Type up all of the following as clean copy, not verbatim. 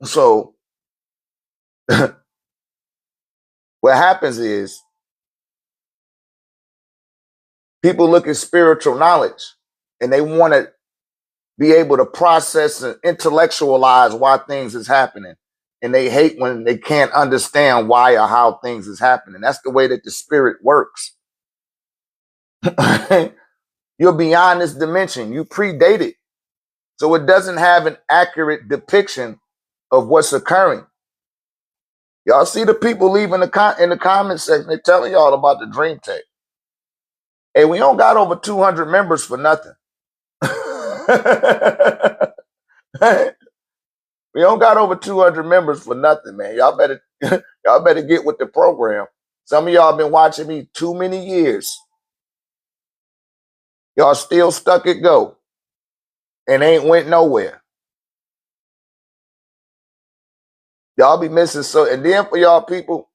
So what happens is people look at spiritual knowledge and they want to be able to process and intellectualize why things is happening. And they hate when they can't understand why or how things is happening. That's the way that the spirit works. You're beyond this dimension. You predate it. So it doesn't have an accurate depiction of what's occurring. Y'all see the people leaving in the comment section, they're telling y'all about the dream tech. Hey, we don't got over 200 members for nothing. We don't got over 200 members for nothing, man. Y'all better get with the program. Some of y'all been watching me too many years. Y'all still stuck at go and ain't went nowhere. Y'all be missing so. And then for y'all people,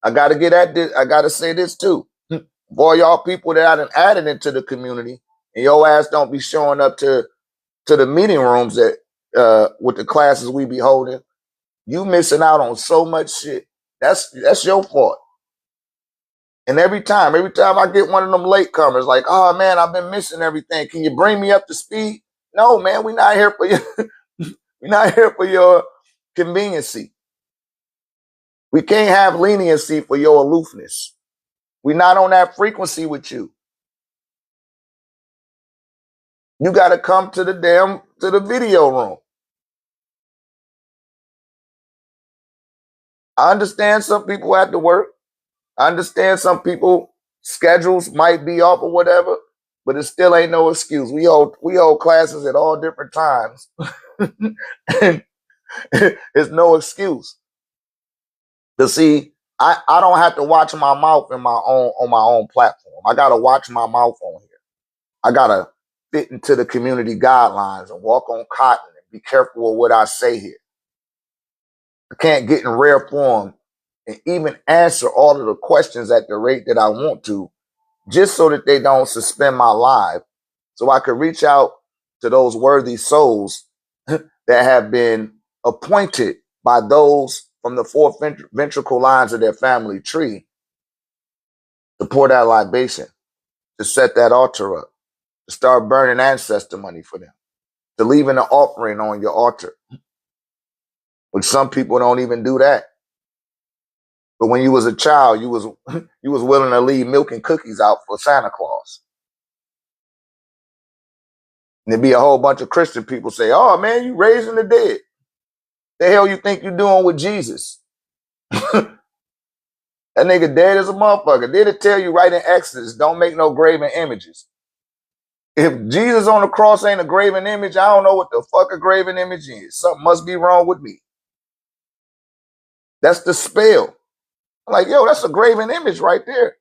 I gotta get at this. I gotta say this too. For y'all people that I done added into the community, and your ass don't be showing up to the meeting rooms that with the classes we be holding, you missing out on so much shit. That's your fault. And every time I get one of them latecomers, like, oh man, I've been missing everything. Can you bring me up to speed? No, man, we're not here for you. We're not here for your conveniency. We can't have leniency for your aloofness. We're not on that frequency with you. You got to come to the video room. I understand some people have to work. I understand some people schedules might be off or whatever, but it still ain't no excuse. We hold classes at all different times. And it's no excuse. To see, I don't have to watch my mouth on my own platform. I gotta watch my mouth on here. I gotta fit into the community guidelines and walk on cotton and be careful with what I say here. I can't get in rare form and even answer all of the questions at the rate that I want to, just so that they don't suspend my life, so I could reach out to those worthy souls that have been appointed by those from the four ventricle lines of their family tree to pour that libation, to set that altar up, to start burning ancestor money for them, to leaving an offering on your altar. Which some people don't even do that. But when you was a child, you was willing to leave milk and cookies out for Santa Claus. And there'd be a whole bunch of Christian people say, oh man, you raising the dead. The hell you think you doing with Jesus? That nigga dead as a motherfucker. Did it tell you right in Exodus, don't make no graven images. If Jesus on the cross ain't a graven image, I don't know what the fuck a graven image is. Something must be wrong with me. That's the spell. I'm like, yo, that's a graven image right there.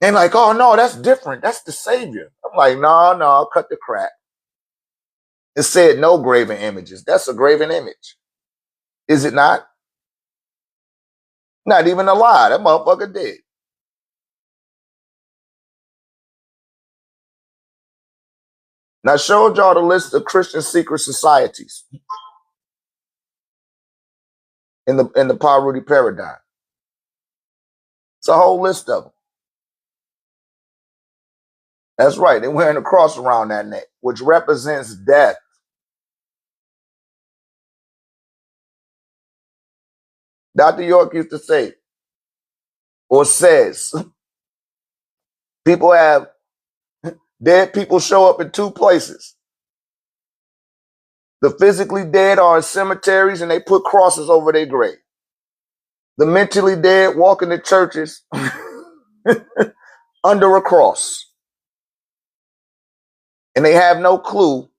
And like, oh no, that's different. That's the Savior. I'm like, no, cut the crap. It said no graven images. That's a graven image. Is it not? Not even a lie. That motherfucker dead. Now I showed y'all the list of Christian secret societies in the Parvati paradigm. It's a whole list of them. That's right. They're wearing a cross around that neck, which represents death. Dr. York used to say, or says, dead people show up in two places. The physically dead are in cemeteries and they put crosses over their grave. The mentally dead walk into churches under a cross. And they have no clue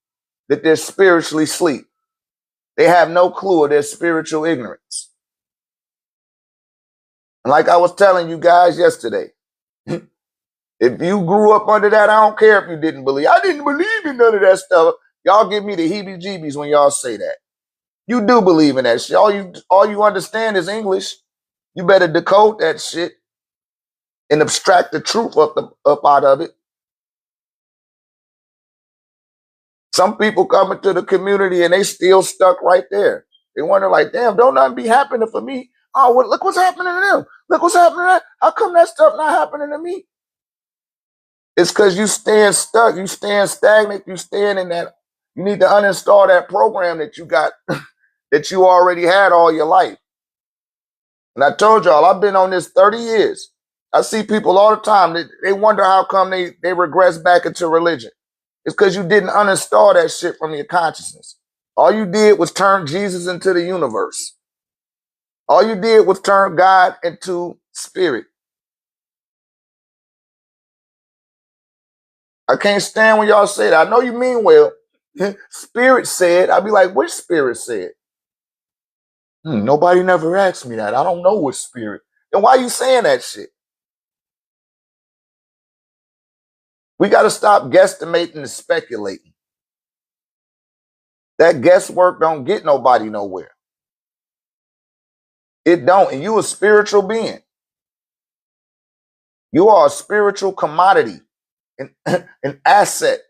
that they're spiritually asleep. They have no clue of their spiritual ignorance. And like I was telling you guys yesterday, if you grew up under that, I don't care if you didn't believe. I didn't believe in none of that stuff. Y'all give me the heebie-jeebies when y'all say that. You do believe in that shit. All you understand is English. You better decode that shit and abstract the truth up out of it. Some people come into the community and they still stuck right there. They wonder like, damn, don't nothing be happening for me. Oh, well, look what's happening to them. Look what's happening to them. How come that stuff not happening to me? It's because you staying stuck. You staying stagnant. You staying in that. You need to uninstall that program that you got, that you already had all your life. And I told y'all, I've been on this 30 years. I see people all the time. They wonder how come they regress back into religion. It's because you didn't uninstall that shit from your consciousness. All you did was turn Jesus into the universe. All you did was turn God into spirit. I can't stand when y'all say that. I know you mean well. Spirit said. I'd be like, which spirit said? Nobody never asked me that. I don't know which spirit. Then why are you saying that shit? We got to stop guesstimating and speculating. That guesswork don't get nobody nowhere. It don't. And you a spiritual being. You are a spiritual commodity, an asset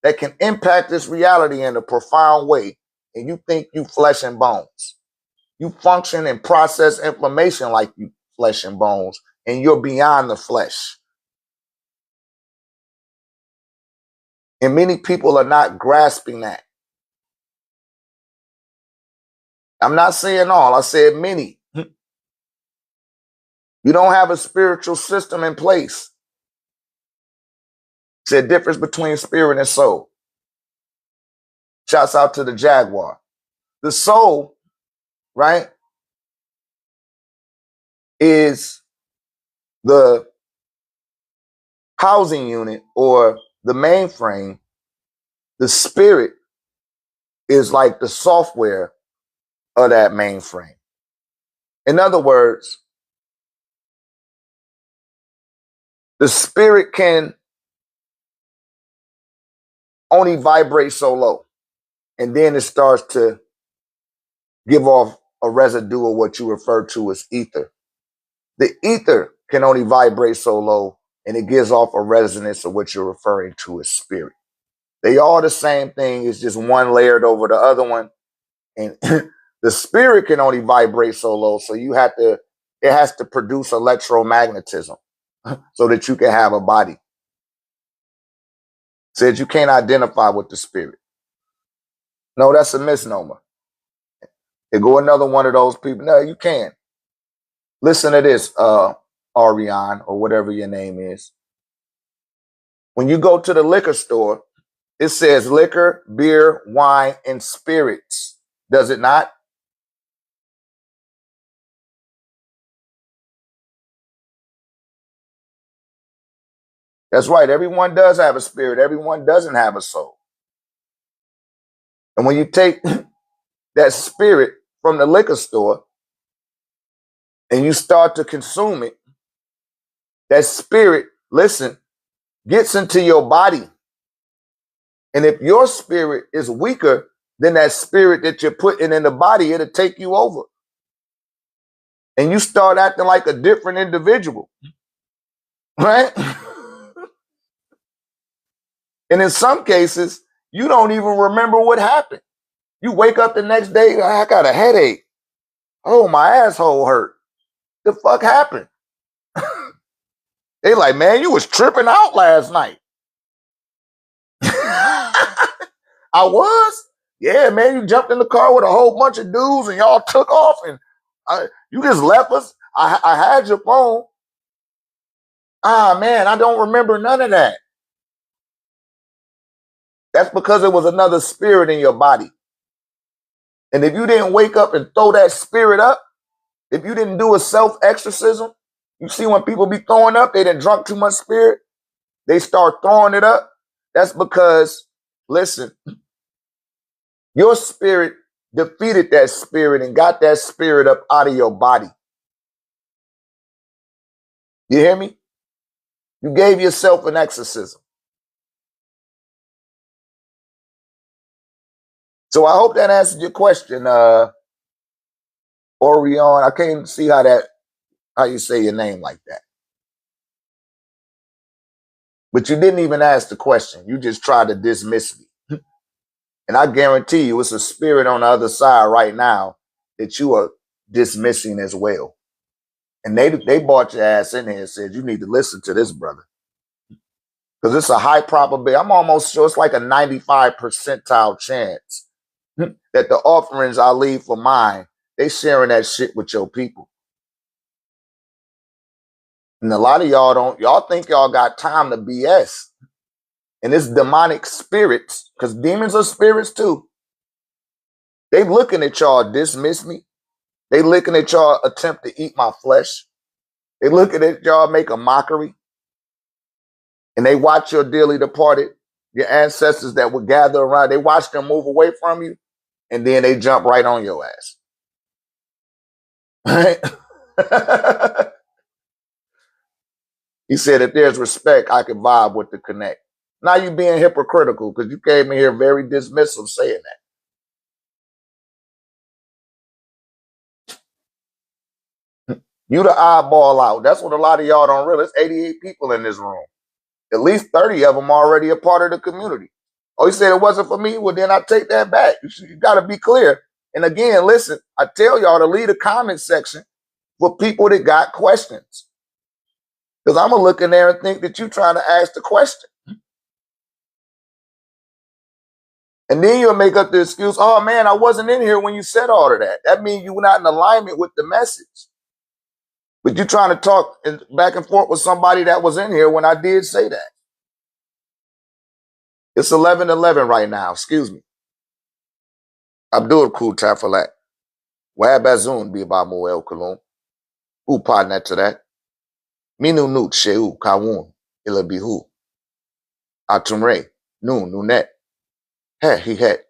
that can impact this reality in a profound way. And you think you flesh and bones. You function and process information like you flesh and bones, and you're beyond the flesh. And many people are not grasping that. I'm not saying all, I said many. You don't have a spiritual system in place. It's a difference between spirit and soul. Shouts out to the Jaguar. The soul, right, is the housing unit or the mainframe. The spirit is like the software of that mainframe. In other words, the spirit can only vibrate so low, and then it starts to give off a residue of what you refer to as ether. The ether can only vibrate so low, and it gives off a resonance of what you're referring to as spirit. They all the same thing. It's just one layered over the other one. And the spirit can only vibrate so low. So it has to produce electromagnetism so that you can have a body. Said you can't identify with the spirit. No, that's a misnomer. There go another one of those people. No, you can't. Listen to this, Ariane, or whatever your name is. When you go to the liquor store, it says liquor, beer, wine, and spirits. Does it not? That's right. Everyone does have a spirit. Everyone doesn't have a soul. And when you take that spirit from the liquor store and you start to consume it, that spirit, listen, gets into your body. And if your spirit is weaker than that spirit that you're putting in the body, it'll take you over. And you start acting like a different individual. Right? And in some cases, you don't even remember what happened. You wake up the next day, I got a headache. Oh, my asshole hurt. The fuck happened? They like, man, you was tripping out last night. I was? Yeah, man, you jumped in the car with a whole bunch of dudes and y'all took off and you just left us. I had your phone. Ah, man, I don't remember none of that. That's because it was another spirit in your body. And if you didn't wake up and throw that spirit up, if you didn't do a self-exorcism, you see when people be throwing up, they done drunk too much spirit, they start throwing it up. That's because, listen, your spirit defeated that spirit and got that spirit up out of your body. You hear me? You gave yourself an exorcism. So I hope that answered your question, Orion. I can't see how you say your name like that. But you didn't even ask the question. You just tried to dismiss me. And I guarantee you it's a spirit on the other side right now that you are dismissing as well. And they brought your ass in here and said, you need to listen to this, brother. Because it's a high probability. I'm almost sure it's like a 95 percentile chance that the offerings I leave for mine, they sharing that shit with your people. And a lot of y'all think y'all got time to BS. And it's demonic spirits, because demons are spirits too. They looking at y'all dismiss me. They looking at y'all attempt to eat my flesh. They looking at y'all make a mockery. And they watch your dearly departed, your ancestors that would gather around. They watch them move away from you, and then they jump right on your ass. Right? He said, if there's respect, I can vibe with the connect. Now you being hypocritical because you came in here very dismissive saying that. You the eyeball out. That's what a lot of y'all don't realize. 88 people in this room. At least 30 of them already a part of the community. Oh, he said it wasn't for me? Well, then I take that back. You got to be clear. And again, listen, I tell y'all to leave a comment section for people that got questions. Because I'm going to look in there and think that you're trying to ask the question. And then you'll make up the excuse, oh man, I wasn't in here when you said all of that. That means you were not in alignment with the message. But you're trying to talk back and forth with somebody that was in here when I did say that. It's 11:11 right now, excuse me. Abdul Kul Tafalat. Wabazun bi ba Moel Kulum. Upa Netadat. Minu Nut Sheu Kawun. Ila Bihu. Atumre. Nun Nunet. He het.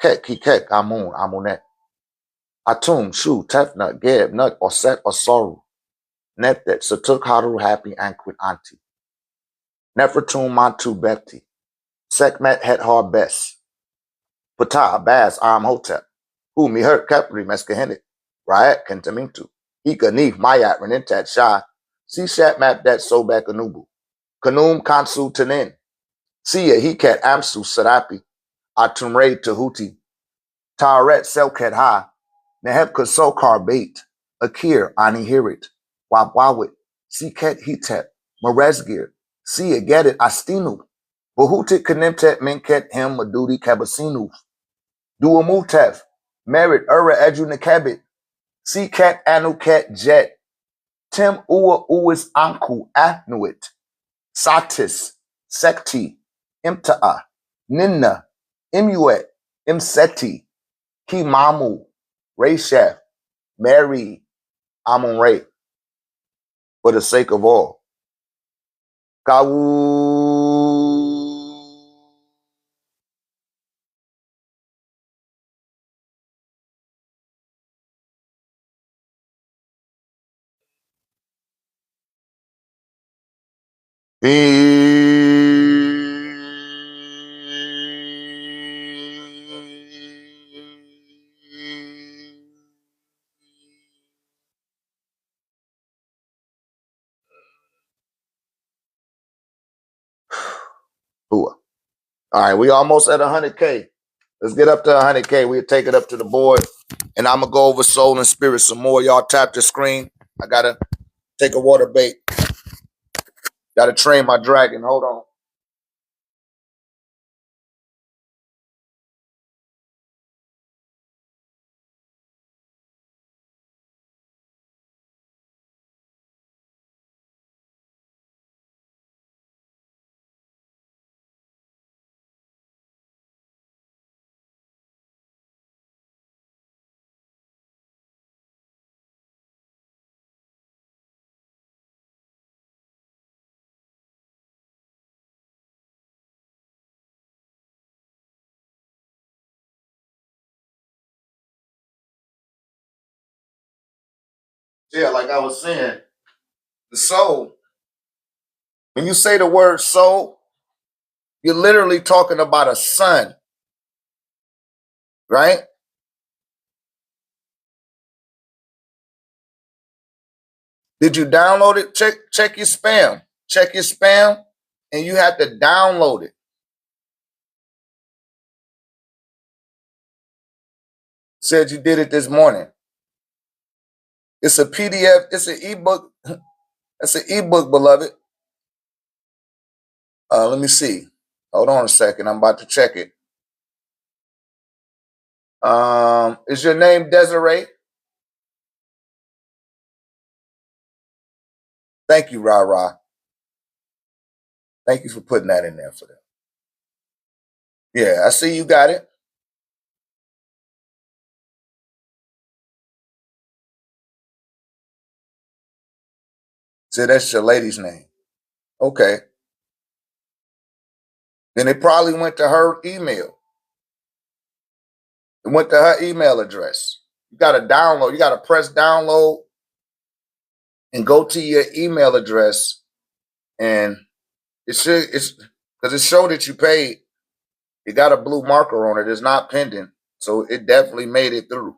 Kek he kek amun amunet. Atum Shu Tefnut Geb Nut or Set or Soru. Net that Satuk Haru Happy Anquit Anti. Nefertum Mantu Bepti. Sekmet Het Har Bes. Pata Baz Am Hotep. Who me hurt Kepri Meskahenit. Riot Kentamintu. Ika Neef Mayat Renintat Shah. See Shat Map that Sobek Anubu. Kanum Kansu Tanin. Siya Hikat Amsu Sarapi. Atumre Tahuti. Taret Selket Ha. Neheb Kasokar Bait. Akir Anihirit. Wabwawit. Siket Hitep. Merezgir. Siya Get Astinu. Bahutit Kanemtet Minket Him Madudi Kabasinu. Duamutev. Merit Ura Edu Nakabit. Sikat Anuket Jet. Tim Ua Uis Anku Afnuit. Satis. Sekti. Imta'a. Ninna. Imuet. Imseti. Kimamu. Rayshef. Mary. Amun Ray. For the sake of all. Kawu. All right, we almost at 100K. Let's get up to 100K. We'll take it up to the board. And I'm going to go over soul and spirit some more. Y'all tap the screen. I got to take a water bait. Got to train my dragon. Hold on. Yeah, like I was saying, the soul, when you say the word soul, you're literally talking about a son, right? Did you download it? Check your spam. Check your spam, and you have to download it. Said you did it this morning. It's a PDF. It's an ebook. It's an ebook, beloved. Let me see. Hold on a second. I'm about to check it. Is your name Desiree? Thank you, Ra Ra. Thank you for putting that in there for them. Yeah, I see you got it. So that's your lady's name. Okay. Then it probably went to her email. It went to her email address. You got to download. You got to press download and go to your email address, and it's because it showed that you paid. It got a blue marker on it. It's not pending, so it definitely made it through.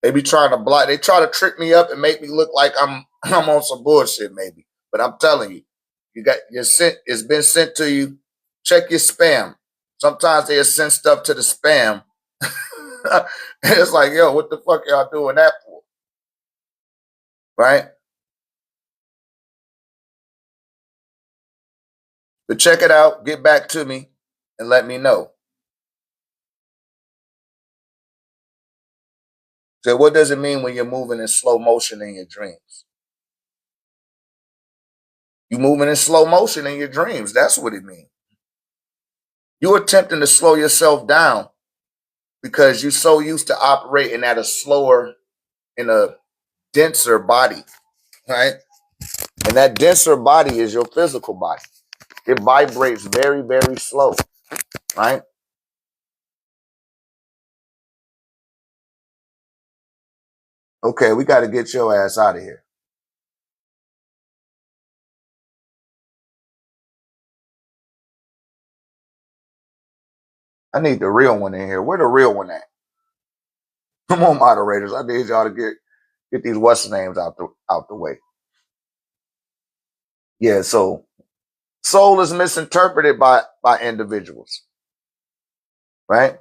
They be trying to block. They try to trick me up and make me look like I'm I'm on some bullshit, maybe. But I'm telling you, you got your sent. It's been sent to you. Check your spam. Sometimes they send stuff to the spam. It's like, yo, what the fuck y'all doing that for? Right? But check it out. Get back to me and let me know. So what does it mean when you're moving in slow motion in your dreams? You moving in slow motion in your dreams. That's what it means. You're attempting to slow yourself down because you're so used to operating at a slower, in a denser body, right? And that denser body is your physical body. It vibrates very, very slow, right? Okay, we got to get your ass out of here. I need the real one in here. Where the real one at? Come on, moderators. I need y'all to get these what's names out the way. Yeah, so soul is misinterpreted by individuals, right?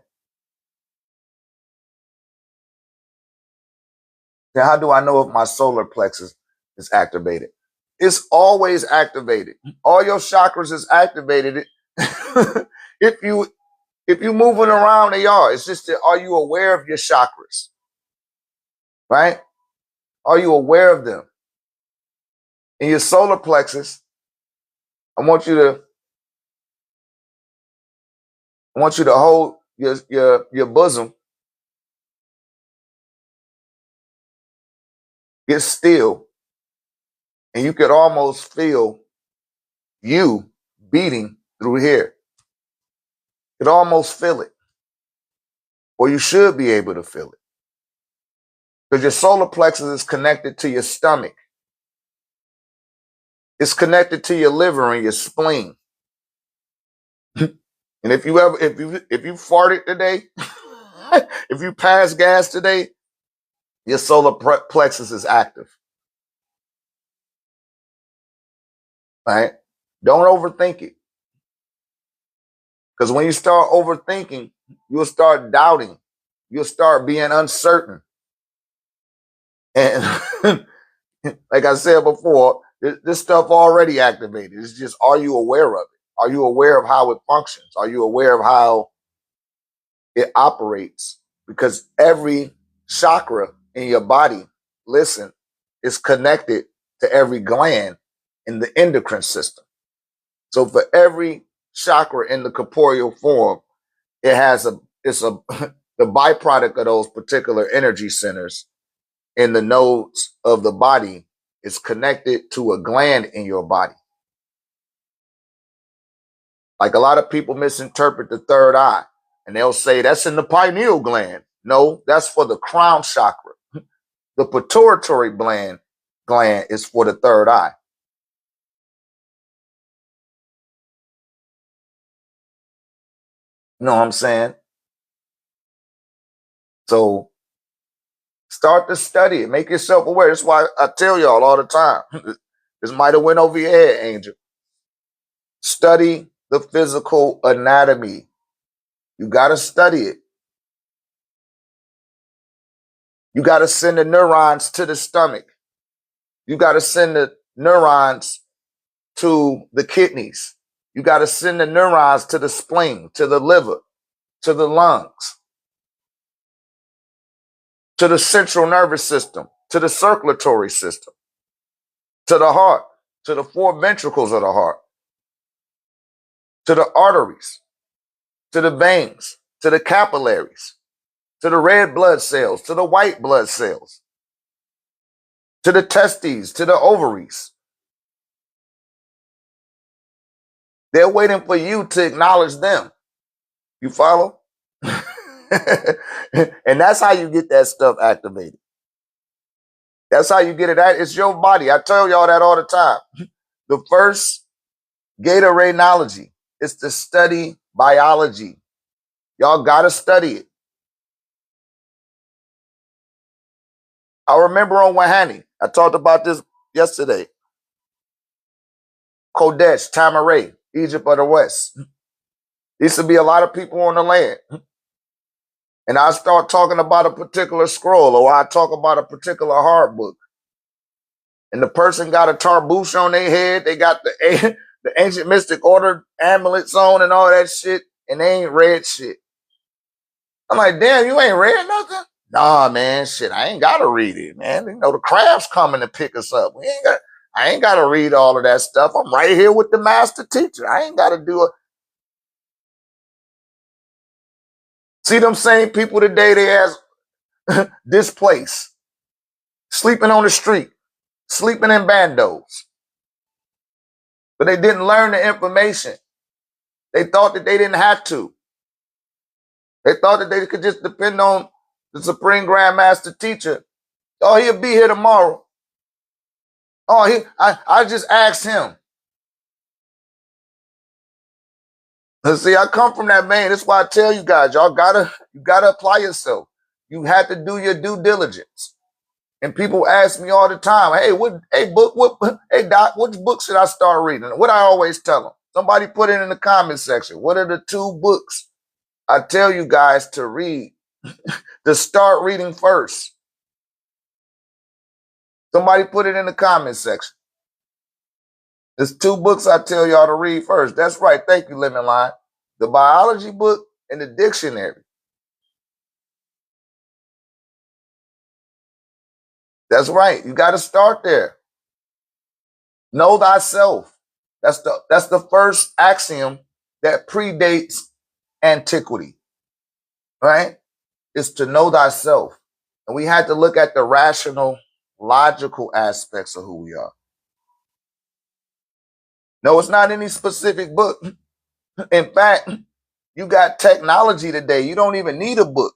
Now, how do I know if my solar plexus is activated? It's always activated. All your chakras is activated. if you moving around, they are. It's just that, are you aware of your chakras? Right? Are you aware of them? In your solar plexus, I want you to hold your bosom, get still, and you could almost feel you beating through here. You could almost feel it, or you should be able to feel it, because your solar plexus is connected to your stomach. It's connected to your liver and your spleen. And if you farted today, if you pass gas today, your solar plexus is active. Right? Don't overthink it. Because when you start overthinking, you'll start doubting. You'll start being uncertain. And like I said before, this stuff already activated. It's just, are you aware of it? Are you aware of how it functions? Are you aware of how it operates? Because every chakra in your body, listen, is connected to every gland in the endocrine system. So for every chakra in the corporeal form, it's the byproduct of those particular energy centers in the nodes of the body is connected to a gland in your body. Like a lot of people misinterpret the third eye and they'll say that's in the pineal gland. No, that's for the crown chakra. The pituitary gland is for the third eye. You know what I'm saying? So start to study it. Make yourself aware. That's why I tell y'all all the time. This might have went over your head, Angel. Study the physical anatomy. You got to study it. You got to send the neurons to the stomach. You got to send the neurons to the kidneys. You got to send the neurons to the spleen, to the liver, to the lungs, to the central nervous system, to the circulatory system, to the heart, to the four ventricles of the heart, to the arteries, to the veins, to the capillaries, to the red blood cells, to the white blood cells, to the testes, to the ovaries. They're waiting for you to acknowledge them. You follow? And that's how you get that stuff activated. That's how you get it. It's your body. I tell y'all that all the time. The first Gatorade is to study biology. Y'all got to study it. I remember on Wahani, I talked about this yesterday. Kodesh, Tamaray, Egypt of the West. Used to be a lot of people on the land. And I start talking about a particular scroll, or I talk about a particular hard book. And the person got a tarbouche on their head. They got the ancient mystic order amulets on and all that shit. And they ain't read shit. I'm like, damn, you ain't read nothing? Nah, man, shit, I ain't got to read it, man. You know, the crab's coming to pick us up. I ain't got to read all of that stuff. I'm right here with the master teacher. I ain't got to do it. See them same people today, they ask displaced, sleeping on the street, sleeping in bandos. But they didn't learn the information. They thought that they didn't have to. They thought that they could just depend on the Supreme Grand Master Teacher. Oh, he'll be here tomorrow. Oh, I just asked him. See, I come from that vein. That's why I tell you guys, you gotta apply yourself. You have to do your due diligence. And people ask me all the time, hey Doc, which book should I start reading? What I always tell them, somebody put it in the comment section. What are the 2 books I tell you guys to read, to start reading first? Somebody put it in the comment section. There's 2 books I tell y'all to read first. That's right. Thank you, Lemon Line. The biology book and the dictionary. That's right. You got to start there. Know thyself. That's the first axiom that predates antiquity. Right? Is to know thyself. And we had to look at the rational, logical aspects of who we are. No, it's not any specific book. In fact, you got technology today. You don't even need a book.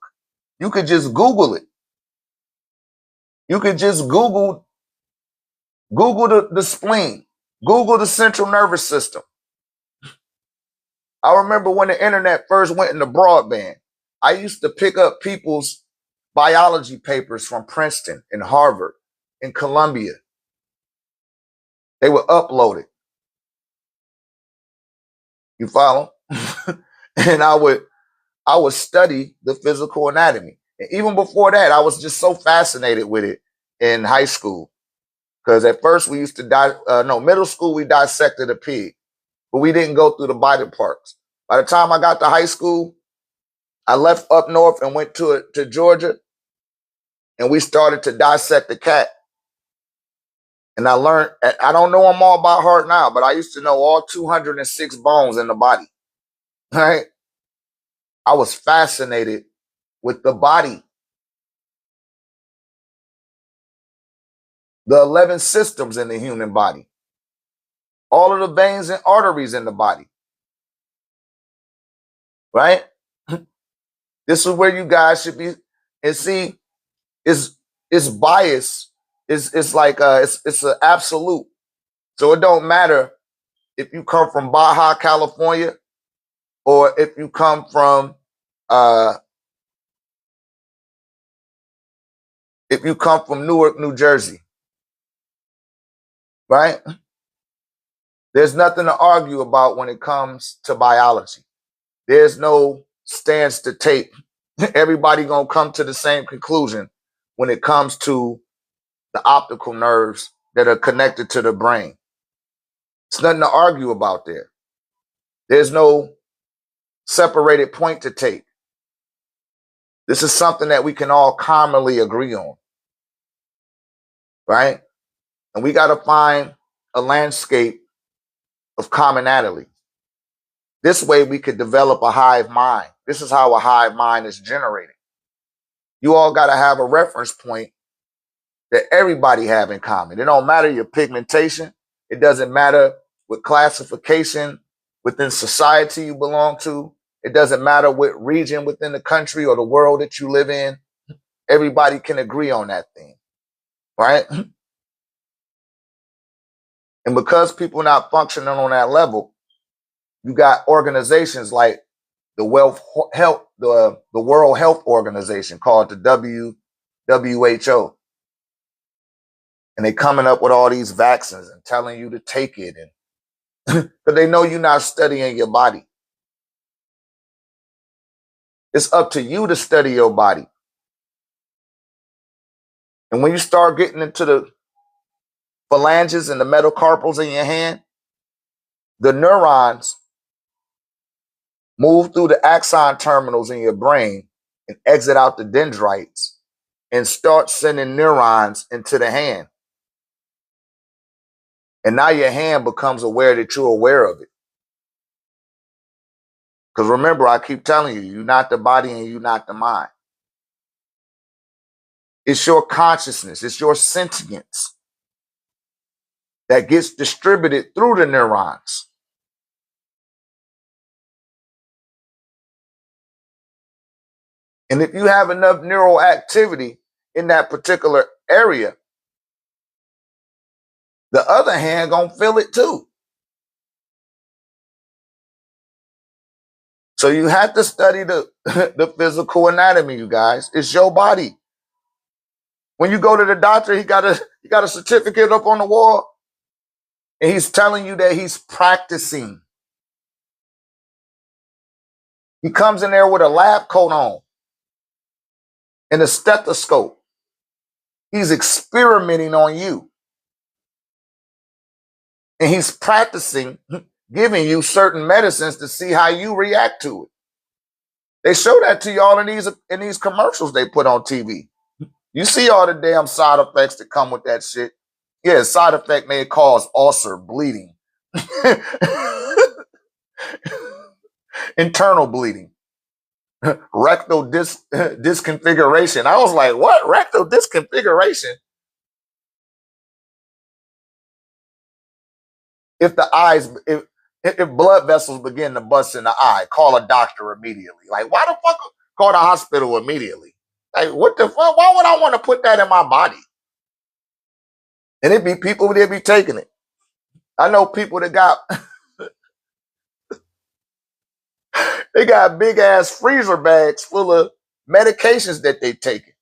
You could just Google it. You could just Google the spleen, Google the central nervous system. I remember when the internet first went into broadband, I used to pick up people's biology papers from Princeton and Harvard and Columbia. They were uploaded. You follow? And I would study the physical anatomy. And even before that, I was just so fascinated with it in high school. Because at first we used to middle school, we dissected a pig, but we didn't go through the body parts. By the time I got to high school, I left up north and went to Georgia, and we started to dissect the cat. And I learned, I don't know them all by heart now, but I used to know all 206 bones in the body. Right? I was fascinated with the body. The 11 systems in the human body. All of the veins and arteries in the body. Right? This is where you guys should be. And see, it's bias. It's like it's an absolute. So it don't matter if you come from Baja, California, or if you come from Newark, New Jersey. Right? There's nothing to argue about when it comes to biology. There's no stance to take. Everybody gonna come to the same conclusion when it comes to the optical nerves that are connected to the brain. It's nothing to argue about there. There's no separated point to take. This is something that we can all commonly agree on, right? And we got to find a landscape of commonality. This way we could develop a hive mind. This is how a hive mind is generated. You all got to have a reference point that everybody have in common. It don't matter your pigmentation. It doesn't matter what classification within society you belong to. It doesn't matter what region within the country or the world that you live in. Everybody can agree on that thing, right? And because people are not functioning on that level, you got organizations like the World Health Organization, called the WHO. And they coming up with all these vaccines and telling you to take it, and because they know you're not studying your body. It's up to you to study your body. And when you start getting into the phalanges and the metacarpals in your hand, the neurons move through the axon terminals in your brain and exit out the dendrites and start sending neurons into the hand. And now your hand becomes aware that you're aware of it. Because remember, I keep telling you, you're not the body and you're not the mind. It's your consciousness, it's your sentience that gets distributed through the neurons. And if you have enough neural activity in that particular area, the other hand gonna feel it too. So you have to study the, the physical anatomy, you guys. It's your body. When you go to the doctor, he got a certificate up on the wall, and he's telling you that he's practicing. He comes in there with a lab coat on and a stethoscope. He's experimenting on you. And he's practicing giving you certain medicines to see how you react to it. They show that to y'all in these commercials they put on TV. You see all the damn side effects that come with that shit. Yeah, side effect may cause ulcer, bleeding, internal bleeding, rectal disconfiguration. I was like, what? Rectal disconfiguration? If blood vessels begin to bust in the eye, call a doctor immediately. Like, why the fuck call the hospital immediately? Like, what the fuck? Why would I want to put that in my body? And it'd be people that be taking it. I know people that got they got big ass freezer bags full of medications that they taking.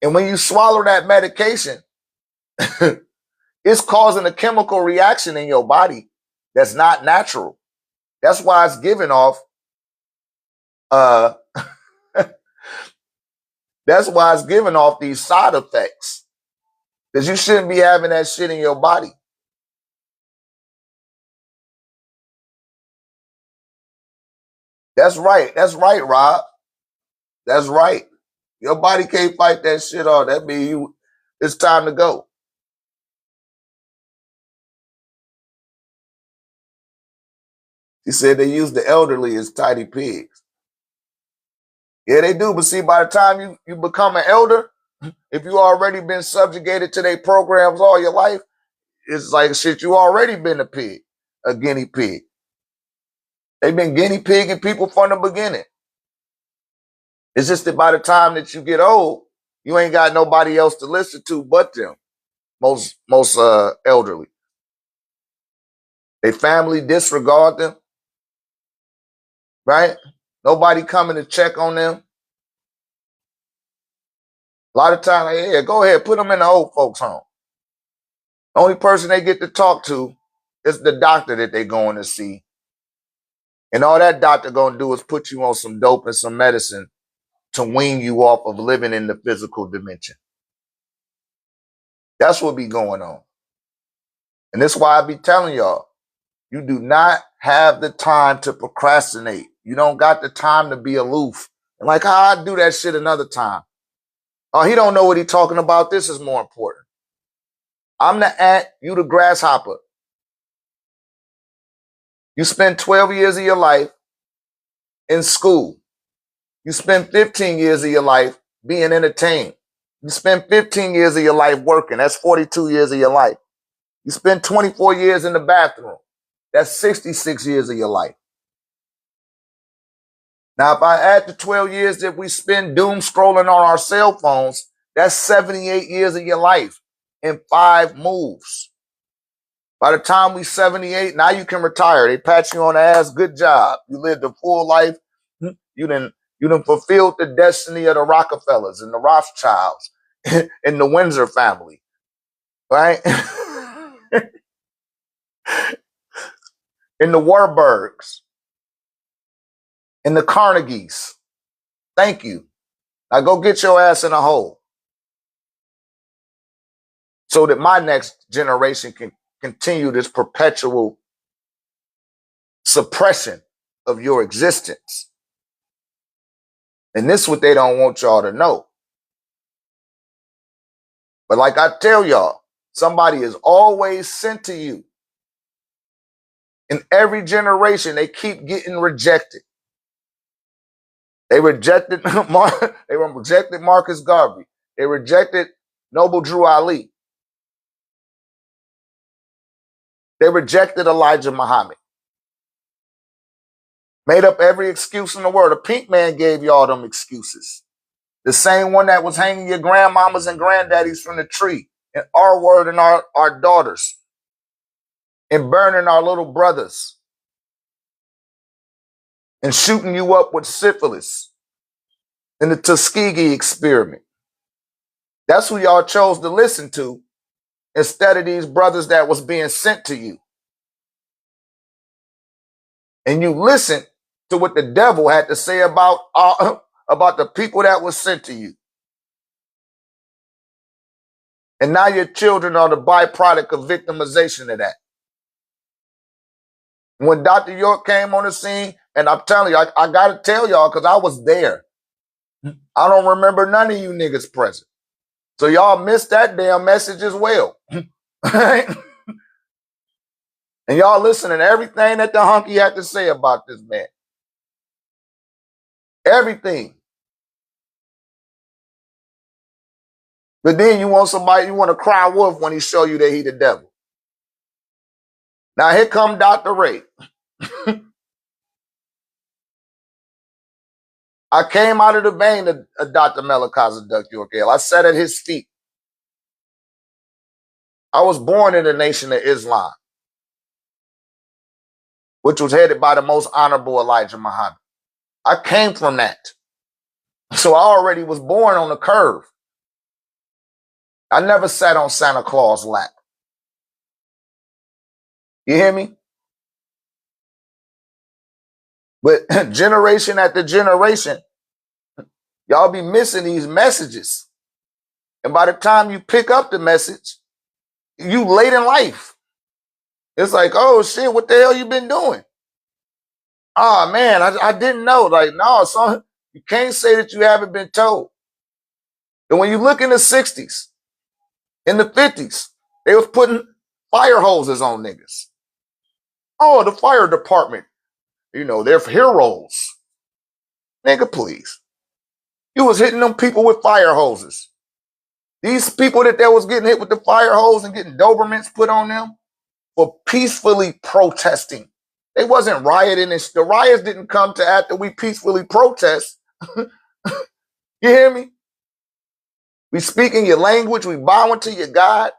And when you swallow that medication, it's causing a chemical reaction in your body that's not natural. That's why it's giving off that's why it's giving off these side effects. Because you shouldn't be having that shit in your body. That's right. That's right, Rob. That's right. Your body can't fight that shit off. That means it's time to go. He said they use the elderly as tiny pigs. Yeah, they do. But see, by the time you become an elder, if you already been subjugated to their programs all your life, it's like shit, you already been a pig, a guinea pig. They've been guinea pigging people from the beginning. It's just that by the time that you get old, you ain't got nobody else to listen to but them. Most elderly. They family disregard them, right? Nobody coming to check on them. A lot of times, like, yeah, go ahead, put them in the old folks' home. The only person they get to talk to is the doctor that they're going to see. And all that doctor going to do is put you on some dope and some medicine to wean you off of living in the physical dimension. That's what be going on. And that's why I be telling y'all, you do not have the time to procrastinate. You don't got the time to be aloof. And like, I do that shit another time. Oh, he don't know what he talking about. This is more important. I'm the ant, you the grasshopper. You spend 12 years of your life in school. You spend 15 years of your life being entertained. You spend 15 years of your life working. That's 42 years of your life. You spend 24 years in the bathroom. That's 66 years of your life. Now, if I add the 12 years that we spend doom scrolling on our cell phones, that's 78 years of your life in 5 moves. By the time we 78, now you can retire. They pat you on the ass. Good job. You lived a full life. You done fulfilled the destiny of the Rockefellers and the Rothschilds and the Windsor family, right? And the Warburgs and the Carnegies. Thank you. Now go get your ass in a hole so that my next generation can continue this perpetual suppression of your existence. And this is what they don't want y'all to know. But like I tell y'all, somebody is always sent to you. In every generation, they keep getting rejected. They rejected Marcus Garvey. They rejected Noble Drew Ali. They rejected Elijah Muhammad. Made up every excuse in the world. The pink man gave y'all them excuses. The same one that was hanging your grandmamas and granddaddies from the tree. And our word and our daughters. And burning our little brothers. And shooting you up with syphilis. In the Tuskegee experiment. That's who y'all chose to listen to. Instead of these brothers that was being sent to you. And you listened to what the devil had to say about the people that was sent to you. And now your children are the byproduct of victimization of that. When Dr. York came on the scene, and I'm telling you, I got to tell y'all because I was there. I don't remember none of you niggas present. So y'all missed that damn message as well. And y'all listening to everything that the hunky had to say about this man. Everything. But then you want to cry wolf when he show you that he the devil. Now here come Dr. Ray. I came out of the vein of Dr. Melchizedek Yorkale. I sat at his feet. I was born in the Nation of Islam, which was headed by the most honorable Elijah Muhammad. I came from that. So I already was born on the curve. I never sat on Santa Claus' lap. You hear me? But generation after generation, y'all be missing these messages. And by the time you pick up the message, you late in life. It's like, oh shit, what the hell you been doing? Oh man, I didn't know. Like, no, son, you can't say that you haven't been told. And when you look in the 60s, in the 50s, they was putting fire hoses on niggas. Oh, the fire department, they're heroes. Nigga, please. You was hitting them people with fire hoses. These people that was getting hit with the fire hose and getting Dobermans put on them were peacefully protesting. They wasn't rioting. The riots didn't come to after we peacefully protest. You hear me? We speaking your language. We bowing to your God.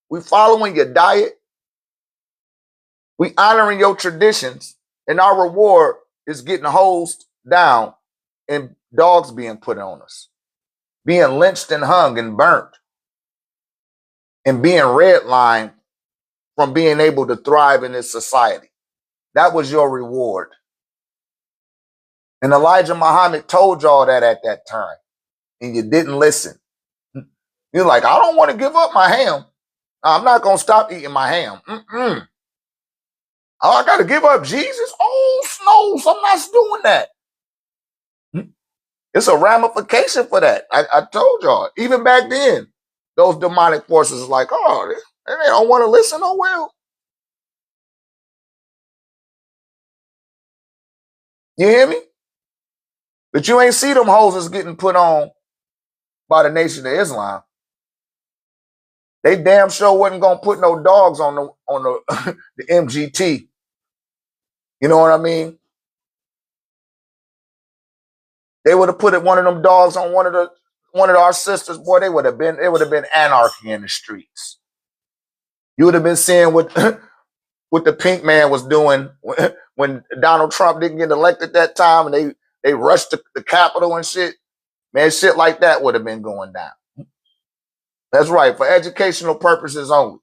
We following your diet. We honoring your traditions. And our reward is getting hosed down and dogs being put on us. Being lynched and hung and burnt. And being redlined from being able to thrive in this society. That was your reward. And Elijah Muhammad told y'all that at that time, and you didn't listen. You're like, I don't want to give up my ham. I'm not going to stop eating my ham. Oh, I got to give up Jesus? Oh, Snows, I'm not doing that. It's a ramification for that. I told y'all, even back then, those demonic forces is like, oh, they don't want to listen. Oh, well. You hear me? But you ain't see them hoses getting put on by the Nation of Islam. They damn sure wasn't gonna put no dogs on the the MGT. You know what I mean? They would have put one of them dogs on one of our sisters. Boy, it would have been anarchy in the streets. You would have been seeing what what the pink man was doing when Donald Trump didn't get elected that time, and they rushed the Capitol and shit. Man, shit like that would have been going down. That's right, for educational purposes only.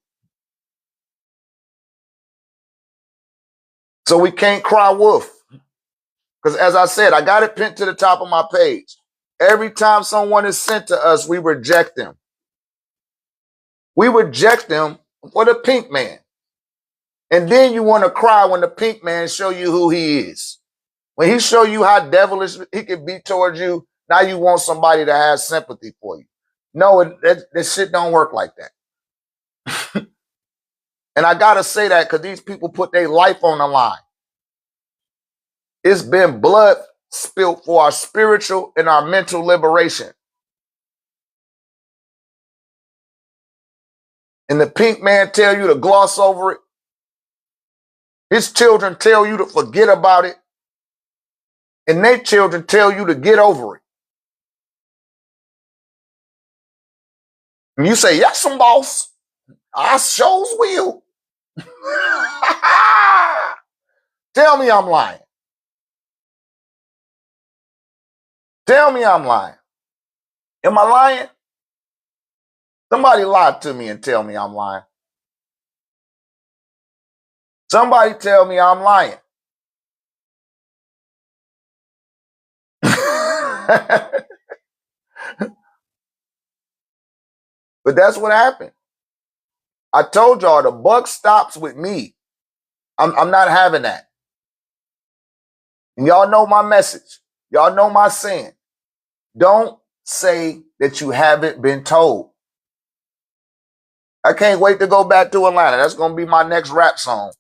So we can't cry wolf. Because as I said, I got it pinned to the top of my page. Every time someone is sent to us, we reject them. We reject them for the pink man. And then you want to cry when the pink man show you who he is. When he show you how devilish he can be towards you, now you want somebody to have sympathy for you. No, that shit don't work like that. And I got to say that because these people put their life on the line. It's been blood spilled for our spiritual and our mental liberation. And the pink man tell you to gloss over it. His children tell you to forget about it. And their children tell you to get over it. And you say, yes, some boss. I shows will. Tell me I'm lying. Tell me I'm lying. Am I lying? Somebody lie to me and tell me I'm lying. Somebody tell me I'm lying. But that's what happened. I told y'all the buck stops with me. I'm not having that. And y'all know my message. Y'all know my saying. Don't say that you haven't been told. I can't wait to go back to Atlanta. That's going to be my next rap song.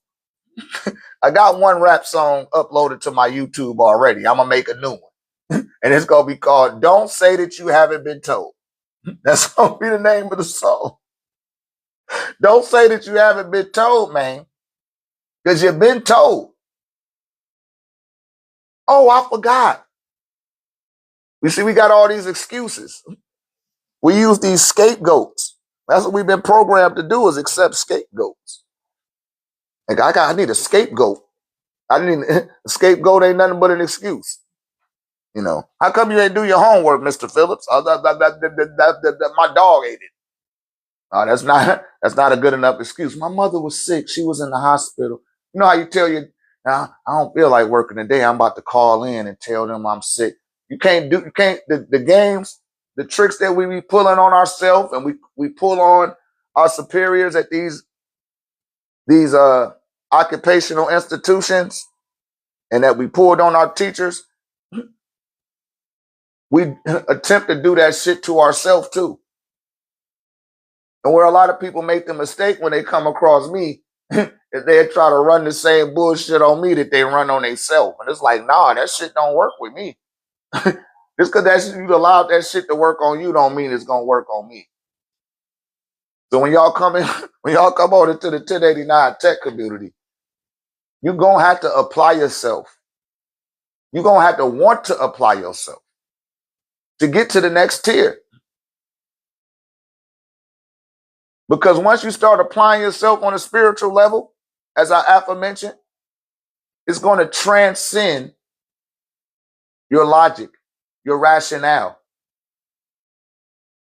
I got one rap song uploaded to my YouTube already. I'm going to make a new one. And it's going to be called Don't Say That You Haven't Been Told. That's going to be the name of the song. Don't say that you haven't been told, man. Because you've been told. Oh, I forgot. You see, we got all these excuses. We use these scapegoats. That's what we've been programmed to do, is accept scapegoats. Like, I need a scapegoat. A scapegoat ain't nothing but an excuse. You know, how come you ain't do your homework, Mr. Phillips? My dog ate it. That's not a good enough excuse. My mother was sick. She was in the hospital. You know how you tell you, I don't feel like working today. I'm about to call in and tell them I'm sick. The games, the tricks that we be pulling on ourselves, and we pull on our superiors at these occupational institutions, and that we pulled on our teachers. We attempt to do that shit to ourselves too. And where a lot of people make the mistake when they come across me, is they try to run the same bullshit on me that they run on themselves. And it's like, nah, that shit don't work with me. Just because you allowed that shit to work on you don't mean it's gonna work on me. So when y'all come over to the 1089 tech community, you're gonna have to apply yourself. You're gonna have to want to apply yourself to get to the next tier. Because once you start applying yourself on a spiritual level, as I aforementioned, it's going to transcend your logic, your rationale,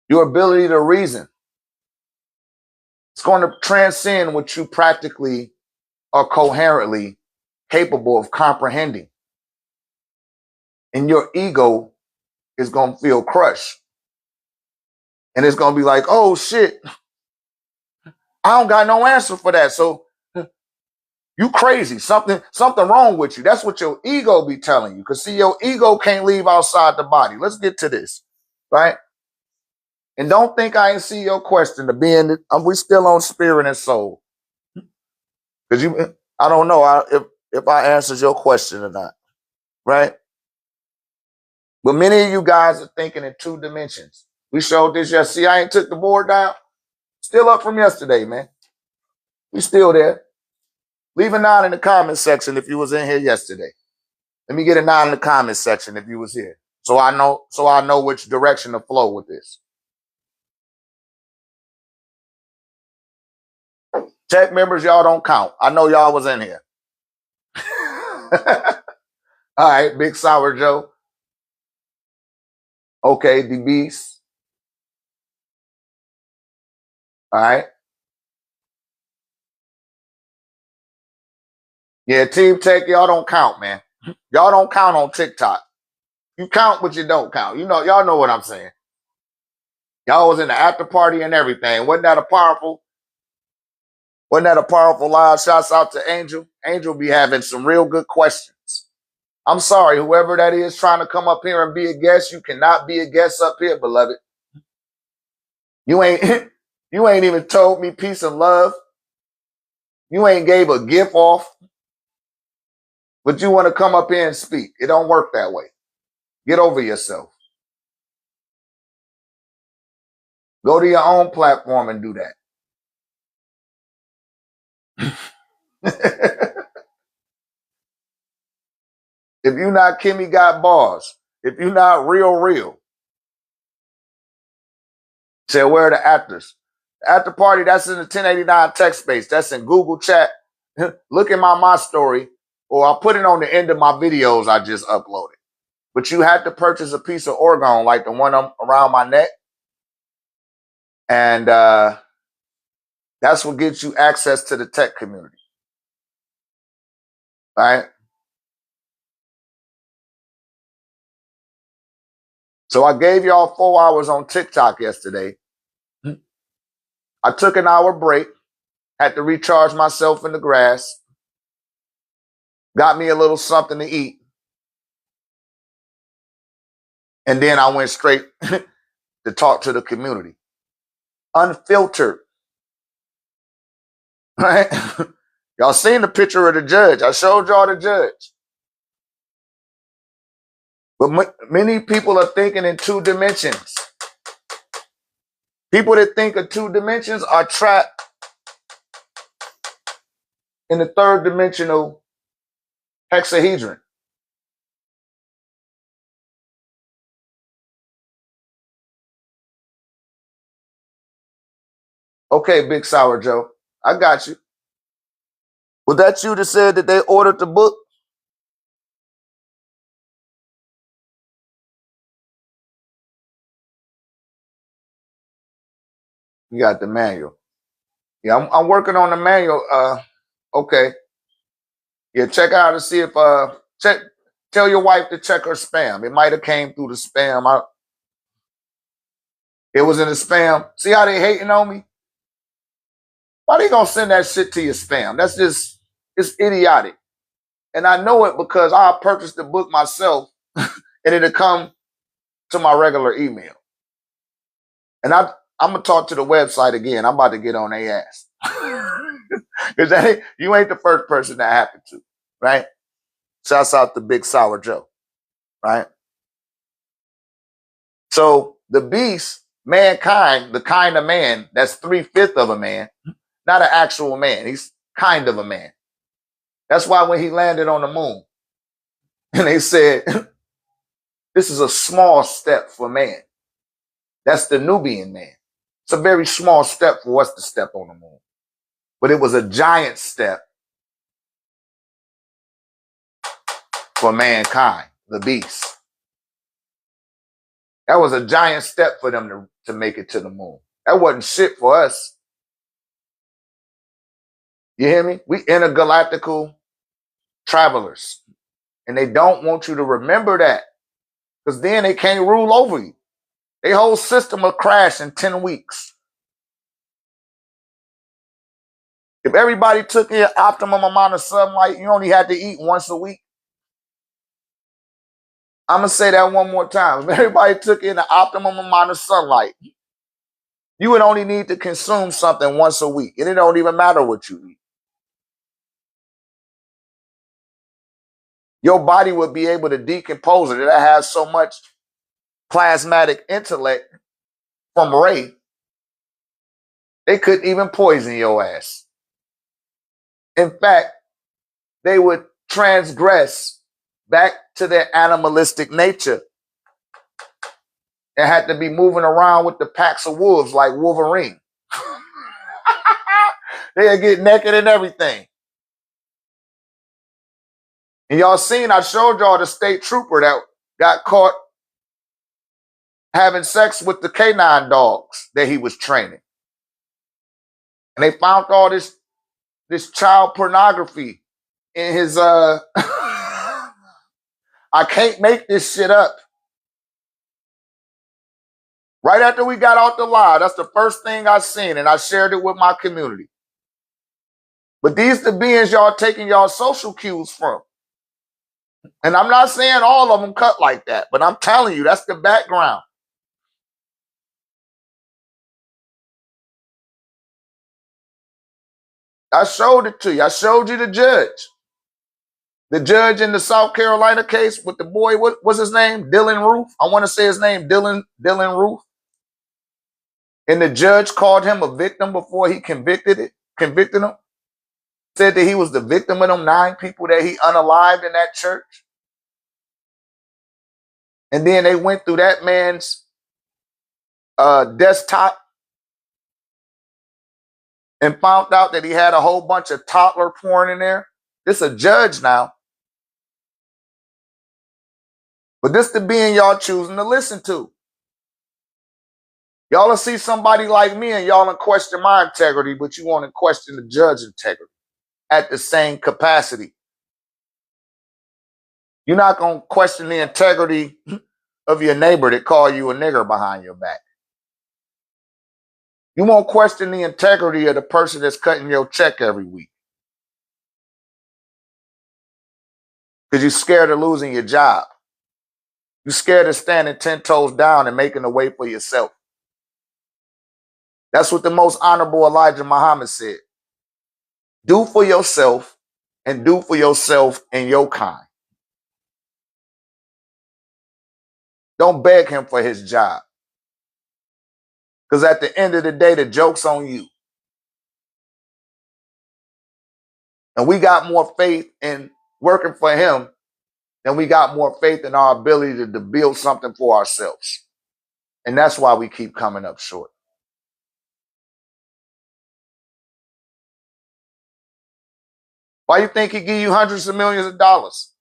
your ability to reason. It's going to transcend what you practically are coherently capable of comprehending. and your ego is going to feel crushed. And it's going to be like, oh shit, I don't got no answer for that. So you crazy, something wrong with you. That's what your ego be telling you. Because see, your ego can't leave outside the body. Let's get to this, right? And don't think I ain't see your question to be in it. We still on spirit and soul. Because I don't know if I answered your question or not, right? But many of you guys are thinking in 2 dimensions. We showed this yesterday. See, I ain't took the board down. Still up from yesterday, man. We still there. Leave a 9 in the comment section if you was in here yesterday. Let me get a 9 in the comment section if you was here. So I know which direction to flow with this. Tech members, y'all don't count. I know y'all was in here. All right, Big Sour Joe. Okay, the Beast. All right. Yeah, Team Tech, y'all don't count, man. Y'all don't count on TikTok. You count, but you don't count. Y'all know what I'm saying. Y'all was in the after party and everything. Wasn't that a powerful live? Shouts out to Angel. Angel be having some real good questions. I'm sorry, whoever that is trying to come up here and be a guest, you cannot be a guest up here, beloved. You ain't you ain't even told me peace and love. You ain't gave a gift off, but you want to come up here and speak. It don't work that way. Get over yourself. Go to your own platform and do that. If you're not Kimmy Got Bars, if you're not real, say where are the actors? The after party, that's in the 1089 text space. That's in Google Chat. Look at my story, or I'll put it on the end of my videos I just uploaded. But you had to purchase a piece of orgone like the one around my neck. And that's what gets you access to the tech community. Right? So I gave y'all 4 hours on TikTok yesterday. I took an hour break, had to recharge myself in the grass, got me a little something to eat. And then I went straight to talk to the community. Unfiltered. Right? Y'all seen the picture of the judge. I showed y'all the judge. But many people are thinking in 2 dimensions. People that think of 2 dimensions are trapped in the 3rd dimensional hexahedron. Okay, Big Sour Joe, I got you. Was that you that said that they ordered the book? You got the manual. Yeah, I'm working on the manual. Okay. Yeah, check out to see if tell your wife to check her spam. It might have came through the spam. It was in the spam. See how they hating on me? Why they gonna send that shit to your spam? It's idiotic. And I know it because I purchased the book myself and it'll come to my regular email. And I'm gonna talk to the website again. I'm about to get on their ass. Because you ain't the first person that happened to, right? Shouts out to Big Sour Joe, right? So the beast, mankind, the kind of man, that's 3/5 of a man, not an actual man. He's kind of a man. That's why when he landed on the moon, and they said, this is a small step for man. That's the Nubian man. It's a very small step for us to step on the moon. But it was a giant step for mankind, the beast. That was a giant step for them to make it to the moon. That wasn't shit for us. You hear me? We intergalactical travelers. And they don't want you to remember that. Because then they can't rule over you. Their whole system will crash in 10 weeks. If everybody took in optimum amount of sunlight, you only had to eat once a week. I'm going to say that one more time. If everybody took in the optimum amount of sunlight, you would only need to consume something once a week. And it don't even matter what you eat. Your body would be able to decompose it. It has so much plasmatic intellect from Ray, they couldn't even poison your ass. In fact, they would transgress back to their animalistic nature and had to be moving around with the packs of wolves like Wolverine. They'd get naked and everything. And y'all seen, I showed y'all the state trooper that got caught having sex with the canine dogs that he was training. And they found all this child pornography in his I can't make this shit up. Right after we got out the live, that's the first thing I seen, and I shared it with my community. But these the beings y'all taking y'all social cues from. And I'm not saying all of them cut like that, but I'm telling you, that's the background. I showed it to you. I showed you the judge. The judge in the South Carolina case with the boy, what was his name? Dylan Roof. I want to say his name, Dylan Roof. And the judge called him a victim before he convicted him. Said that he was the victim of them 9 people that he unalived in that church. And then they went through that man's desktop and found out that he had a whole bunch of toddler porn in there. This a judge now. But this the being y'all choosing to listen to. Y'all will see somebody like me and y'all will question my integrity, but you want to question the judge's integrity at the same capacity. You're not going to question the integrity of your neighbor that call you a nigger behind your back. You won't question the integrity of the person that's cutting your check every week. Because you're scared of losing your job. You're scared of standing 10 toes down and making a way for yourself. That's what the most honorable Elijah Muhammad said. Do for yourself and do for yourself and your kind. Don't beg him for his job. Because at the end of the day, the joke's on you. And we got more faith in working for him than we got more faith in our ability to build something for ourselves. And that's why we keep coming up short. Why you think he give you hundreds of millions of dollars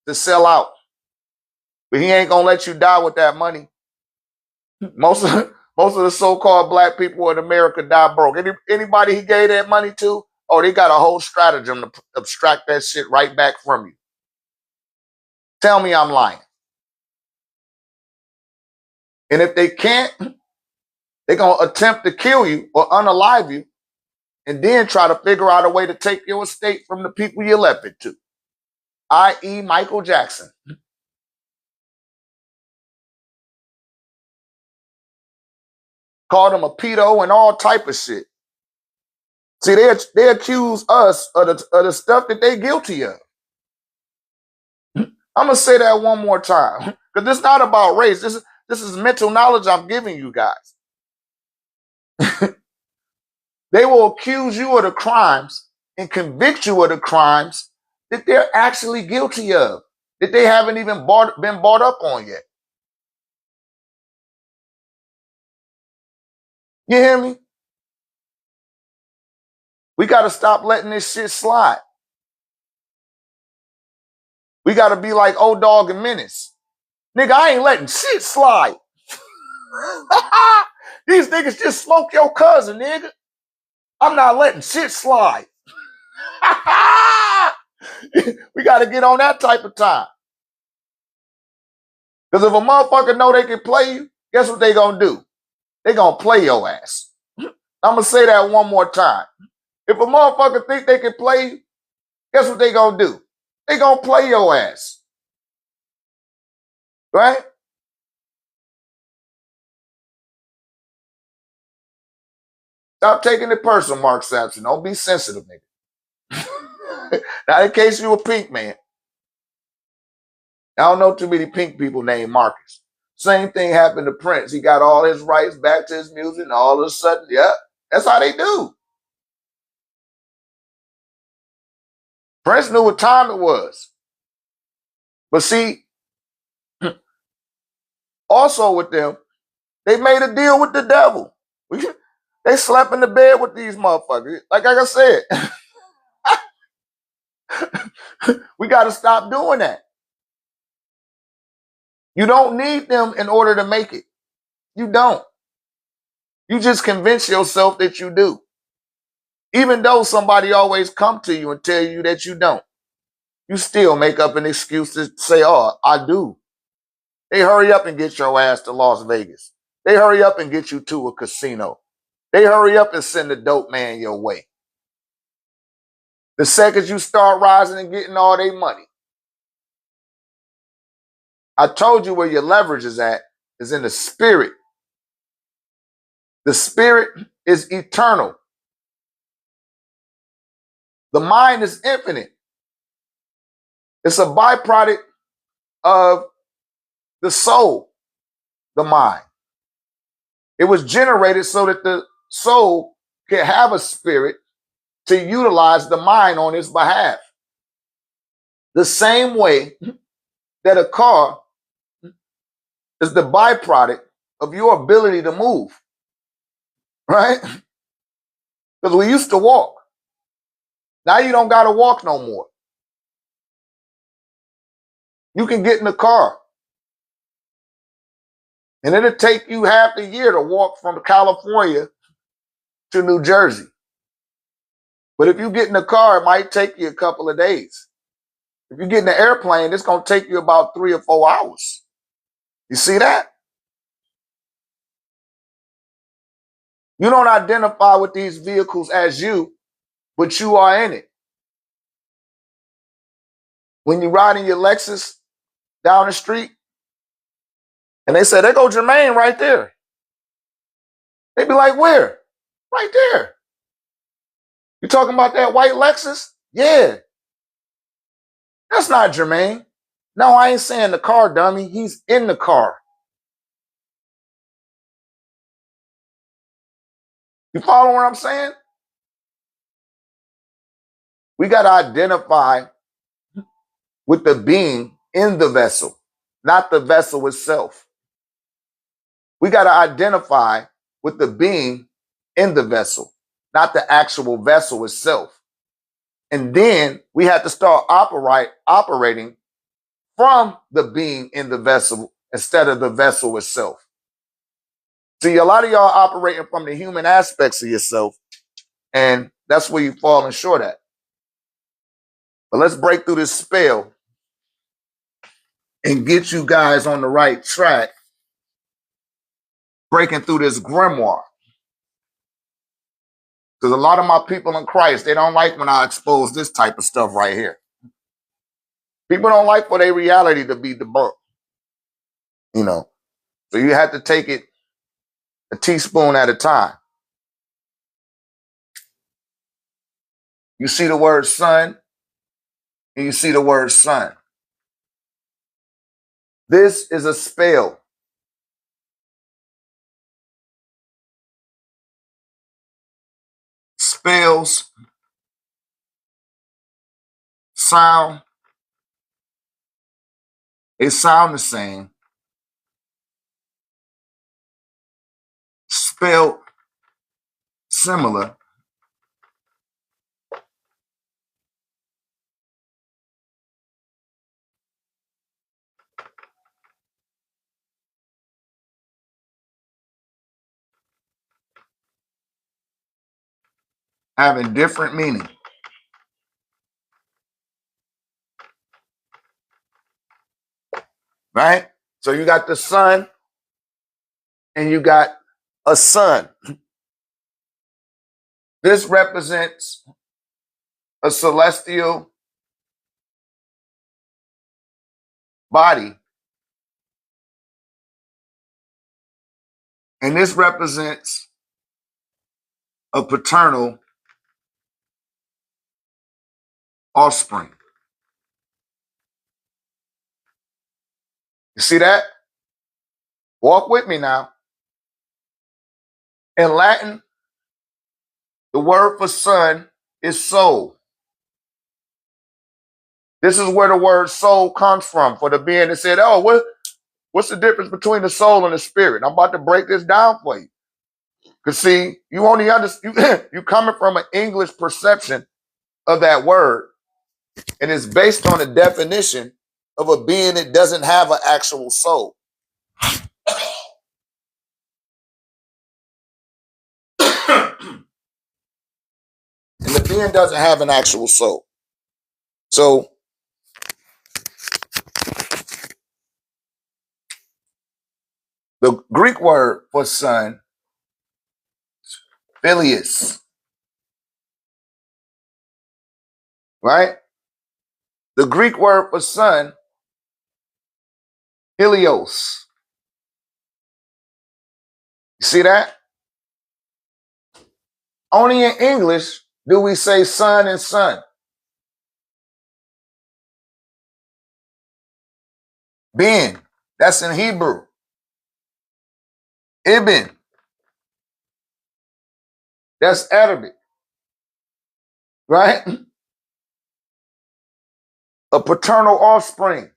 to sell out? But he ain't gonna let you die with that money. Most of the so-called black people in America die broke. Anybody he gave that money to, oh, they got a whole stratagem to abstract that shit right back from you. Tell me I'm lying. And if they can't, they're gonna attempt to kill you or unalive you, and then try to figure out a way to take your estate from the people you left it to, i.e. Michael Jackson. Called him a pedo and all type of shit. See, they accuse us of the stuff that they guilty of. I'm gonna say that one more time, because this is not about race. This is mental knowledge I'm giving you guys. They will accuse you of the crimes and convict you of the crimes that they're actually guilty of, that they haven't even been brought up on yet. You hear me? We got to stop letting this shit slide. We got to be like Old Dog and Menace. Nigga, I ain't letting shit slide. These niggas just smoke your cousin, nigga. I'm not letting shit slide. We got to get on that type of time. Because if a motherfucker know they can play you, guess what they gonna do? They gonna play your ass. I'm gonna say that one more time. If a motherfucker think they can play you, guess what they gonna do? They gonna play your ass. Right? Stop taking it personal, Mark Sampson. Don't be sensitive, nigga. Now, in case you a pink man, I don't know too many pink people named Marcus. Same thing happened to Prince. He got all his rights back to his music, and all of a sudden, yeah, that's how they do. Prince knew what time it was. But see, also with them, they made a deal with the devil. They slept in the bed with these motherfuckers. Like I said, we got to stop doing that. You don't need them in order to make it. You don't. You just convince yourself that you do. Even though somebody always come to you and tell you that you don't. You still make up an excuse to say, oh, I do. They hurry up and get your ass to Las Vegas. They hurry up and get you to a casino. They hurry up and send the dope man your way. The second you start rising and getting all their money. I told you where your leverage is at, is in the spirit. The spirit is eternal. The mind is infinite. It's a byproduct of the soul, the mind. It was generated so that the soul can have a spirit to utilize the mind on its behalf. The same way that a car is the byproduct of your ability to move, right? Because we used to walk. Now you don't got to walk no more. You can get in the car. And it'll take you half the year to walk from California to New Jersey. But if you get in the car, it might take you a couple of days. If you get in the airplane, it's going to take you about 3 or 4 hours. You see that? You don't identify with these vehicles as you, but you are in it. When you ride in your Lexus down the street, and they say, there go Jermaine right there. They be like, where? Right there. You talking about that white Lexus? Yeah. That's not Jermaine. No, I ain't saying the car, dummy. He's in the car. You follow what I'm saying? We got to identify with the being in the vessel, not the vessel itself. We got to identify with the being in the vessel, not the actual vessel itself. And then we have to start operating from the being in the vessel instead of the vessel itself. See, a lot of y'all operating from the human aspects of yourself, and that's where you're falling short at. But let's break through this spell and get you guys on the right track, breaking through this grimoire. Because a lot of my people in Christ, they don't like when I expose this type of stuff right here. People don't like for their reality to be debunked. You know, so you have to take it a teaspoon at a time. You see the word son, and you see the word son. This is a spell. Spells sound, they sound the same. Spelled similar. Having different meaning. Right? So you got the sun and you got a sun. This represents a celestial body. And this represents a paternal offspring. You see that? Walk with me now. In Latin, the word for sun is soul. This is where the word soul comes from, for the being that said, oh, what's the difference between the soul and the spirit? I'm about to break this down for you. Because see, you only understand, you coming from an English perception of that word, and it's based on a definition of a being that doesn't have an actual soul. And the being doesn't have an actual soul. So the Greek word for son, Phileus, right? The Greek word for son, Helios. You see that? Only in English do we say son and son. Ben, that's in Hebrew. Ibn, that's Arabic, right? A paternal offspring.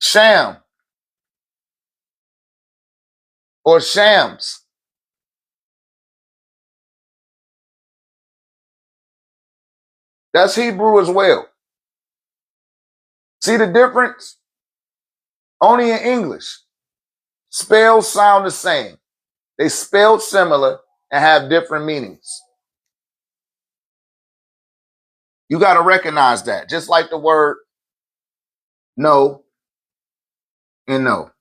Sham or shams. That's Hebrew as well. See the difference? Only in English. Spells sound the same. They spelled similar and have different meanings. You got to recognize that. Just like the word no and no.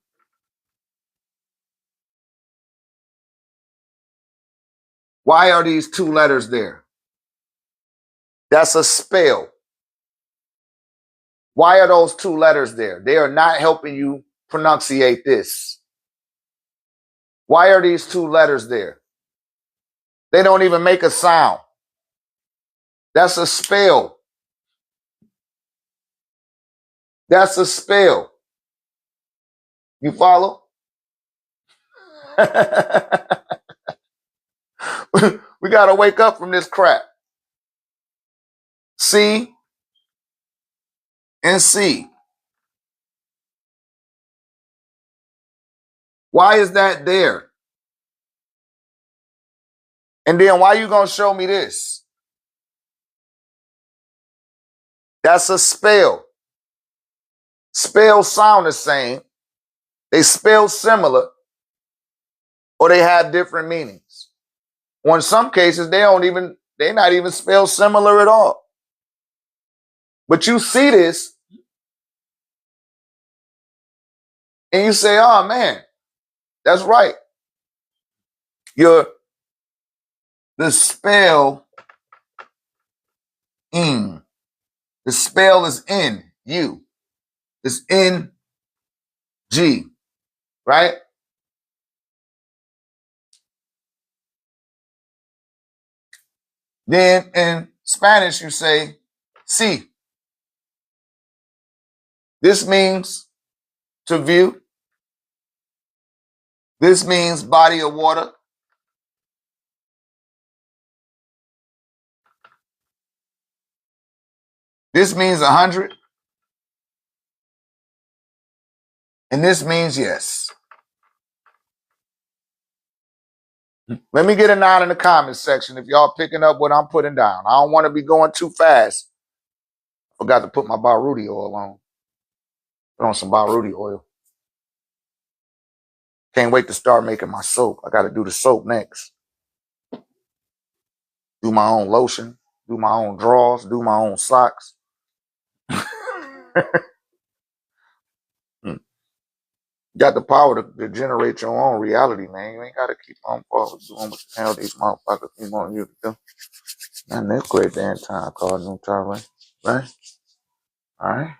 Why are these two letters there? That's a spell. Why are those two letters there? They are not helping you pronunciate this. Why are these two letters there? They don't even make a sound. That's a spell. That's a spell. You follow? We got to wake up from this crap. C and C. Why is that there? And then why you going to show me this? That's a spell. Spells sound the same. They spell similar, or they have different meanings. Or in some cases, they're not even spelled similar at all. But you see this and you say, oh man, that's right. The spell in. The spell is in you. It's in G, right? Then in Spanish, you say si. This means to view. This means body of water. This means 100. And this means yes. Let me get a 9 in the comments section if y'all picking up what I'm putting down. I don't want to be going too fast. Forgot to put my Baruti oil on. Put on some Baruti oil. Can't wait to start making my soap. I got to do the soap next. Do my own lotion. Do my own drawers. Do my own socks. Hmm. Got the power to generate your own reality, man. You ain't got to keep on forward doing what the hell these motherfuckers be wanting you to do. And this great damn time called New Charlie. Right? All right.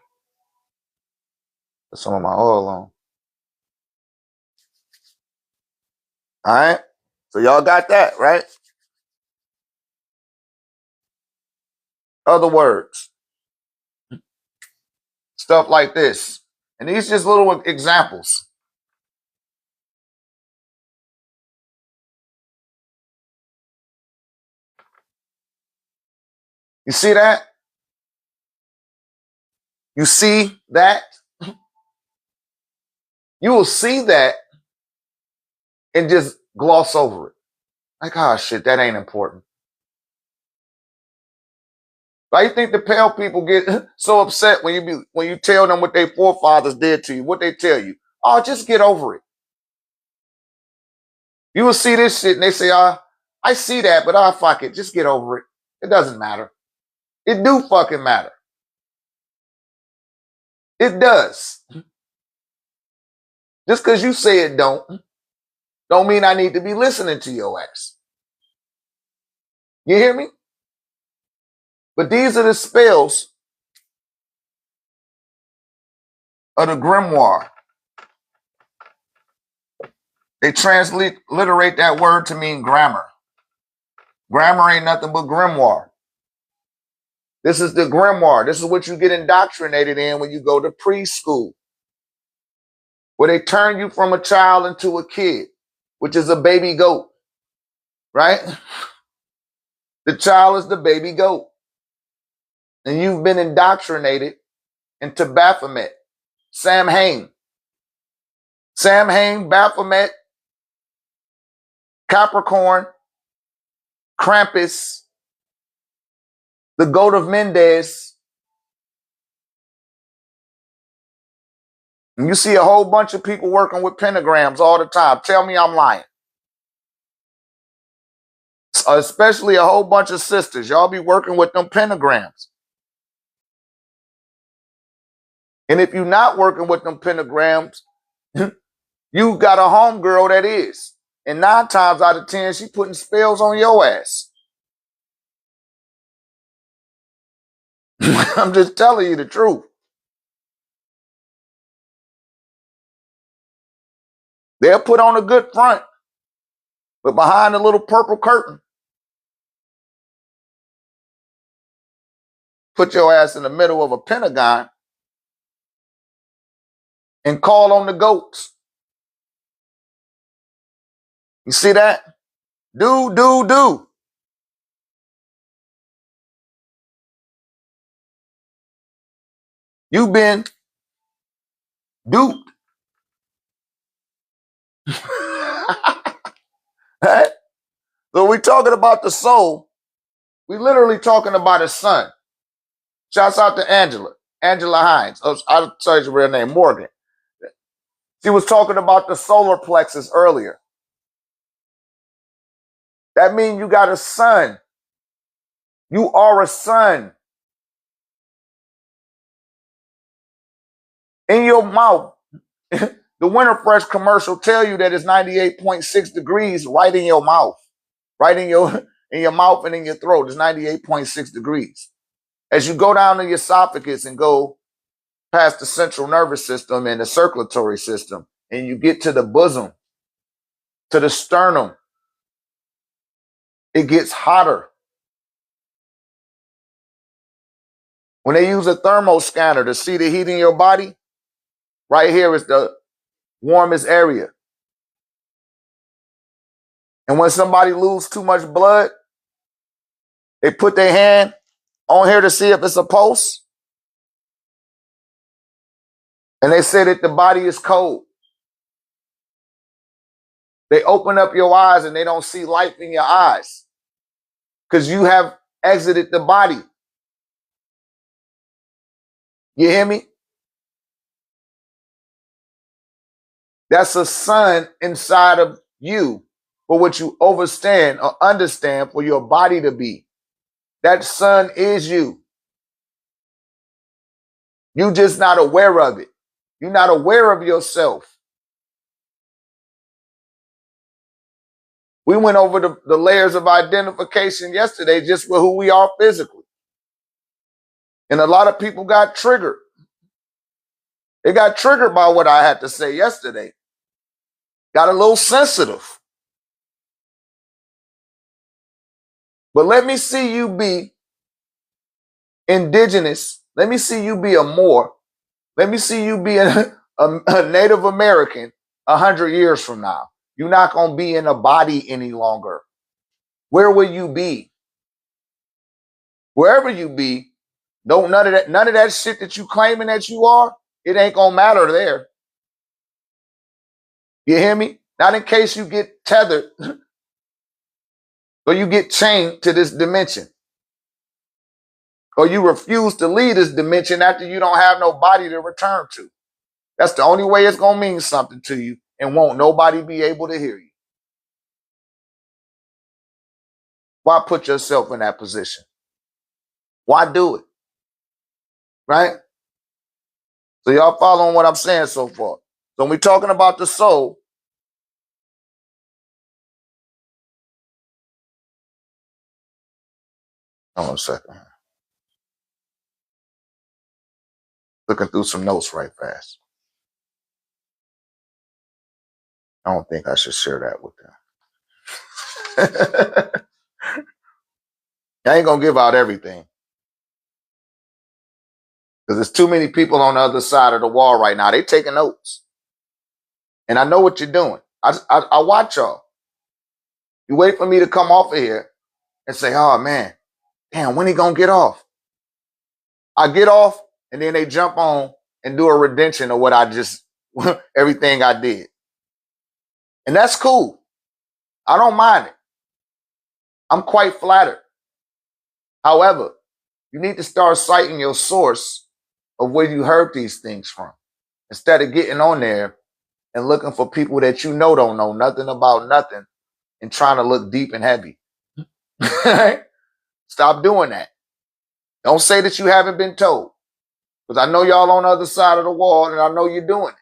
Put some of my oil on. All right. So y'all got that, right? Other words, stuff like this. And these just little examples. You see that? You see that? You will see that and just gloss over it. Like, oh shit, that ain't important. Why you think the pale people get so upset when you tell them what their forefathers did to you? What they tell you? Oh, just get over it. You will see this shit and they say, I see that, but fuck it, just get over it. It doesn't matter. It do fucking matter. It does. Just because you say it don't mean I need to be listening to your ass. You hear me? But these are the spells of the grimoire. They transliterate that word to mean grammar. Grammar ain't nothing but grimoire. This is the grimoire. This is what you get indoctrinated in when you go to preschool, where they turn you from a child into a kid, which is a baby goat, right? The child is the baby goat. And you've been indoctrinated into Baphomet, Samhain. Samhain, Baphomet, Capricorn, Krampus, the goat of Mendes. And you see a whole bunch of people working with pentagrams all the time. Tell me I'm lying. Especially a whole bunch of sisters. Y'all be working with them pentagrams. And if you're not working with them pentagrams, you got a homegirl that is. And 9 times out of 10, she putting spells on your ass. I'm just telling you the truth. They'll put on a good front, but behind the little purple curtain, put your ass in the middle of a pentagon and call on the goats. You see that? Do. You've been duped. Right? So we're talking about the soul. We're literally talking about his son. Shouts out to Angela Hines. Oh, I'll tell you her real name, Morgan. She was talking about the solar plexus earlier. That means you got a son. You are a son. In your mouth, the Winter Fresh commercial tell you that it's 98.6 degrees right in your mouth. Right in your mouth and in your throat. It's 98.6 degrees. As you go down the esophagus and go past the central nervous system and the circulatory system, and you get to the bosom, to the sternum, it gets hotter. When they use a thermal scanner to see the heat in your body, right here is the warmest area. And when somebody loses too much blood, they put their hand on here to see if it's a pulse. And they say that the body is cold. They open up your eyes and they don't see life in your eyes because you have exited the body. You hear me? That's a son inside of you for what you overstand or understand for your body to be. That son is you. You just not aware of it. You're not aware of yourself. We went over the layers of identification yesterday just with who we are physically. And a lot of people got triggered. They got triggered by what I had to say yesterday. Got a little sensitive. But let me see you be indigenous. Let me see you be a Moor. Let me see you be a Native American 100 years from now. You're not going to be in a body any longer. Where will you be? Wherever you be, none of that shit that you claiming that you are, it ain't going to matter there. You hear me? Not in case you get tethered or you get chained to this dimension. Or you refuse to leave this dimension after you don't have no body to return to. That's the only way it's going to mean something to you, and won't nobody be able to hear you. Why put yourself in that position? Why do it? Right? So y'all following what I'm saying so far? So when we're talking about the soul, hold on a second. Looking through some notes right fast. I don't think I should share that with them. I ain't gonna give out everything. Because there's too many people on the other side of the wall right now. They taking notes. And I know what you're doing. I watch y'all. You wait for me to come off of here and say, oh man, damn, when he gonna get off? I get off and then they jump on and do a redemption of what I just, everything I did. And that's cool. I don't mind it. I'm quite flattered. However, you need to start citing your source of where you heard these things from. Instead of getting on there and looking for people that you know don't know nothing about nothing and trying to look deep and heavy. Stop doing that. Don't say that you haven't been told. Because I know y'all on the other side of the wall and I know you're doing it.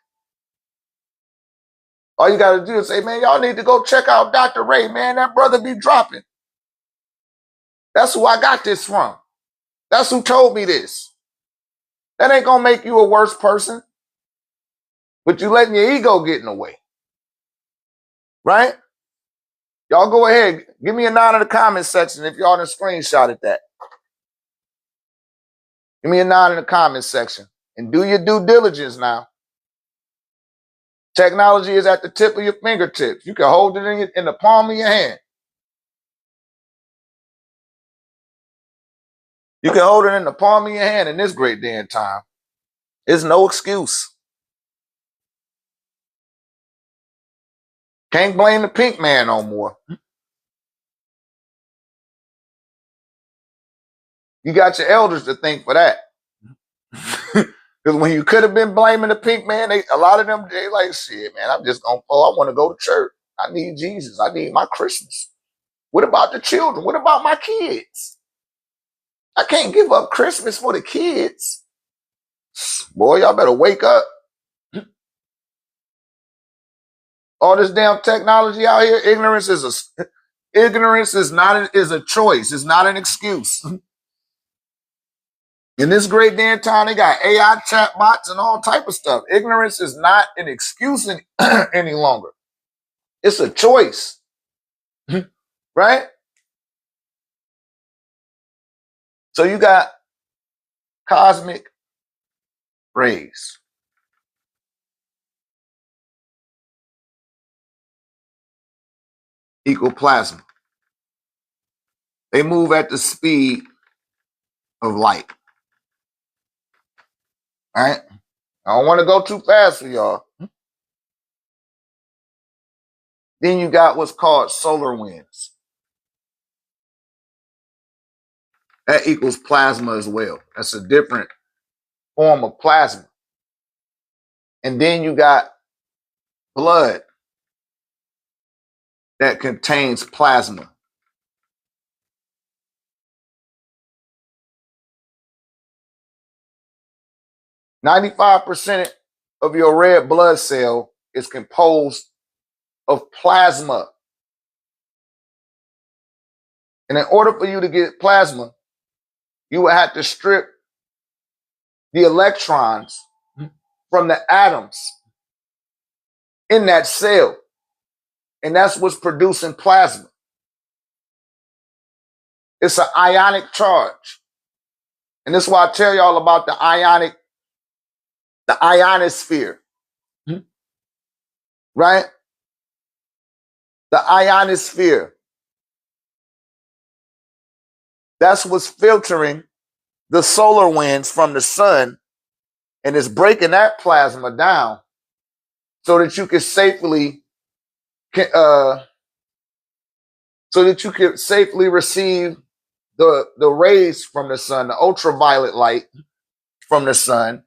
All you got to do is say, man, y'all need to go check out Dr. Ray, man. That brother be dropping. That's who I got this from. That's who told me this. That ain't going to make you a worse person. But you letting your ego get in the way. Right? Y'all go ahead. Give me a 9 in the comment section if y'all done screenshotted that. Give me a 9 in the comment section. And do your due diligence now. Technology is at the tip of your fingertips. You can hold it in the palm of your hand. You can hold it in the palm of your hand in this great day and time. There's no excuse. Can't blame the pink man no more. You got your elders to thank for that. Because when you could have been blaming the pink man, a lot of them, they like, shit, man, I'm just going to, I want to go to church. I need Jesus. I need my Christmas. What about the children? What about my kids? I can't give up Christmas for the kids. Boy, y'all better wake up. All this damn technology out here, ignorance is a choice. It's not an excuse. In this great day and time, they got AI chatbots and all type of stuff. Ignorance is not an excuse any longer. It's a choice. Right? So you got cosmic rays. Equal plasma. They move at the speed of light. All right? I don't want to go too fast for y'all. Then you got what's called solar winds. That equals plasma as well. That's a different form of plasma. And then you got blood that contains plasma. 95% of your red blood cell is composed of plasma. And in order for you to get plasma, you would have to strip the electrons from the atoms in that cell. And that's what's producing plasma. It's an ionic charge. And this is why I tell y'all about the ionosphere. Right? The ionosphere. That's what's filtering the solar winds from the sun, and it's breaking that plasma down so that you can safely receive the rays from the sun, the ultraviolet light from the sun.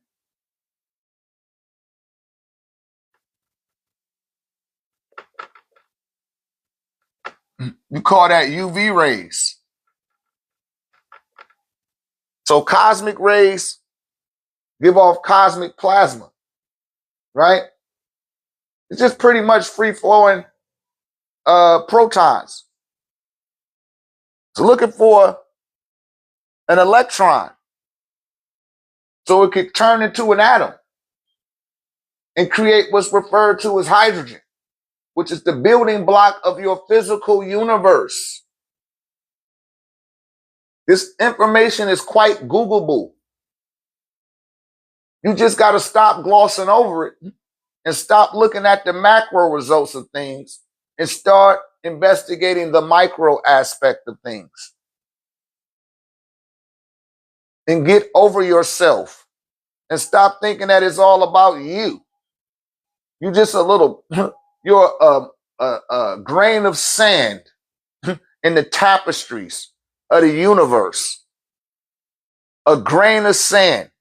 You call that UV rays. So cosmic rays give off cosmic plasma, right? It's just pretty much free-flowing protons. So looking for an electron so it could turn into an atom and create what's referred to as hydrogen, which is the building block of your physical universe. This information is quite Googleable. You just got to stop glossing over it and stop looking at the macro results of things and start investigating the micro aspect of things. And get over yourself and stop thinking that it's all about you. You just you're a grain of sand in the tapestries of the universe. A grain of sand.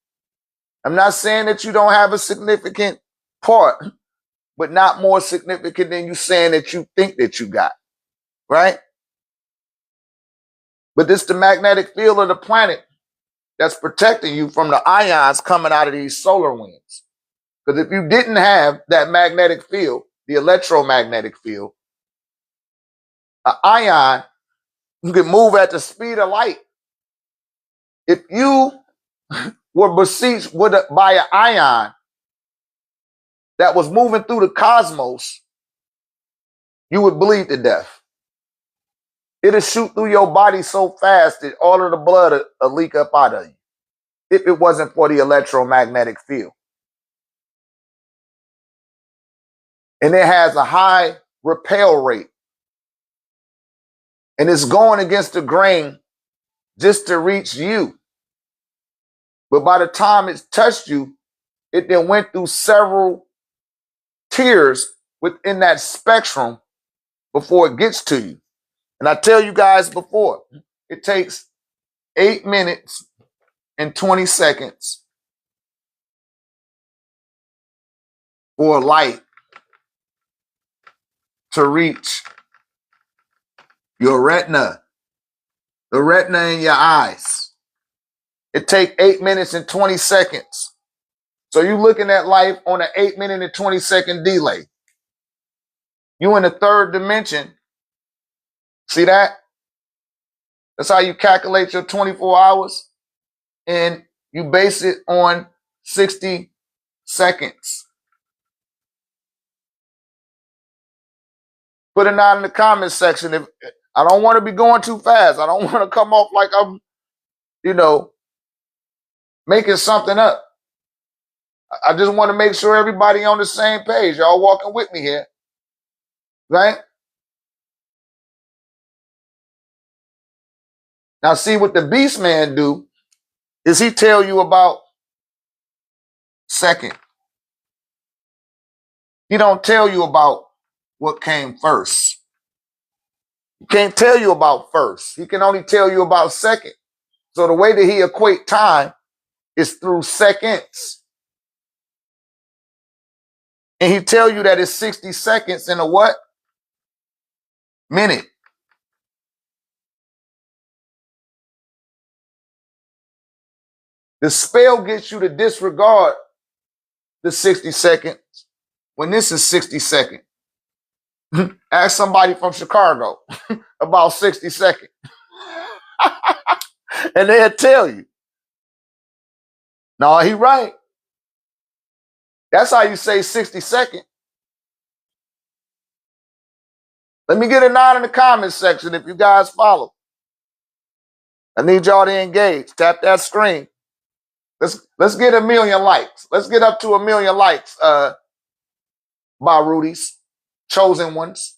I'm not saying that you don't have a significant part, but not more significant than you saying that you think that you got, right? But this is the magnetic field of the planet that's protecting you from the ions coming out of these solar winds. Because if you didn't have that magnetic field, the electromagnetic field, an ion can move at the speed of light. If you were besieged by an ion that was moving through the cosmos, you would bleed to death. It'll shoot through your body so fast that all of the blood will leak up out of you if it wasn't for the electromagnetic field. And it has a high repel rate. And it's going against the grain just to reach you. But by the time it's touched you, it then went through several tiers within that spectrum before it gets to you. And I tell you guys before, it takes 8 minutes and 20 seconds for light to reach your retina, the retina in your eyes. It takes 8 minutes and 20 seconds. So you're looking at life on an 8 minute and 20 second delay. You in the third dimension. See that? That's how you calculate your 24 hours. And you base it on 60 seconds. Put it down in the comment section. If I don't want to be going too fast. I don't want to come off like I'm, making something up. I just want to make sure everybody on the same page. Y'all walking with me here. Right? Now see what the beast man do is he tell you about second. He don't tell you about what came first. He can't tell you about first. He can only tell you about second. So the way that he equate time is through seconds. And he tell you that it's 60 seconds in a what? Minute. The spell gets you to disregard the 60 seconds when this is 60 seconds. Ask somebody from Chicago about 60 seconds. And they'll tell you. No, he right. That's how you say 60 seconds. Let me get a nod in the comments section if you guys follow. I need y'all to engage. Tap that screen. Let's get 1 million likes. Let's get up to 1 million likes, Rudy's. Chosen ones.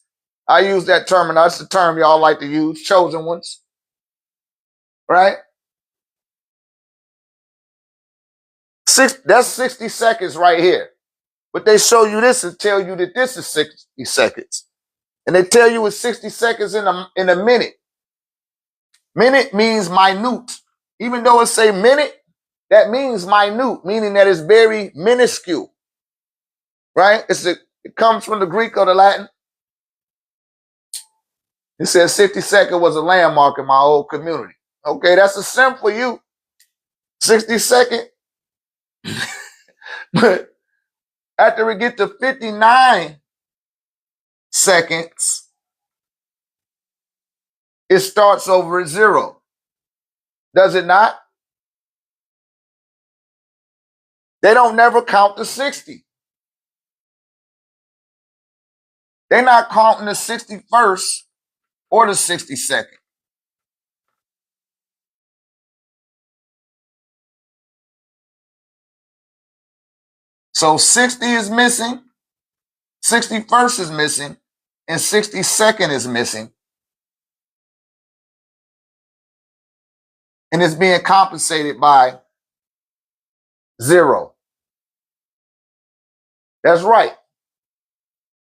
I use that term, and that's the term y'all like to use, chosen ones. Right? That's 60 seconds right here. But they show you this and tell you that this is 60 seconds. And they tell you it's 60 seconds in a minute. Minute means minute. Even though it say minute, that means minute, meaning that it's very minuscule. Right? It comes from the Greek or the Latin. It says 60 seconds was a landmark in my old community. Okay, that's a sim for you. 60 seconds. But after we get to 59 seconds, it starts over at 0. Does it not? They don't never count to 60. They're not counting the 61st or the 62nd. So 60 is missing, 61st is missing, and 62nd is missing. And it's being compensated by 0. That's right.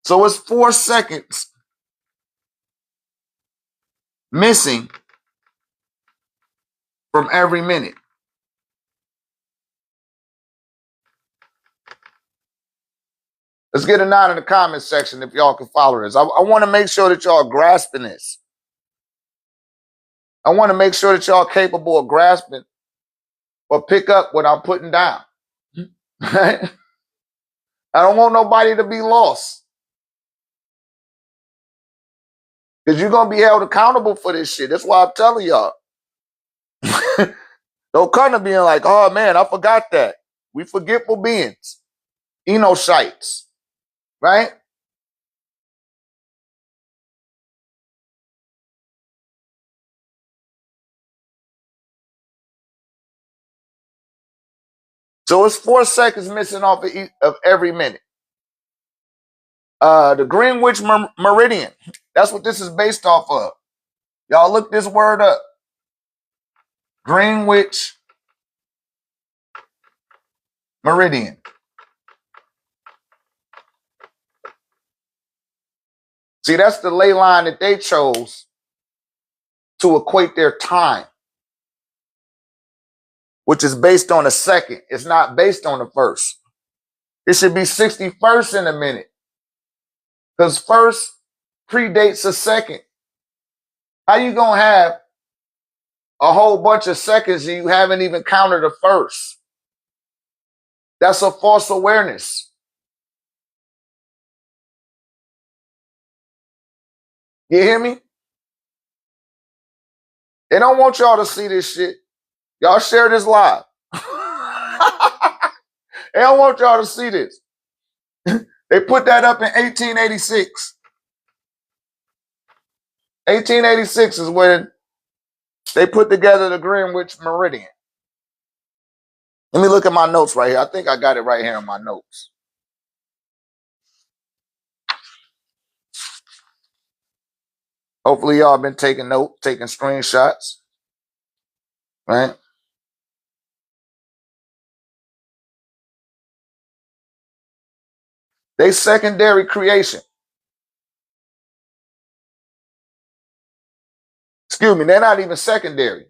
So it's 4 seconds missing from every minute. Let's get a nod in the comment section if y'all can follow this. I want to make sure that y'all are grasping this. I want to make sure that y'all are capable of grasping or pick up what I'm putting down. Right? I don't want nobody to be lost. Because you're going to be held accountable for this shit. That's why I'm telling y'all. Don't come to being like, oh man, I forgot that. We forgetful beings. Enoshites. Right? So it's 4 seconds missing off of every minute. The Greenwich Meridian. That's what this is based off of. Y'all look this word up. Greenwich Meridian. See, that's the ley line that they chose to equate their time, which is based on a second. It's not based on the first. It should be 61st in a minute. Because first predates a second. How you going to have a whole bunch of seconds and you haven't even counted the first? That's a false awareness. You hear me? They don't want y'all to see this shit. Y'all share this live. They don't want y'all to see this. They put that up in 1886. 1886 is when they put together the Greenwich Meridian. Let me look at my notes right here. I think I got it right here in my notes. Hopefully y'all been taking notes, taking screenshots. Right? They secondary creation. Excuse me, they're not even secondary.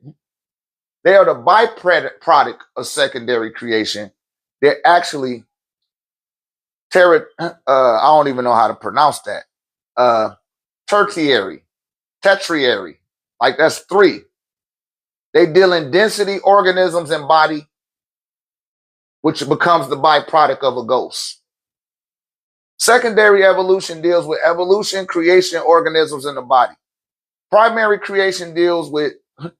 They are the byproduct of secondary creation. They're actually I don't even know how to pronounce that. Tertiary. Like that's 3. They deal in density, organisms, and body, which becomes the byproduct of a ghost. Secondary evolution deals with evolution, creation, organisms in the body. Primary creation deals with,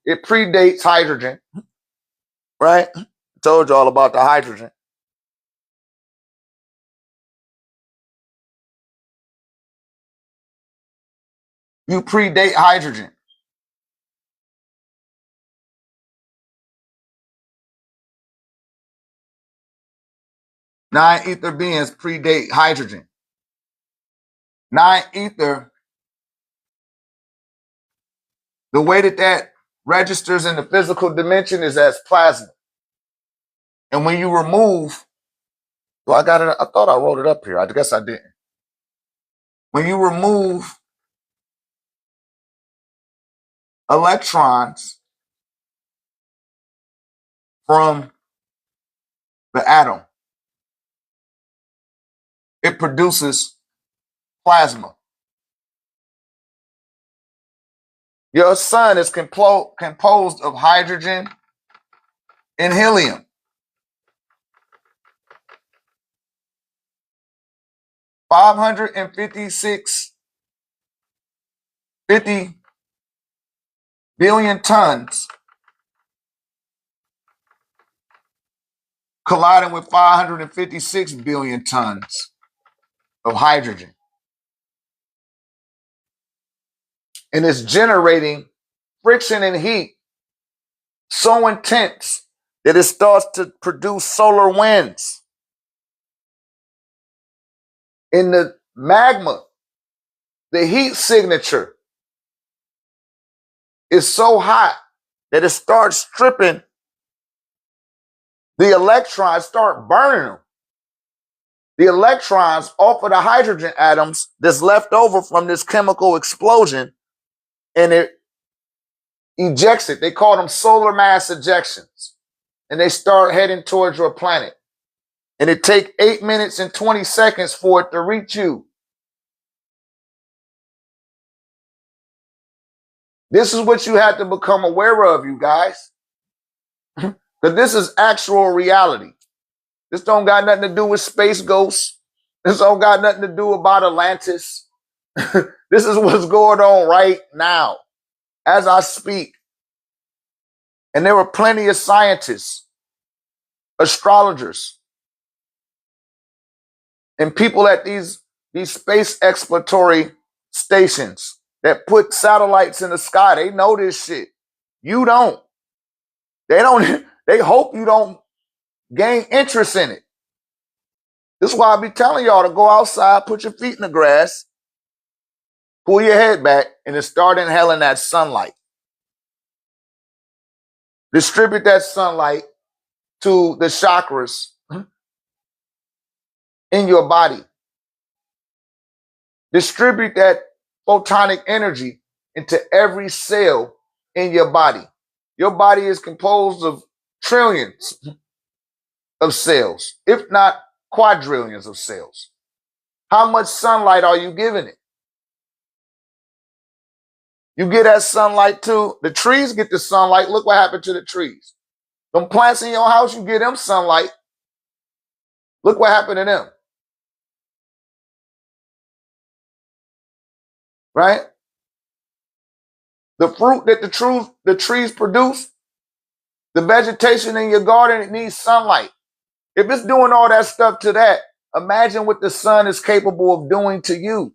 it predates hydrogen, right? I told you all about the hydrogen. You predate hydrogen. Non-ether beings predate hydrogen. Non-ether, the way that registers in the physical dimension is as plasma. And when you remove, well, I got it, I thought I wrote it up here. I guess I didn't. When you remove electrons from the atom, it produces plasma. Your sun is composed of hydrogen and helium. $50 billion tons colliding with 556 billion tons of hydrogen. And it's generating friction and heat so intense that it starts to produce solar winds. In the magma, the heat signature is so hot that it starts stripping the electrons, start burning them. The electrons off of the hydrogen atoms that's left over from this chemical explosion, and it ejects it. They call them solar mass ejections. And they start heading towards your planet. And it takes 8 minutes and 20 seconds for it to reach you. This is what you have to become aware of, you guys. Because this is actual reality. This don't got nothing to do with space ghosts. This don't got nothing to do about Atlantis. This is what's going on right now, as I speak. And there were plenty of scientists, astrologers, and people at these space exploratory stations that put satellites in the sky. They know this shit. You don't. They don't. They hope you don't gain interest in it. This is why I be telling y'all to go outside, put your feet in the grass, pull your head back, and then start inhaling that sunlight. Distribute that sunlight to the chakras in your body. Distribute that photonic energy into every cell in your body. Your body is composed of trillions of cells, if not quadrillions of cells. How much sunlight are you giving it? You get that sunlight too. The trees get the sunlight. Look what happened to the trees. Them plants in your house, you get them sunlight. Look what happened to them. Right? The fruit that the trees produce, the vegetation in your garden, it needs sunlight. If it's doing all that stuff to that, imagine what the sun is capable of doing to you.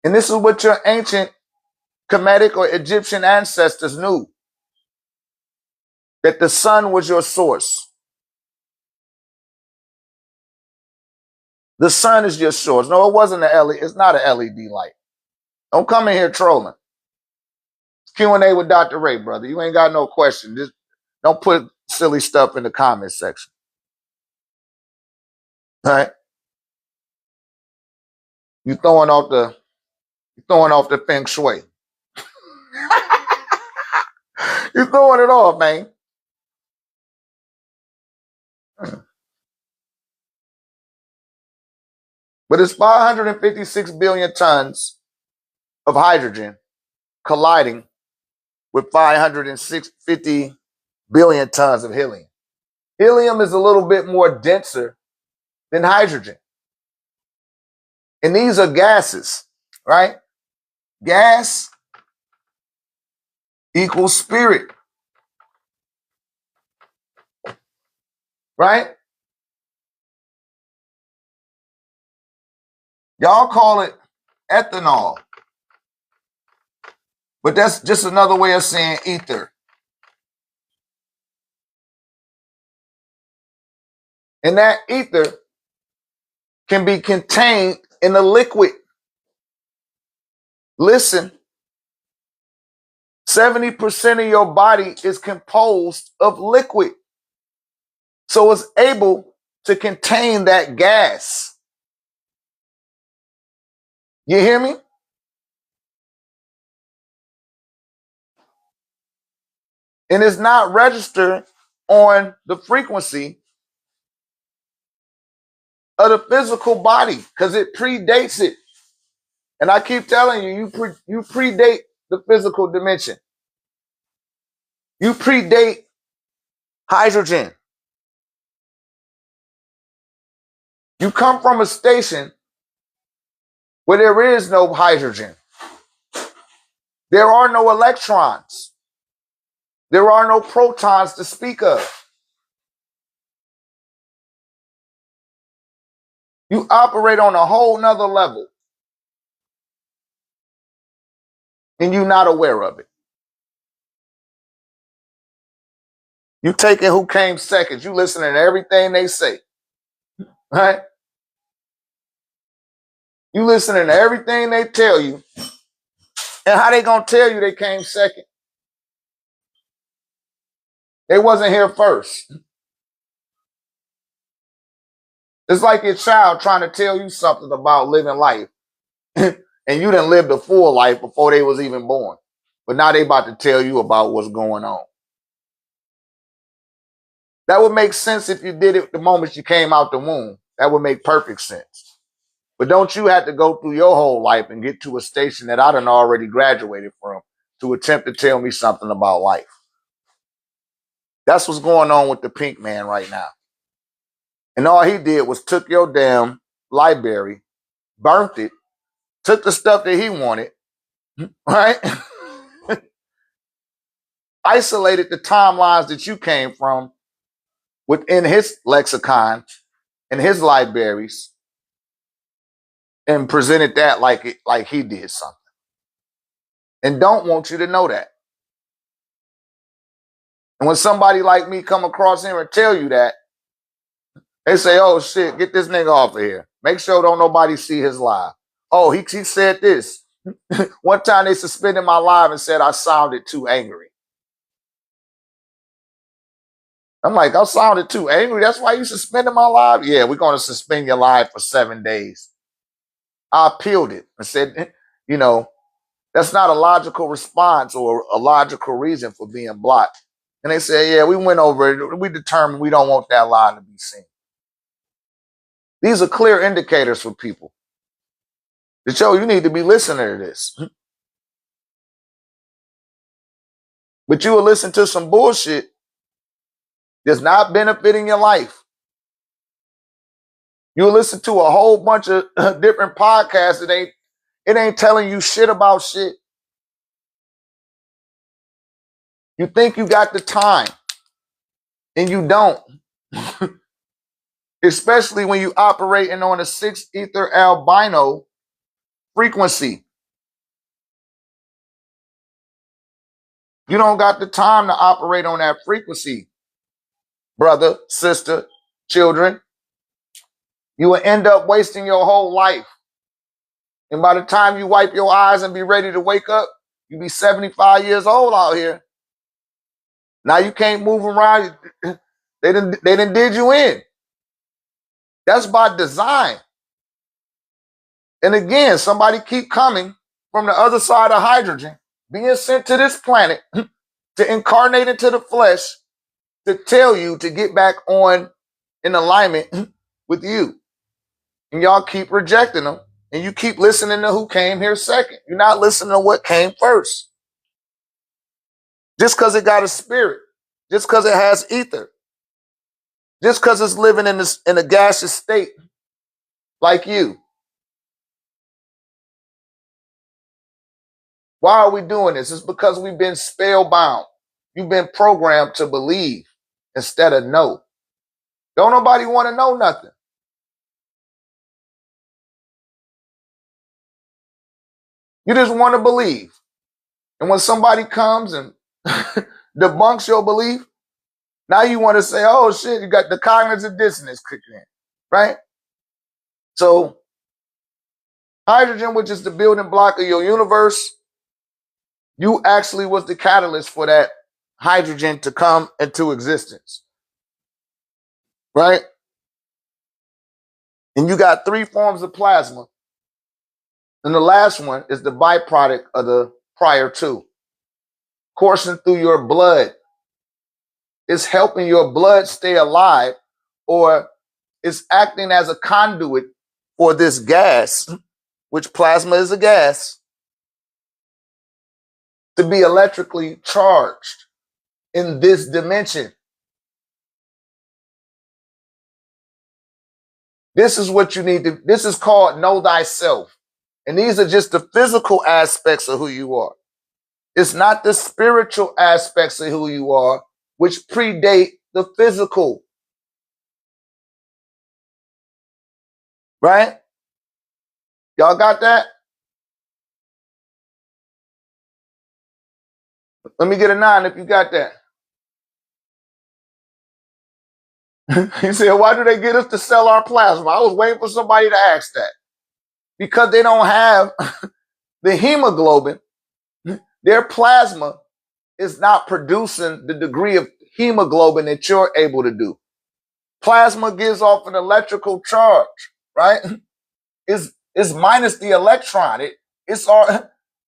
And this is what your ancient Kemetic or Egyptian ancestors knew. That the sun was your source. The sun is your source. No, it wasn't an LED. It's not an LED light. Don't come in here trolling. It's Q&A with Dr. Ray, brother. You ain't got no question. Just don't put silly stuff in the comment section. All right? You throwing off the feng shui. You throwing it off, man. But it's 556 billion tons of hydrogen colliding with 550 billion tons of helium. Helium is a little bit more denser than hydrogen. And these are gases, right? Gas equals spirit, right? Y'all call it ethanol, but that's just another way of saying ether. And that ether can be contained in a liquid. Listen, 70% of your body is composed of liquid. So it's able to contain that gas. You hear me? And it's not registered on the frequency of the physical body because it predates it. And I keep telling you, you predate the physical dimension. You predate hydrogen. You come from a station where there is no hydrogen. There are no electrons. There are no protons to speak of. You operate on a whole nother level. And you're not aware of it. You taking who came second. You listening to everything they say. Right? You listening to everything they tell you. And how they gonna tell you they came second? They wasn't here first. It's like your child trying to tell you something about living life. And you done lived a full life before they was even born. But now they about to tell you about what's going on. That would make sense if you did it the moment you came out the womb. That would make perfect sense. But don't you have to go through your whole life and get to a station that I done already graduated from to attempt to tell me something about life? That's what's going on with the pink man right now. And all he did was took your damn library, burnt it, took the stuff that he wanted, right? Isolated the timelines that you came from within his lexicon and his libraries and presented that like he did something. And don't want you to know that. And when somebody like me come across here and tell you that, they say, oh shit, get this nigga off of here. Make sure don't nobody see his live. Oh, he said this. One time they suspended my live and said I sounded too angry. I'm like, I sounded too angry. That's why you suspended my live? Yeah, we're going to suspend your live for 7 days. I appealed it and said, that's not a logical response or a logical reason for being blocked. And they said, yeah, we went over it. We determined we don't want that line to be seen. These are clear indicators for people. To show you need to be listening to this. But you will listen to some bullshit that's not benefiting your life. You listen to a whole bunch of different podcasts that it ain't telling you shit about shit. You think you got the time, and you don't. Especially when you operating on a 6 ether albino frequency. You don't got the time to operate on that frequency, brother, sister, children. You will end up wasting your whole life. And by the time you wipe your eyes and be ready to wake up, you be 75 years old out here. Now you can't move around. They done did you in. That's by design. And again, somebody keep coming from the other side of hydrogen, being sent to this planet to incarnate into the flesh to tell you to get back on in alignment with you. And y'all keep rejecting them. And you keep listening to who came here second. You're not listening to what came first. Just because it got a spirit. Just because it has ether. just because it's living in this in a gaseous state like you. Why are we doing this? It's because we've been spellbound. You've been programmed to believe instead of know. Don't nobody want to know nothing. You just want to believe. And when somebody comes and debunks your belief, now you want to say, oh shit, you got the cognitive dissonance kicking in, right? So hydrogen, which is the building block of your universe, you actually was the catalyst for that hydrogen to come into existence, right? And you got 3 forms of plasma. And the last one is the byproduct of the prior 2. Coursing through your blood. It's helping your blood stay alive, or it's acting as a conduit for this gas, which plasma is a gas, to be electrically charged in this dimension. This is what you need to, this is called know thyself. And these are just the physical aspects of who you are. It's not the spiritual aspects of who you are, which predate the physical. Right? Y'all got that? Let me get a 9 if you got that. He said, why do they get us to sell our plasma? I was waiting for somebody to ask that. Because they don't have the hemoglobin. Their plasma is not producing the degree of hemoglobin that you're able to do. Plasma gives off an electrical charge, right? It's minus the electron. It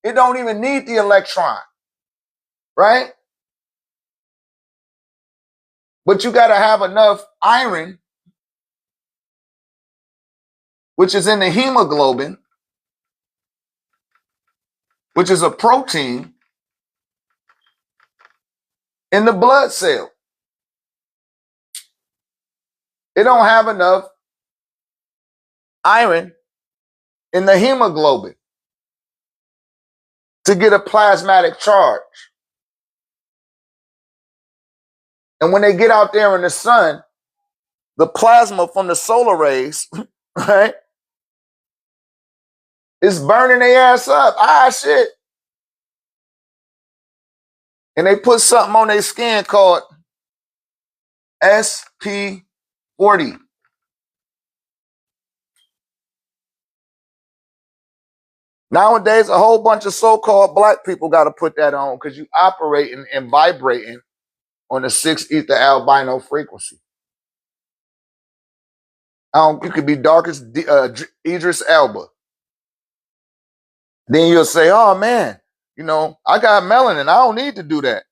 don't even need the electron, right? But you got to have enough iron, which is in the hemoglobin, which is a protein in the blood cell. It don't have enough iron in the hemoglobin to get a plasmatic charge. And when they get out there in the sun, the plasma from the solar rays, right, is burning their ass up. Ah, shit. And they put something on their skin called SP40. Nowadays, a whole bunch of so-called black people got to put that on because you operating and vibrating on the 6 ether albino frequency. You could be dark as Idris Elba. Then you'll say, oh man, I got melanin. I don't need to do that.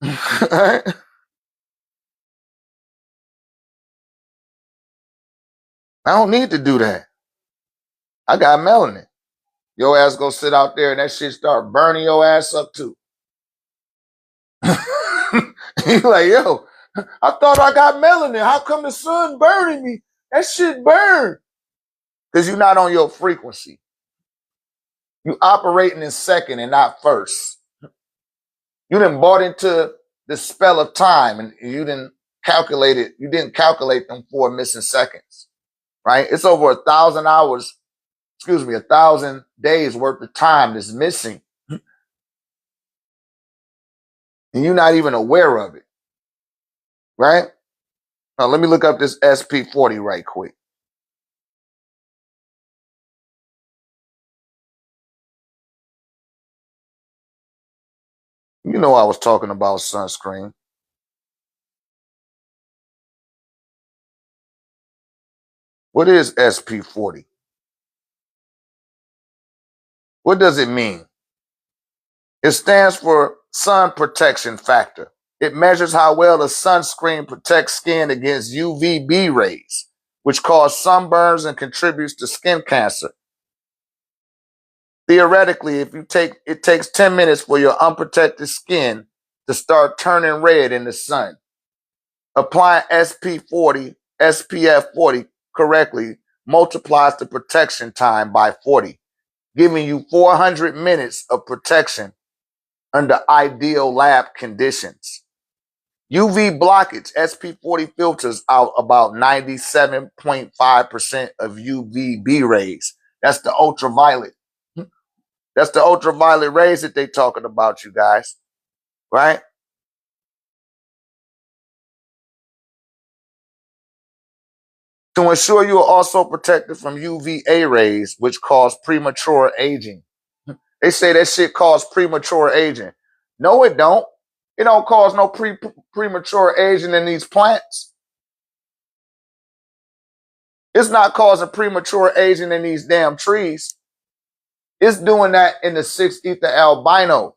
I don't need to do that. I got melanin. Your ass go sit out there and that shit start burning your ass up too. You're like, yo, I thought I got melanin. How come the sun burning me? That shit burn. Because you're not on your frequency. You operating in second and not first. You done bought into the spell of time and you didn't calculate it. You didn't calculate them 4 missing seconds, right? It's over 1,000 hours, 1,000 days worth of time that's missing. And you're not even aware of it, right? Now, let me look up this SP40 right quick. You know I was talking about sunscreen. What is SP40? What does it mean? It stands for sun protection factor. It measures how well a sunscreen protects skin against UVB rays, which cause sunburns and contributes to skin cancer. Theoretically, it takes 10 minutes for your unprotected skin to start turning red in the sun. Applying SPF 40 correctly multiplies the protection time by 40, giving you 400 minutes of protection under ideal lab conditions. UV blockage, SP40 filters out about 97.5% of UVB rays. That's the ultraviolet. That's the ultraviolet rays that they talking about, you guys, right? To ensure you are also protected from UVA rays, which cause premature aging. They say that shit causes premature aging. No, it don't. It don't cause no premature aging in these plants. It's not causing premature aging in these damn trees. It's doing that in the 6-ether albino.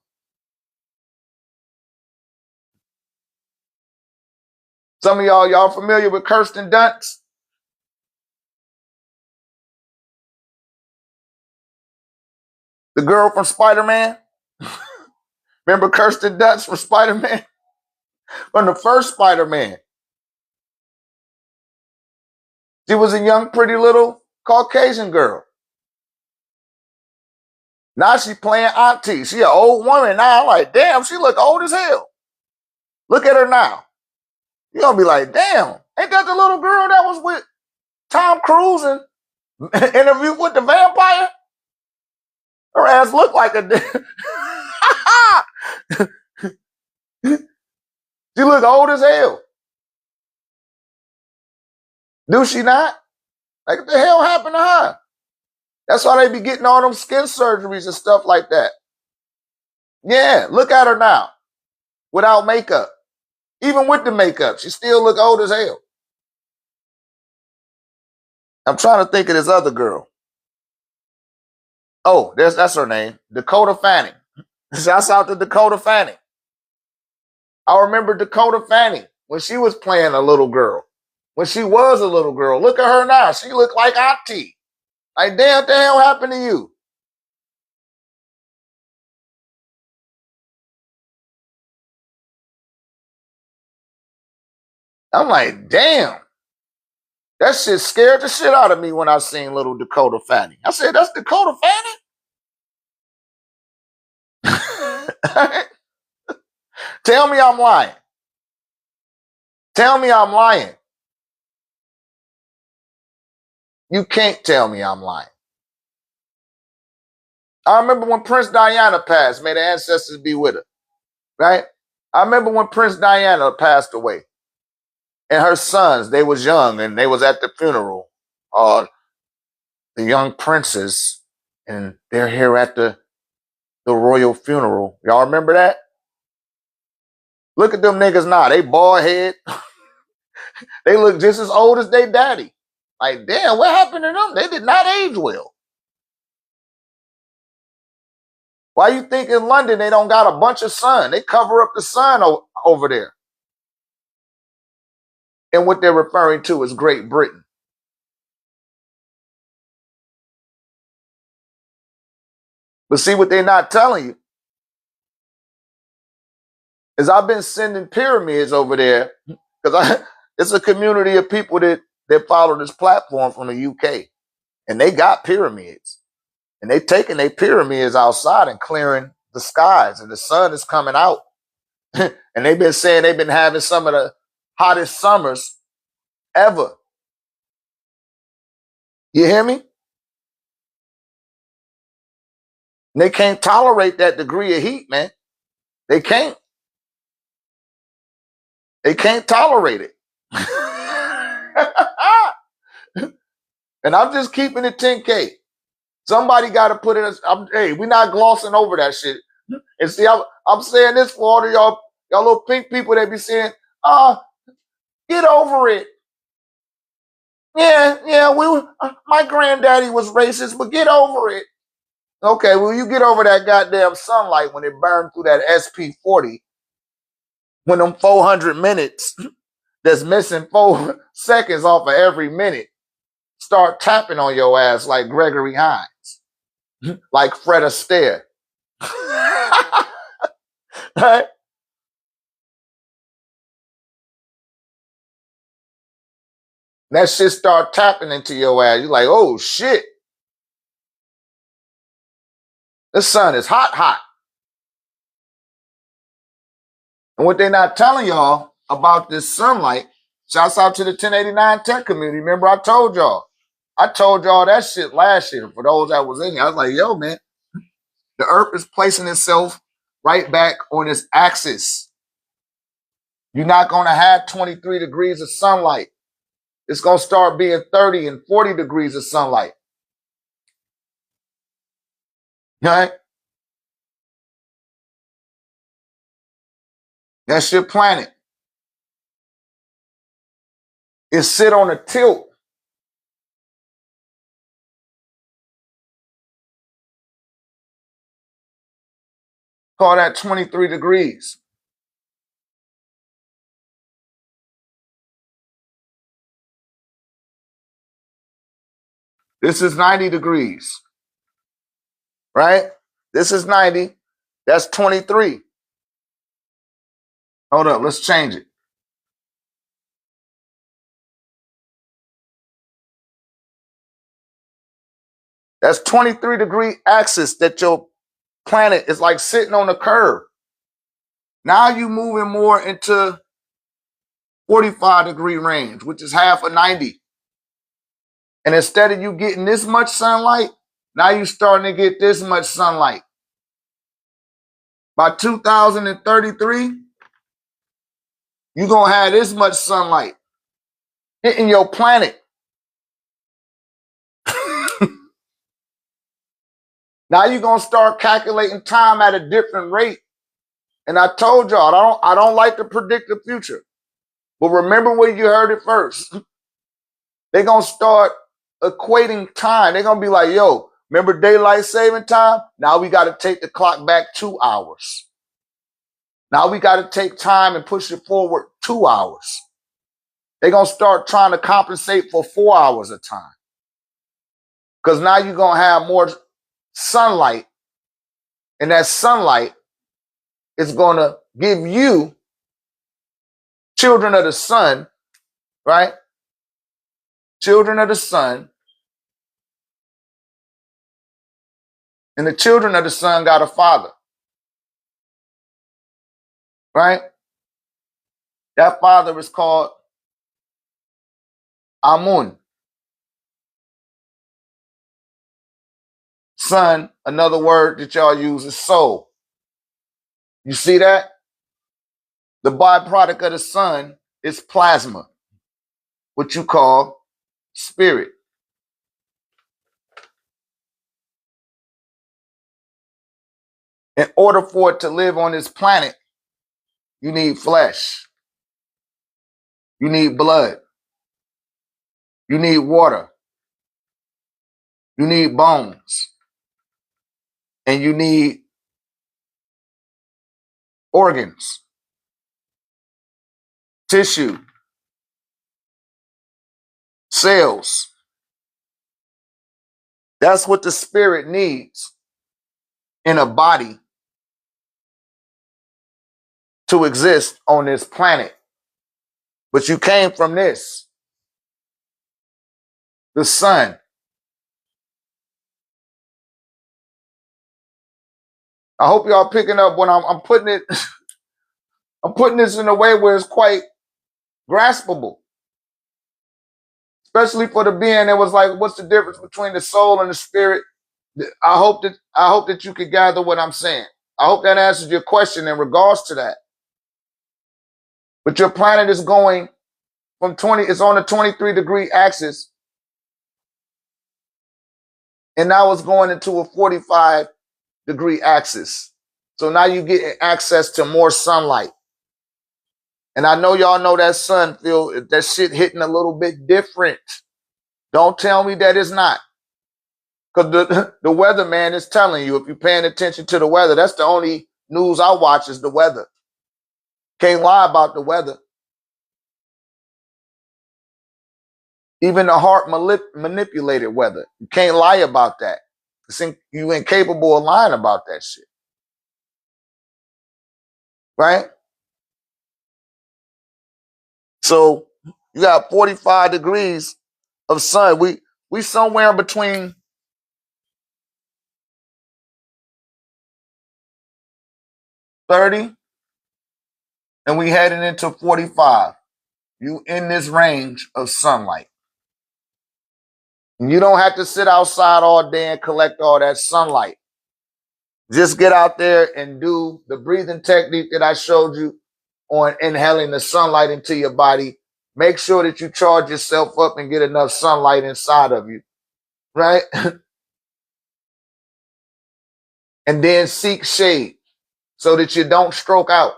Some of y'all familiar with Kirsten Dunst? The girl from Spider-Man? Remember Kirsten Dunst from Spider-Man? From the first Spider-Man. She was a young, pretty little Caucasian girl. Now she playing auntie. She an old woman now. I'm like, damn, she look old as hell. Look at her now. You're going to be like, damn, ain't that the little girl that was with Tom Cruise and Interview with the Vampire? Her ass looked like a... She look old as hell. Do she not? Like, what the hell happened to her? That's why they be getting all them skin surgeries and stuff like that. Yeah, look at her now. Without makeup. Even with the makeup, she still look old as hell. I'm trying to think of this other girl. Oh, that's her name. Dakota Fanning. Shouts out to Dakota Fanning. I remember Dakota Fanning when she was playing a little girl. When she was a little girl. Look at her now. She looked like auntie. Like, damn, what the hell happened to you? I'm like, damn. That shit scared the shit out of me when I seen little Dakota Fanning. I said, that's Dakota Fanning? Tell me I'm lying. Tell me I'm lying. You can't tell me I'm lying. I remember when Prince Diana passed. May the ancestors be with her. Right? I remember when Prince Diana passed away. And her sons, they was young and they was at the funeral. The young princes. And they're here at the royal funeral. Y'all remember that? Look at them niggas now. They bald head. They look just as old as their daddy. Like, damn, what happened to them? They did not age well. Why you think in London they don't got a bunch of sun? They cover up the sun over there. And what they're referring to is Great Britain. But see, what they're not telling you is I've been sending pyramids over there because it's a community of people that follow this platform from the UK. And they got pyramids. And they taking their pyramids outside and clearing the skies. And the sun is coming out. And they've been saying they've been having some of the hottest summers ever. You hear me? And they can't tolerate that degree of heat, man. They can't. They can't tolerate it. And I'm just keeping it 10K. Somebody got to put it. Hey, we're not glossing over that shit. And see, I'm saying this for all of y'all little pink people that be saying, get over it. Yeah, my granddaddy was racist, but get over it. Okay, well, you get over that goddamn sunlight when it burned through that SP40. When them 400 minutes that's missing 4 seconds off of every minute start tapping on your ass like Gregory Hines, like Fred Astaire. Right? That shit start tapping into your ass. You're like, oh shit. The sun is hot, hot. And what they're not telling y'all about this sunlight, shouts out to the 1089 tech community. Remember, I told y'all that shit last year for those that was in here. I was like, yo, man, the earth is placing itself right back on its axis. You're not going to have 23 degrees of sunlight. It's going to start being 30 and 40 degrees of sunlight. Right? That's your planet. It sit on a tilt. Call that 23 degrees. This is 90 degrees. Right? This is 90. That's 23. Hold up, let's change it. That's 23-degree axis that your planet is like sitting on a curve. Now you moving more into 45-degree range, which is half of 90. And instead of you getting this much sunlight, now you're starting to get this much sunlight. By 2033, you're going to have this much sunlight hitting your planet. Now you're going to start calculating time at a different rate. And I told y'all, I don't like to predict the future. But remember where you heard it first. They're going to start equating time. They're going to be like, yo, remember daylight saving time? Now we got to take the clock back 2 hours. Now we got to take time and push it forward 2 hours. They're going to start trying to compensate for 4 hours of time. Because now you're going to have more sunlight. And that sunlight is going to give you, children of the sun, right? Children of the sun. And the children of the sun got a father. Right? That father is called Amun. Sun, another word that y'all use is soul. You see that? The byproduct of the sun is plasma, what you call spirit. In order for it to live on this planet, you need flesh. You need blood. You need water. You need bones. And you need organs, tissue, cells. That's what the spirit needs in a body to exist on this planet. But you came from this, the sun. I hope y'all picking up when I'm putting it. I'm putting this in a way where it's quite graspable, especially for the being that was like, what's the difference between the soul and the spirit? I hope that you could gather what I'm saying. I hope that answers your question in regards to that. But your planet is going from 20, it's on a 23-degree axis. And now it's going into a 45-degree axis. So now you get access to more sunlight. And I know y'all know that sun feel that shit hitting a little bit different. Don't tell me that it's not. Because the weatherman is telling you, if you're paying attention to the weather, that's the only news I watch is the weather. Can't lie about the weather. Even the heart manipulated weather. You can't lie about that. You incapable of lying about that shit. Right? So You got 45 degrees of sun. We somewhere between 30 and we heading into 45. You in this range of sunlight. You don't have to sit outside all day and collect all that sunlight. Just get out there and do the breathing technique that I showed you on inhaling the sunlight into your body. Make sure that you charge yourself up and get enough sunlight inside of you, right? And then seek shade so that you don't stroke out.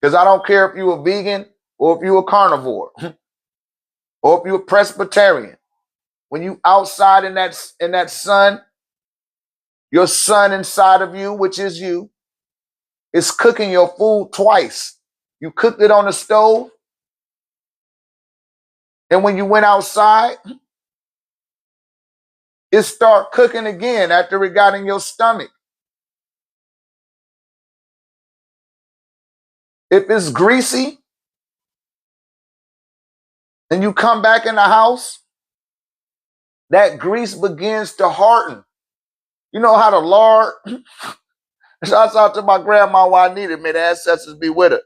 Because I don't care if you're a vegan or if you're a carnivore or if you're a Presbyterian. When you outside in that sun, your sun inside of you, which is you, is cooking your food twice. You cooked it on the stove, and when you went outside, it start cooking again after it got in your stomach. If it's greasy and you come back in the house, that grease begins to harden. You know how the lard, shouts out to my grandma Juanita, may the ancestors be with her.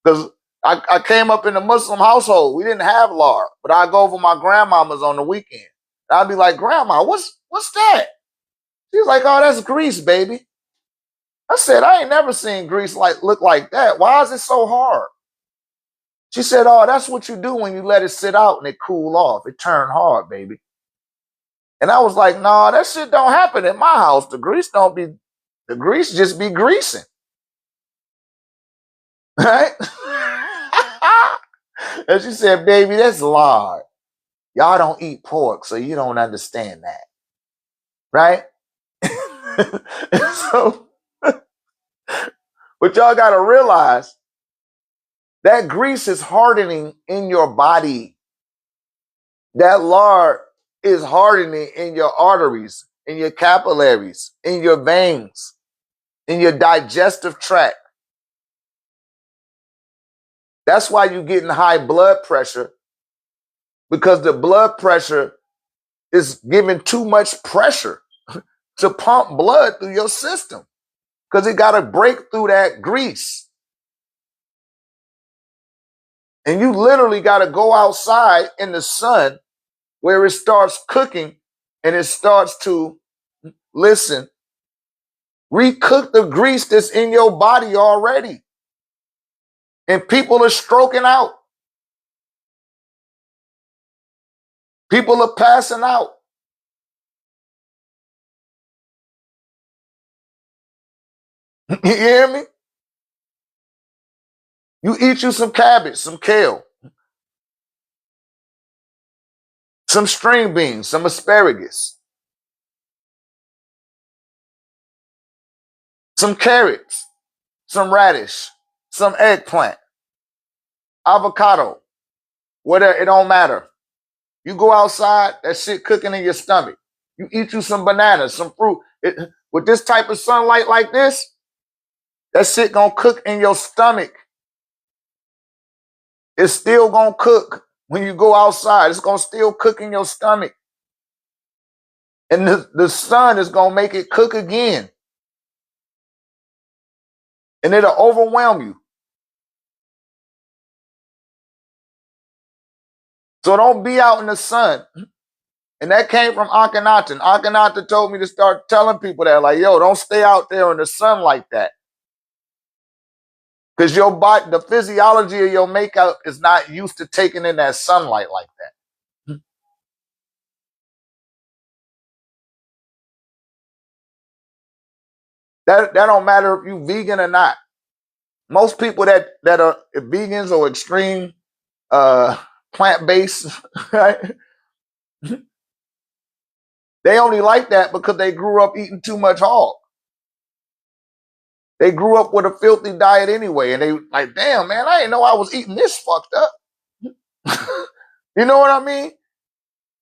Because I came up in a Muslim household. We didn't have lard, but I go over my grandmama's on the weekend. And I'd be like, Grandma, what's that? She's like, oh, that's grease, baby. I said, I ain't never seen grease look like that. Why is it so hard? She said, oh, that's what you do when you let it sit out and it cool off. It turn hard, baby. And I was like, nah, that shit don't happen at my house. The grease just be greasing. Right? And she said, baby, that's lard. Y'all don't eat pork, so you don't understand that. Right? So, but y'all got to realize that grease is hardening in your body. That lard is hardening in your arteries, in your capillaries, in your veins, in your digestive tract. That's why you're getting high blood pressure, because the blood pressure is giving too much pressure to pump blood through your system, because it got to break through that grease. And you literally got to go outside in the sun where it starts cooking and it starts to, listen, recook the grease that's in your body already. And people are stroking out. People are passing out. You hear me? You eat you some cabbage, some kale, some string beans, some asparagus, some carrots, some radish, some eggplant, avocado, whatever, it don't matter. You go outside, that shit cooking in your stomach. You eat you some bananas, some fruit. With this type of sunlight like this, that shit gonna cook in your stomach. It's still gonna cook when you go outside. It's gonna still cook in your stomach. And the sun is gonna make it cook again. And it'll overwhelm you. So don't be out in the sun. And that came from Akhenaten. Akhenaten told me to start telling people that, like, yo, don't stay out there in the sun like that. Because your body, the physiology of your makeup is not used to taking in that sunlight like that. That don't matter if you vegan or not. Most people that are vegans or extreme plant-based, right? They only like that because they grew up eating too much hog. They grew up with a filthy diet anyway, and they like, damn, man, I didn't know I was eating this fucked up. You know what I mean?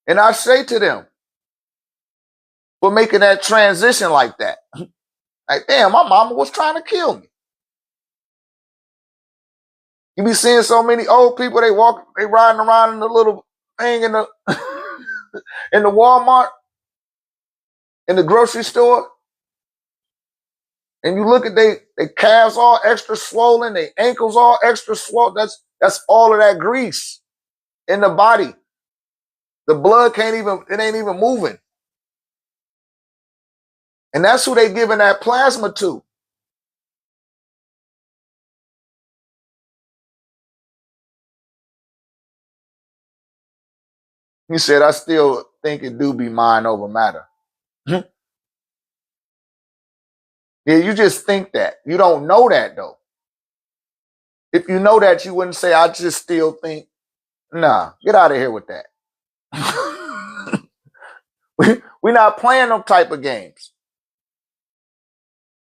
And I say to them, for making that transition like that, like, damn, my mama was trying to kill me. You be seeing so many old people, they riding around in the little thing in the in the Walmart, in the grocery store, and you look at they calves all extra swollen, they ankles all extra swollen. That's all of that grease in the body. The blood it ain't even moving. And that's who they giving that plasma to. He said, I still think it do be mind over matter. Yeah, you just think that. You don't know that, though. If you know that, you wouldn't say, I just still think. Nah, get out of here with that. We're not playing them type of games.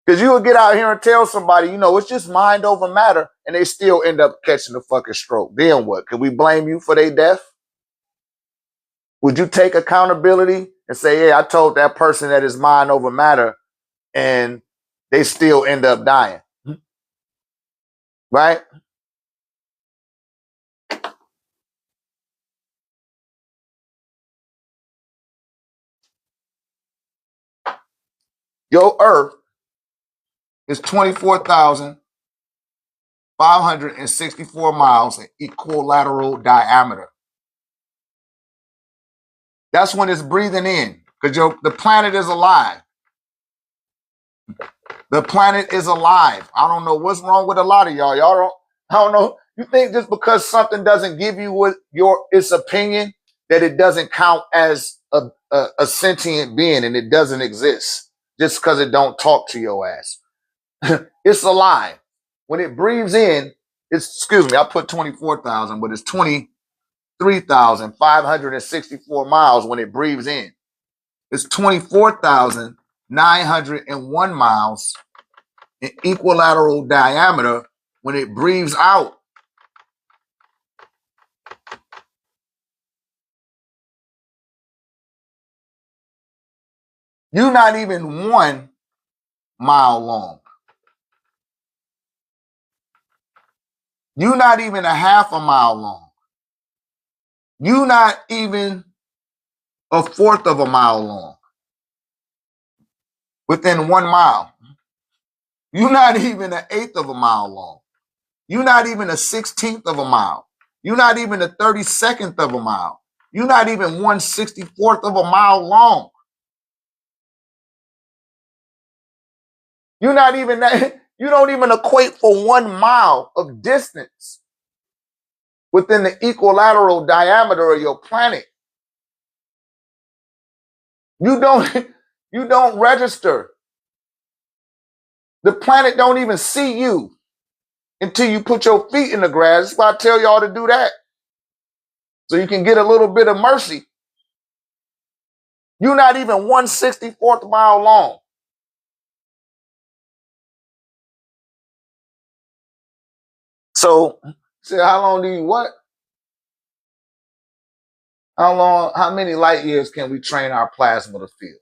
Because you would get out here and tell somebody, it's just mind over matter, and they still end up catching the fucking stroke. Then what? Can we blame you for their death? Would you take accountability and say, yeah, I told that person that it's mind over matter, and they still end up dying? Right? Your Earth is 24,564 miles in equilateral diameter. That's when it's breathing in, because the planet is alive. The planet is alive. I don't know what's wrong with a lot of y'all. I don't know. You think just because something doesn't give you its opinion that it doesn't count as a sentient being and it doesn't exist just because it don't talk to your ass. It's alive. When it breathes in, I put 24,000, but it's 23,564 miles when it breathes in. It's 24,901 miles in equilateral diameter when it breathes out. You're not even 1 mile long. You're not even a half a mile long. You're not even a fourth of a mile long. Within 1 mile. You're not even an eighth of a mile long. You're not even a 16th of a mile. You're not even a 32nd of a mile. You're not even 1/64th of a mile long. You're not even that. You don't even equate for 1 mile of distance within the equilateral diameter of your planet. You don't register. The planet don't even see you until you put your feet in the grass. That's why I tell y'all to do that. So you can get a little bit of mercy. You're not even 1/64th mile long. So, how long do you what? How many light years can we train our plasma to feel?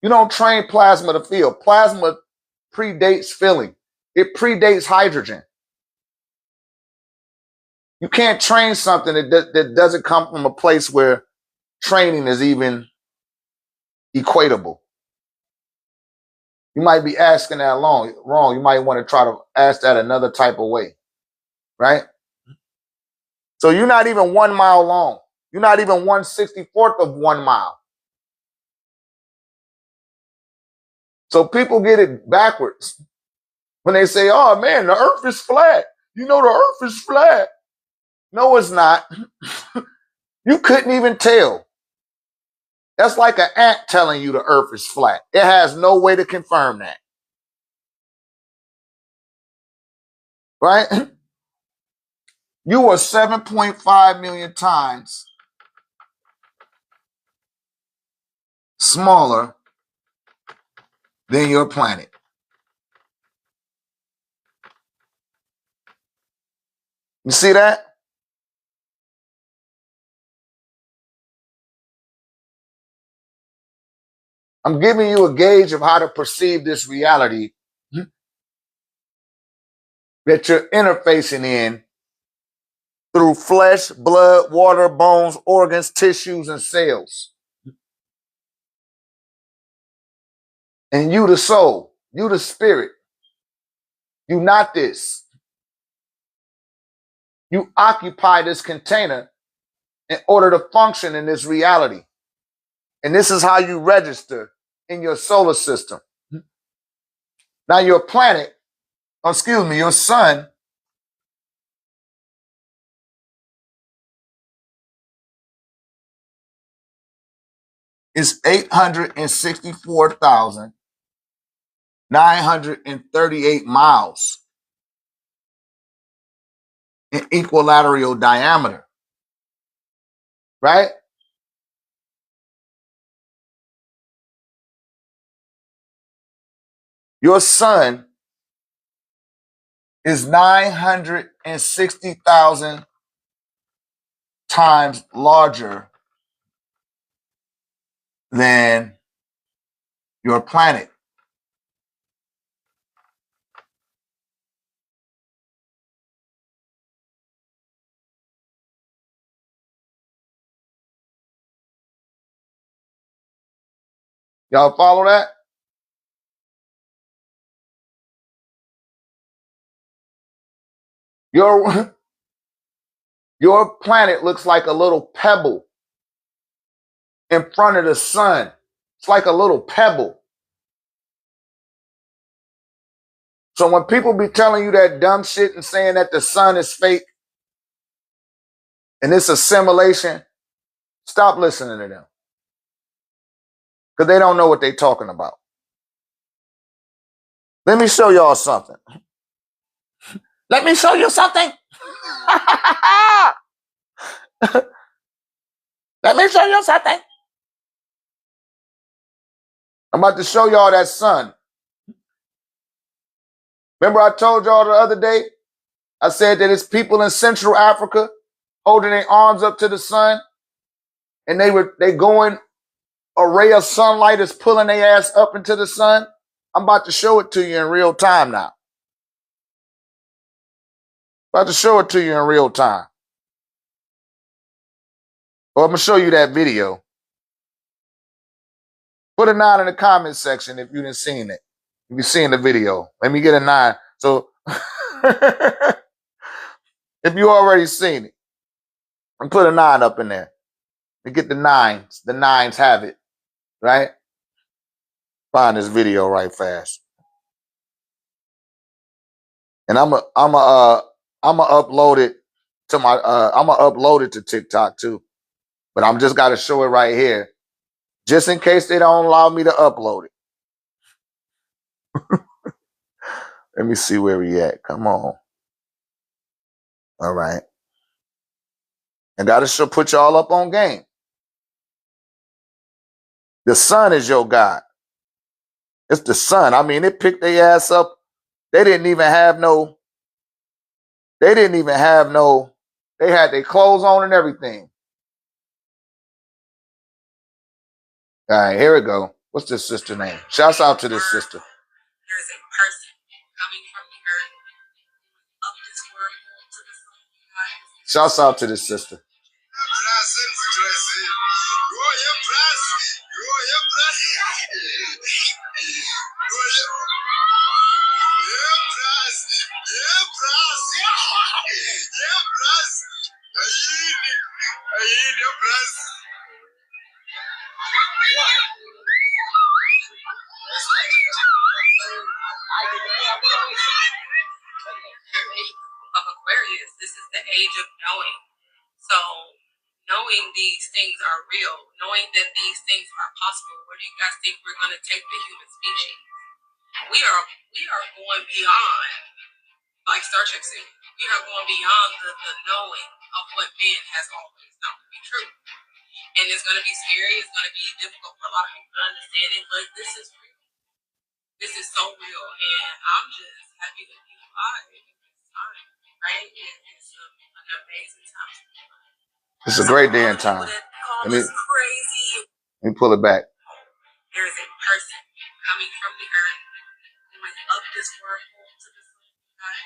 You don't train plasma to feel. Plasma predates feeling. It predates hydrogen. You can't train something that doesn't come from a place where training is even equatable. You might be asking that wrong. You might want to try to ask that another type of way, right? So you're not even 1 mile long. You're not even 1/64th of 1 mile. So people get it backwards when they say, oh man, the earth is flat. The earth is flat. No, it's not. You couldn't even tell. That's like an ant telling you the earth is flat. It has no way to confirm that. Right? You are 7.5 million times smaller than your planet. You see that? I'm giving you a gauge of how to perceive this reality that you're interfacing in through flesh, blood, water, bones, organs, tissues, and cells. And you the soul, you the spirit, you not this. You occupy this container in order to function in this reality. And this is how you register in your solar system. Now your planet, your sun, is 864,938 miles in equilateral diameter, right? Your sun is 960,000 times larger than your planet. Y'all follow that? Your planet looks like a little pebble in front of the sun. It's like a little pebble. So when people be telling you that dumb shit and saying that the sun is fake and it's a simulation, stop listening to them. Because they don't know what they're talking about. Let me show y'all something. Let me show you something. Let me show you something. I'm about to show y'all that sun. Remember I told y'all the other day, I said that it's people in Central Africa holding their arms up to the sun, and they going, a ray of sunlight is pulling their ass up into the sun. I'm about to show it to you in real time now. About to show it to you in real time. Or I'm going to show you that video. Put a 9 in the comment section if you didn't seen it. If you've seen the video. Let me get a 9. So if you already seen it, and put a 9 up in there. To get the 9s. The 9s have it. Right? Find this video right fast. And I'm gonna upload it to my I'm gonna upload it to TikTok too. But I'm just gotta show it right here. Just in case they don't allow me to upload it. Let me see where we at. Come on. All right. I gotta put y'all up on game. The sun is your God. It's the sun. I mean, it picked their ass up. They didn't even have no. They had their clothes on and everything. All right, here we go. What's this sister name? Shouts out to this sister. There's a person coming from the earth of this world to the sun. Shouts out to this sister. Of Aquarius, this is the age of knowing. So knowing these things are real, knowing that these things are possible. Where do you guys think we're going to take the human species? We are going beyond, like Star Trek said, we are going beyond the knowing of what man has always known to be true. And it's going to be scary. It's going to be difficult for a lot of people to understand it, but this is real. This is so real, and I'm just happy to be alive at this time, right? It's an amazing time. It's a great day and time. Let me pull it back. There is a person coming from the earth who is of this world to the sun.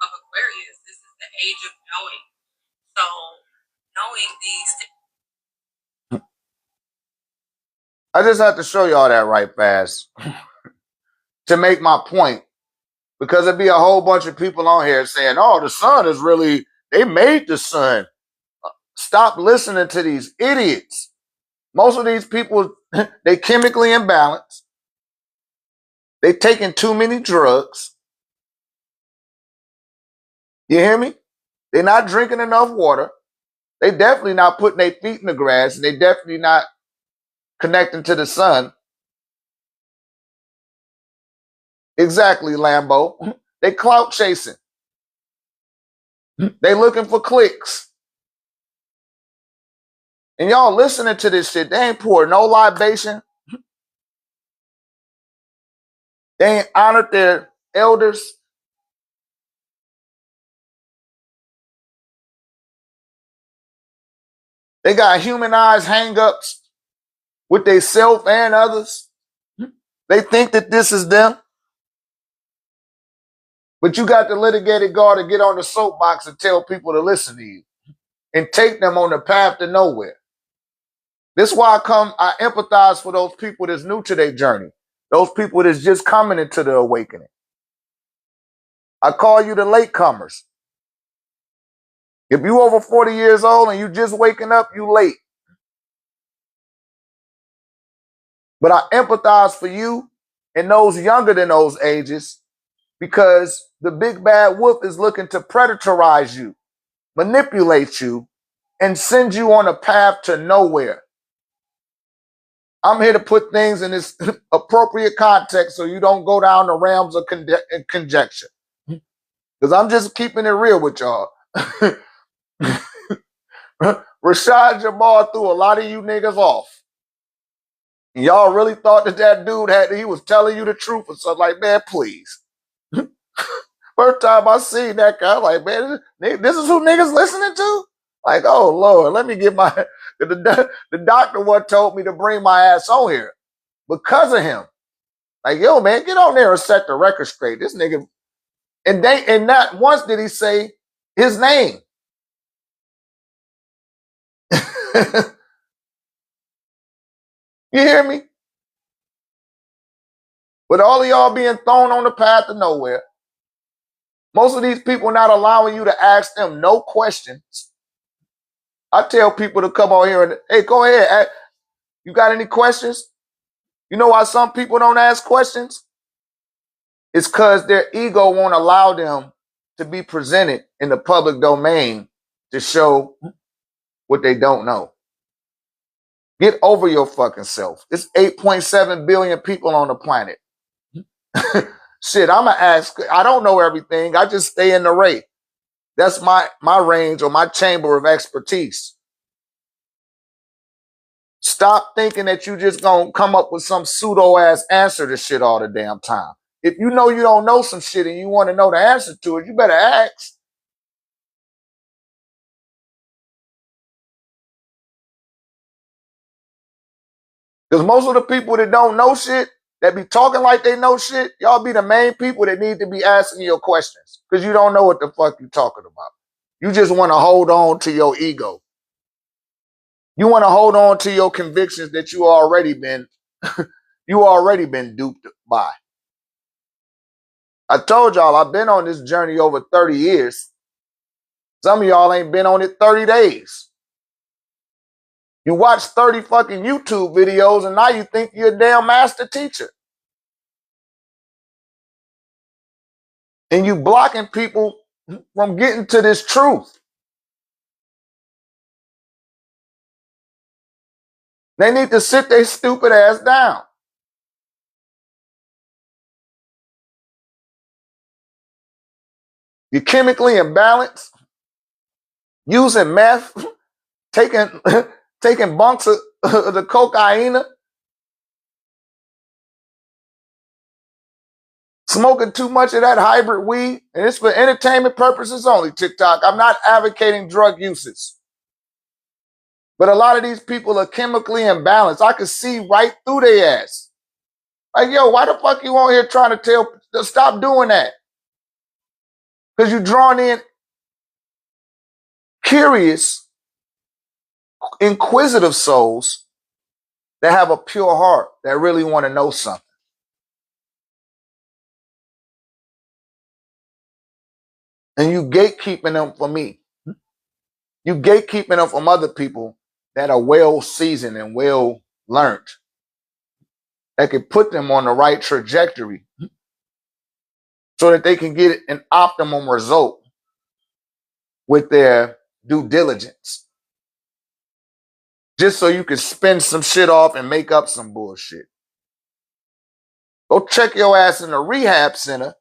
Of Aquarius, this is the age of knowing. So knowing these things. I just have to show y'all that right fast to make my point, because there'd be a whole bunch of people on here saying, oh, the sun is really, they made the sun. Stop listening to these idiots. Most of these people, they chemically imbalanced. They taking too many drugs. You hear me? They're not drinking enough water. They definitely not putting their feet in the grass. And they definitely not connecting to the sun. Exactly, Lambo. They clout chasing. They looking for clicks. And y'all listening to this shit, they ain't poured no libation. They ain't honored their elders. They got humanized hang-ups with they self and others. They think that this is them. But you got the litigated guard to get on the soapbox and tell people to listen to you and take them on the path to nowhere. This is why I empathize for those people that's new to their journey. Those people that's just coming into the awakening. I call you the latecomers. If you over 40 years old and you just waking up, you late. But I empathize for you and those younger than those ages, because the big bad wolf is looking to predatorize you, manipulate you, and send you on a path to nowhere. I'm here to put things in this appropriate context so you don't go down the realms of conjecture. Because I'm just keeping it real with y'all. Rashad Jamal threw a lot of you niggas off. Y'all really thought that dude he was telling you the truth or something. Like, man, please. First time I seen that guy, I'm like, man, this is who niggas listening to? Like, oh, Lord, let me get the doctor what told me to bring my ass on here because of him. Like, yo, man, get on there and set the record straight. This nigga, and not once did he say his name. You hear me? With all of y'all being thrown on the path to nowhere, most of these people not allowing you to ask them no questions. I tell people to come on here and, hey, go ahead. You got any questions? You know why some people don't ask questions? It's because their ego won't allow them to be presented in the public domain to show what they don't know. Get over your fucking self. It's 8.7 billion people on the planet. Shit, I'm going to ask. I don't know everything. I just stay in the ray. That's my range or my chamber of expertise. Stop thinking that you just going to come up with some pseudo-ass answer to shit all the damn time. If you know you don't know some shit and you want to know the answer to it, you better ask. Because most of the people that don't know shit, that be talking like they know shit, y'all be the main people that need to be asking your questions. Because you don't know what the fuck you talking about. You just want to hold on to your ego. You want to hold on to your convictions that you already been duped by. I told y'all I've been on this journey over 30 years. Some of y'all ain't been on it 30 days. You watch 30 fucking YouTube videos and now you think you're a damn master teacher. And you blocking people from getting to this truth. They need to sit their stupid ass down. You're chemically imbalanced. using meth, taking taking bunks of the cocaine, smoking too much of that hybrid weed, and it's for entertainment purposes only, TikTok. I'm not advocating drug uses. But a lot of these people are chemically imbalanced. I can see right through their ass. Like, yo, why the fuck you on here trying to stop doing that? Because you're drawing in curious, inquisitive souls that have a pure heart, that really want to know something. And you gatekeeping them from me. You gatekeeping them from other people that are well seasoned and well learned, that can put them on the right trajectory so that they can get an optimum result with their due diligence. Just so you can spin some shit off and make up some bullshit. Go check your ass in a rehab center,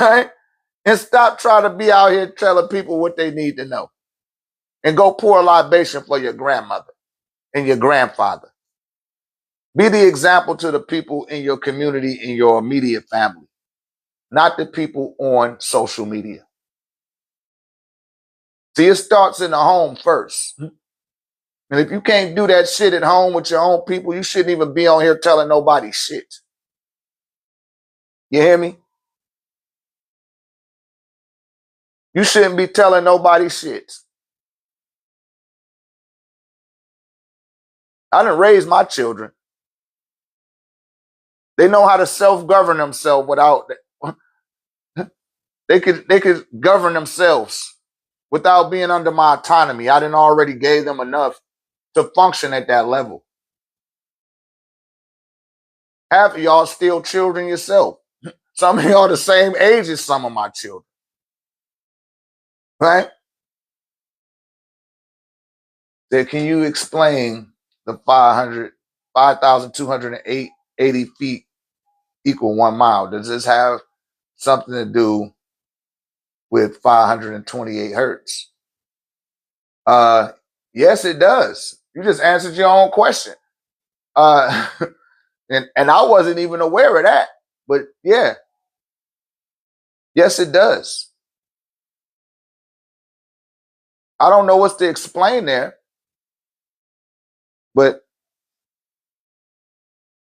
right? And stop trying to be out here telling people what they need to know. And go pour a libation for your grandmother and your grandfather. Be the example to the people in your community, in your immediate family, not the people on social media. See, it starts in the home first. And if you can't do that shit at home with your own people, you shouldn't even be on here telling nobody shit. You hear me? You shouldn't be telling nobody shit. I done raised my children. They know how to self-govern themselves without they could govern themselves without being under my autonomy. I done already gave them enough to function at that level. Half of y'all still children yourself. Some of y'all the same age as some of my children. Right? Then can you explain the 5,280 feet equal 1 mile? Does this have something to do with 528 hertz? Yes, it does. You just answered your own question. And I wasn't even aware of that. But yeah, yes, it does. I don't know what's to explain there, but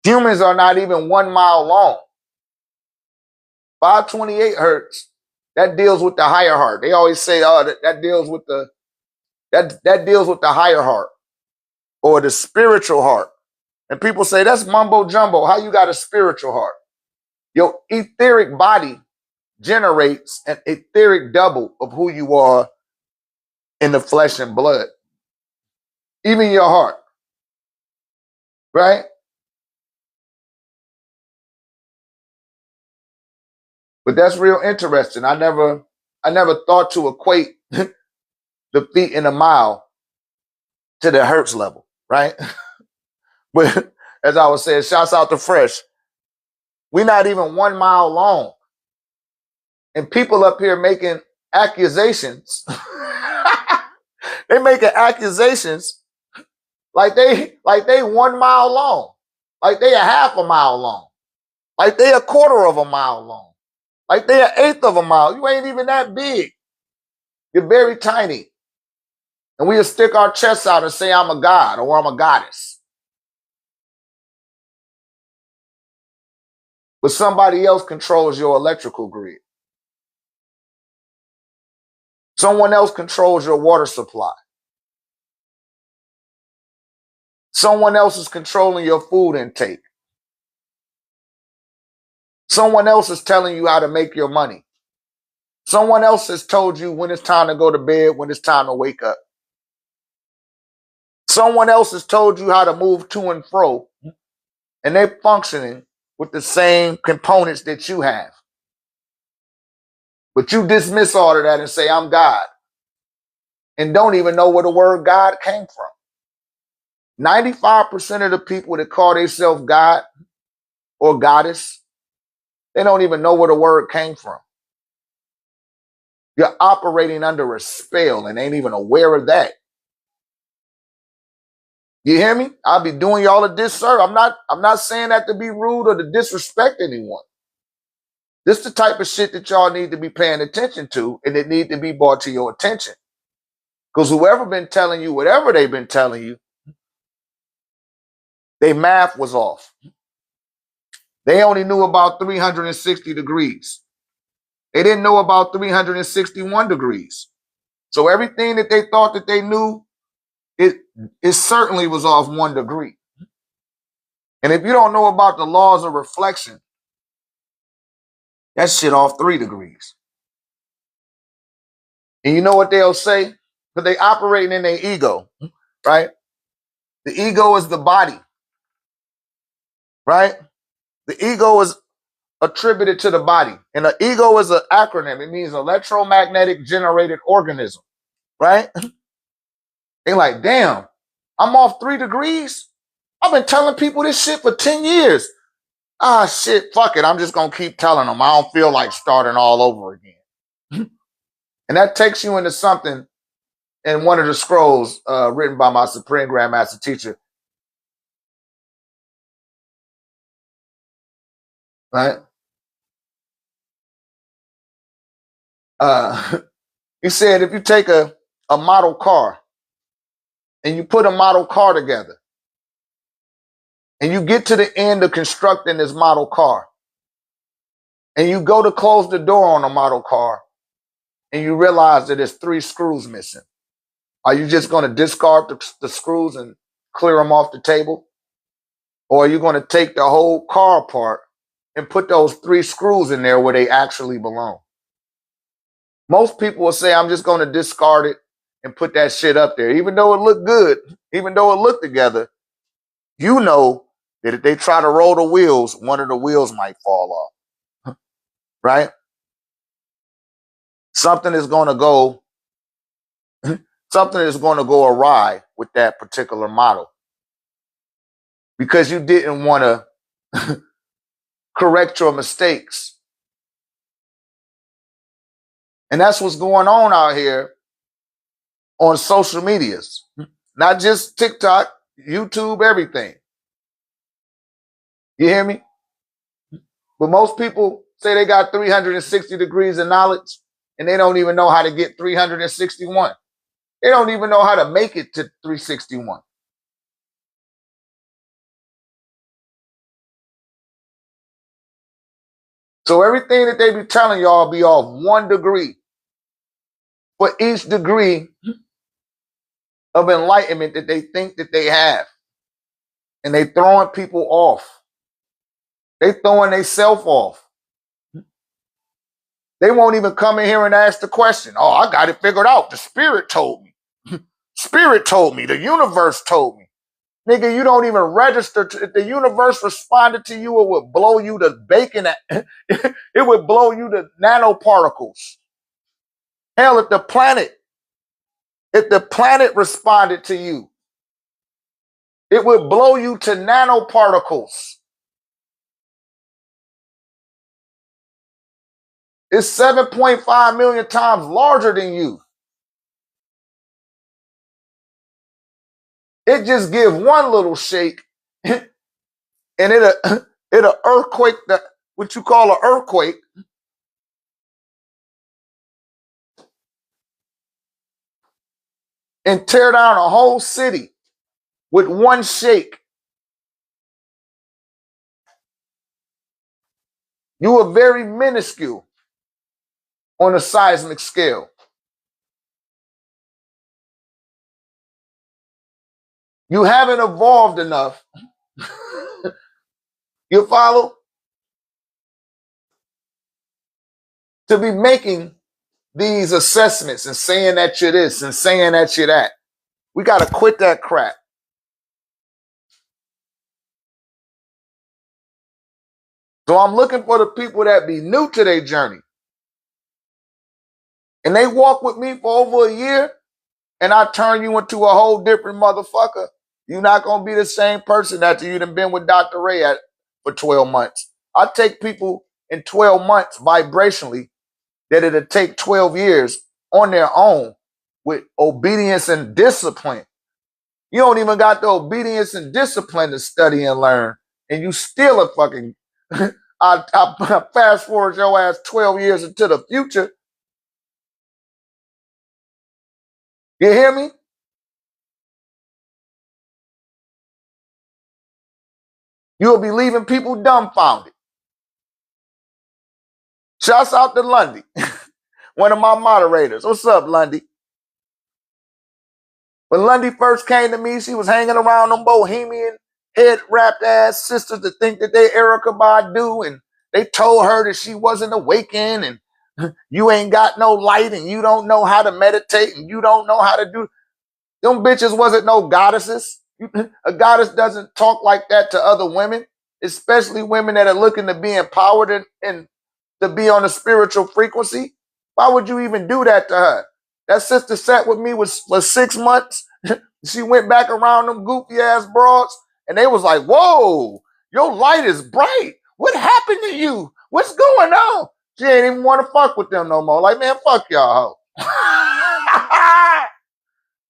humans are not even 1 mile long. 528 hertz, that deals with the higher heart. They always say, oh, that deals with that deals with the higher heart or the spiritual heart. And people say, that's mumbo jumbo. How you got a spiritual heart? Your etheric body generates an etheric double of who you are in the flesh and blood. Even your heart. Right? But that's real interesting. I never thought to equate the feet in a mile to the hertz level, right? But as I was saying, shouts out to Fresh. We're not even 1 mile long. And people up here making accusations. They making accusations like they 1 mile long. Like they a half a mile long. Like they a quarter of a mile long. Like they an eighth of a mile. You ain't even that big. You're very tiny. And we'll stick our chests out and say, I'm a god or I'm a goddess. But somebody else controls your electrical grid. Someone else controls your water supply. Someone else is controlling your food intake. Someone else is telling you how to make your money. Someone else has told you when it's time to go to bed, when it's time to wake up. Someone else has told you how to move to and fro, and they're functioning with the same components that you have. But you dismiss all of that and say, I'm God, and don't even know where the word God came from. 95% of the people that call themselves God or goddess, they don't even know where the word came from. You're operating under a spell and ain't even aware of that. You hear me? I'll be doing y'all a disservice. I'm not saying that to be rude or to disrespect anyone. This is the type of shit that y'all need to be paying attention to, and it need to be brought to your attention. Because whoever been telling you whatever they've been telling you, their math was off. They only knew about 360 degrees. They didn't know about 361 degrees. So everything that they thought that they knew, it certainly was off 1 degree. And if you don't know about the laws of reflection, that shit off 3 degrees. And you know what they'll say? But they operating in their ego, right? The ego is the body, right? The ego is attributed to the body. And the ego is an acronym. It means electromagnetic generated organism, right? They're like, damn, I'm off 3 degrees? I've been telling people this shit for 10 years. Ah, shit, fuck it. I'm just going to keep telling them. I don't feel like starting all over again. And that takes you into something in one of the scrolls written by my Supreme Grand Master Teacher, right? He said, if you take a model car and you put a model car together and you get to the end of constructing this model car and you go to close the door on a model car and you realize that there's 3 screws missing, are you just going to discard the screws and clear them off the table? Or are you going to take the whole car apart and put those 3 screws in there where they actually belong? Most people will say, I'm just going to discard it and put that shit up there. Even though it looked good, even though it looked together, you know that if they try to roll the wheels, one of the wheels might fall off, right? Something is going to go awry with that particular model because you didn't want to correct your mistakes. And that's what's going on out here on social medias, not just TikTok, YouTube, everything. You hear me? But most people say they got 360 degrees of knowledge and they don't even know how to get 361. They don't even know how to make it to 361. So everything that they be telling y'all be off 1 degree for each degree of enlightenment that they think that they have. And they throwing people off. They throwing themselves off. They won't even come in here and ask the question. Oh, I got it figured out. The spirit told me. Spirit told me. The universe told me. Nigga, you don't even register. If the universe responded to you, it would blow you to bacon. It would blow you to nanoparticles. Hell, if the planet responded to you, it would blow you to nanoparticles. It's 7.5 million times larger than you. It just give one little shake and it'll earthquake, what you call an earthquake, and tear down a whole city with one shake. You are very minuscule on a seismic scale. You haven't evolved enough. You follow? To be making these assessments and saying that you're this and saying that you're that. We got to quit that crap. So I'm looking for the people that be new to their journey. And they walk with me for over a year and I turn you into a whole different motherfucker. You're not going to be the same person after you done been with Dr. Ray for 12 months. I take people in 12 months vibrationally that it'll take 12 years on their own with obedience and discipline. You don't even got the obedience and discipline to study and learn, and you still a fucking I fast forward your ass 12 years into the future. You hear me? You'll be leaving people dumbfounded. Shouts out to Lundy, one of my moderators. What's up, Lundy? When Lundy first came to me, she was hanging around them bohemian head wrapped ass sisters that think that they Erykah Badu, and they told her that she wasn't awakened and you ain't got no light and you don't know how to meditate and you don't know how to do. Them bitches wasn't no goddesses. A goddess doesn't talk like that to other women, especially women that are looking to be empowered and to be on a spiritual frequency. Why would you even do that to her? That sister sat with me for 6 months. She went back around them goofy ass broads, and they was like, "Whoa, your light is bright. What happened to you? What's going on?" She ain't even want to fuck with them no more. Like, man, fuck y'all hoe.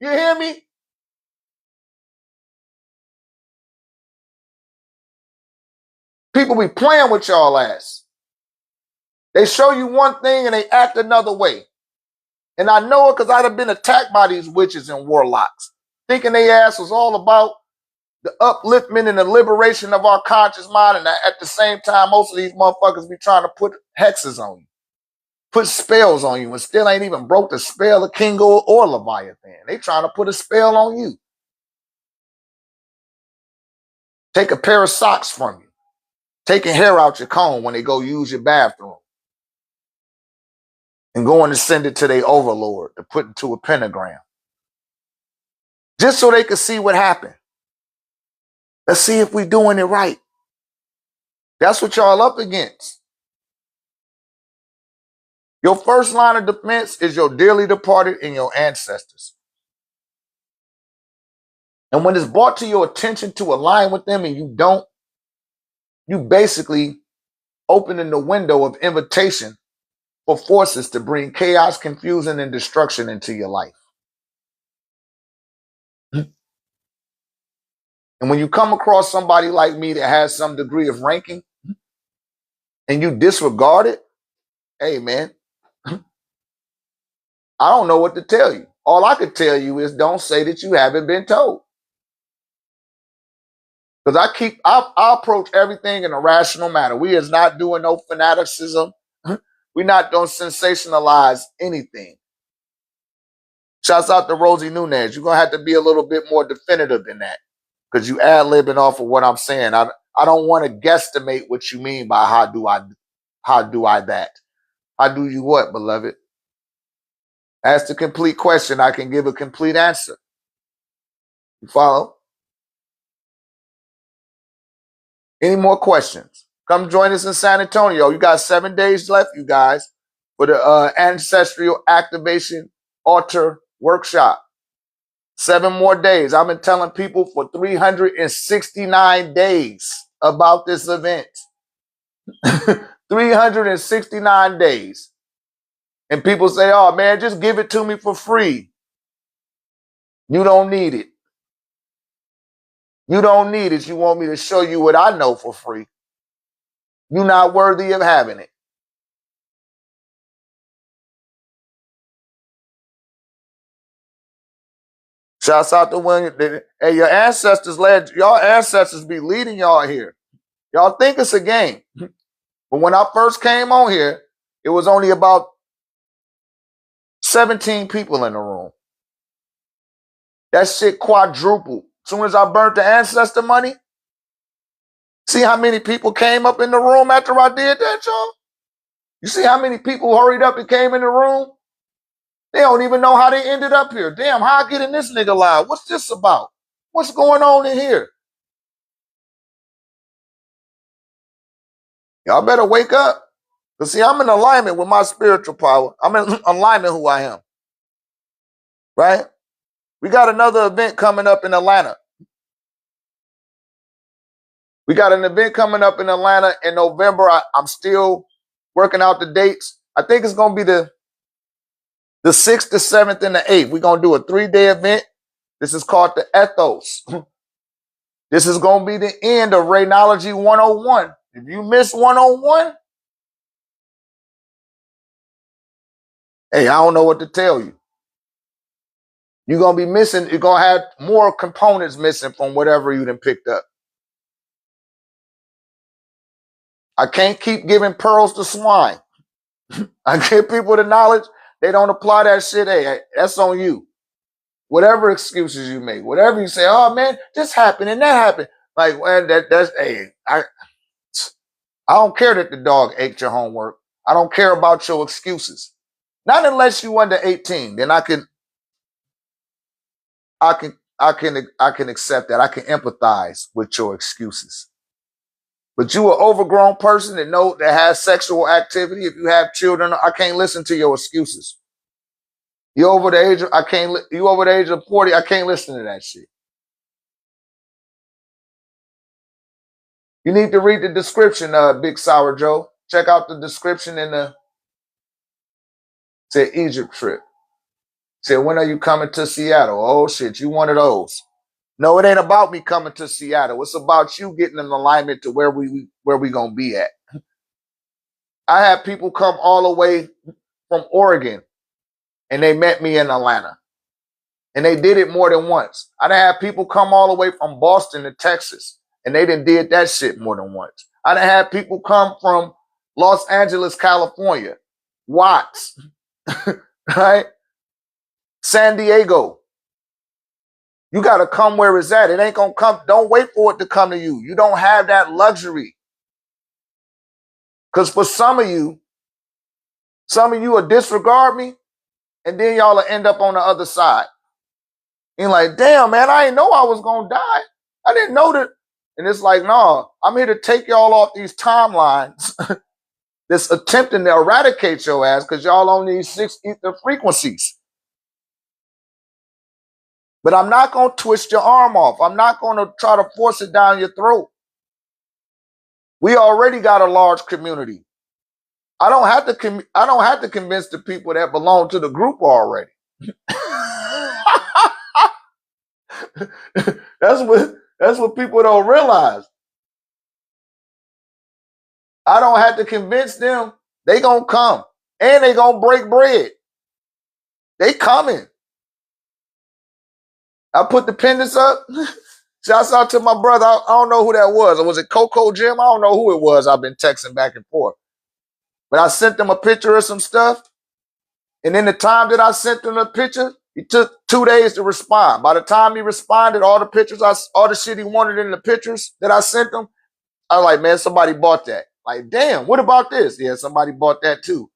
You hear me? People be playing with y'all ass. They show you one thing and they act another way. And I know it because I'd have been attacked by these witches and warlocks, thinking they ass was all about the upliftment and the liberation of our conscious mind. And at the same time, most of these motherfuckers be trying to put hexes on you, put spells on you, and still ain't even broke the spell of Kingo or Leviathan. They trying to put a spell on you. Take a pair of socks from you. Taking hair out your comb when they go use your bathroom. And going to send it to their overlord to put into a pentagram. Just so they could see what happened. Let's see if we're doing it right. That's what y'all up against. Your first line of defense is your dearly departed and your ancestors. And when it's brought to your attention to align with them and you don't, you basically opening the window of invitation for forces to bring chaos, confusion, and destruction into your life. And when you come across somebody like me that has some degree of ranking and you disregard it, hey, man, I don't know what to tell you. All I could tell you is don't say that you haven't been told. Because I approach everything in a rational manner. We is not doing no fanaticism. We're not going to sensationalize anything. Shouts out to Rosie Nunez. You're going to have to be a little bit more definitive than that. Because you ad-libbing off of what I'm saying. I don't want to guesstimate what you mean by how do I that. How do you what, beloved? Ask the complete question. I can give a complete answer. You follow? Any more questions? Come join us in San Antonio. You got 7 days left, you guys, for the Ancestral Activation Altar Workshop. 7 more days. I've been telling people for 369 days about this event. 369 days. And people say, oh, man, just give it to me for free. You don't need it. You don't need it. You want me to show you what I know for free. You're not worthy of having it. Shouts out to William. Hey, your ancestors be leading y'all here. Y'all think it's a game. But when I first came on here, it was only about 17 people in the room. That shit quadrupled. As soon as I burnt the ancestor money, see how many people came up in the room after I did that, y'all? You see how many people hurried up and came in the room? They don't even know how they ended up here. Damn, how I get in this nigga live? What's this about? What's going on in here? Y'all better wake up. Because see, I'm in alignment with my spiritual power. I'm in alignment who I am. Right? We got another event coming up in Atlanta. We got an event coming up in Atlanta in November. I'm still working out the dates. I think it's gonna be the 6th, the 7th, and the 8th. We're gonna do a 3-day event. This is called the Ethos. This is gonna be the end of Raynology 101. If you miss 101, hey, I don't know what to tell you. You're gonna be missing, you're gonna have more components missing from whatever you done picked up. I can't keep giving pearls to swine. I give people the knowledge, they don't apply that shit. Hey, that's on you. Whatever excuses you make, whatever you say, oh man, this happened and that happened. Like, well, that's hey, I don't care that the dog ate your homework. I don't care about your excuses. Not unless you under 18. Then I can accept that. I can empathize with your excuses. But you an overgrown person that has sexual activity. If you have children, I can't listen to your excuses. You over the age of you over the age of 40, I can't listen to that shit. You need to read the description, Big Sour Joe. Check out the description in the Egypt trip. Said, when are you coming to Seattle? Oh shit, you one of those. No, it ain't about me coming to Seattle. It's about you getting in alignment to where we gonna be at. I had people come all the way from Oregon and they met me in Atlanta. And they did it more than once. I done had people come all the way from Boston to Texas and they done did that shit more than once. I done had people come from Los Angeles, California, Watts, right? San Diego. You got to come where it's at. It ain't going to come. Don't wait for it to come to you. You don't have that luxury. Because for some of you will disregard me, and then y'all will end up on the other side. And like, damn, man, I didn't know I was going to die. I didn't know that. And it's like, no, I'm here to take y'all off these timelines that's attempting to eradicate your ass because y'all on these 6 ether frequencies. But I'm not going to twist your arm off. I'm not going to try to force it down your throat. We already got a large community. I don't have to convince the people that belong to the group already. That's what people don't realize. I don't have to convince them. They gonna come and they gonna break bread. They coming. I put the pendants up. Shouts out to my brother. I don't know who that was. Or was it Coco Jim? I don't know who it was. I've been texting back and forth. But I sent them a picture of some stuff. And in the time that I sent them a picture, he took 2 days to respond. By the time he responded, all the pictures, all the shit he wanted in the pictures that I sent him, I was like, man, somebody bought that. Like, damn, what about this? Yeah, somebody bought that too.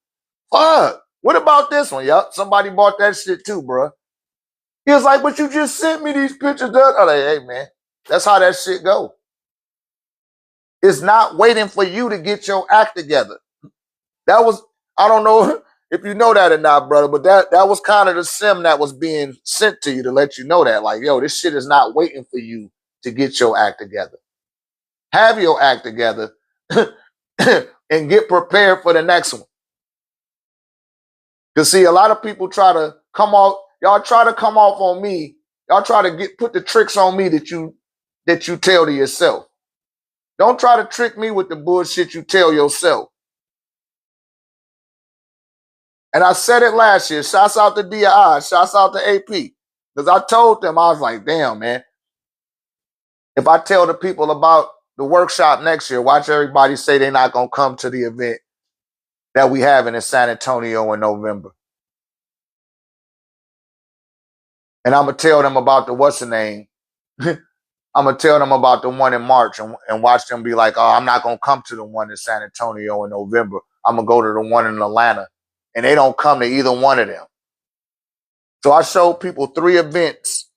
Fuck, what about this one? Yup, somebody bought that shit too, bro. He was like, but you just sent me these pictures. I was like, hey, man, that's how that shit go. It's not waiting for you to get your act together. That was, I don't know if you know that or not, brother, but that was kind of the sim that was being sent to you to let you know that, like, yo, this shit is not waiting for you to get your act together. Have your act together and get prepared for the next one. Because see, a lot of people try to come off, y'all try to come off on me. Y'all try to put the tricks on me that you tell to yourself. Don't try to trick me with the bullshit you tell yourself. And I said it last year. Shouts out to DI. Shouts out to AP. Because I told them, I was like, damn, man. If I tell the people about the workshop next year, watch everybody say they're not going to come to the event that we having in San Antonio in November. And I'm going to tell them about the what's the name. I'm going to tell them about the one in March and watch them be like, oh, I'm not going to come to the one in San Antonio in November. I'm going to go to the one in Atlanta. And they don't come to either one of them. So I showed people 3 events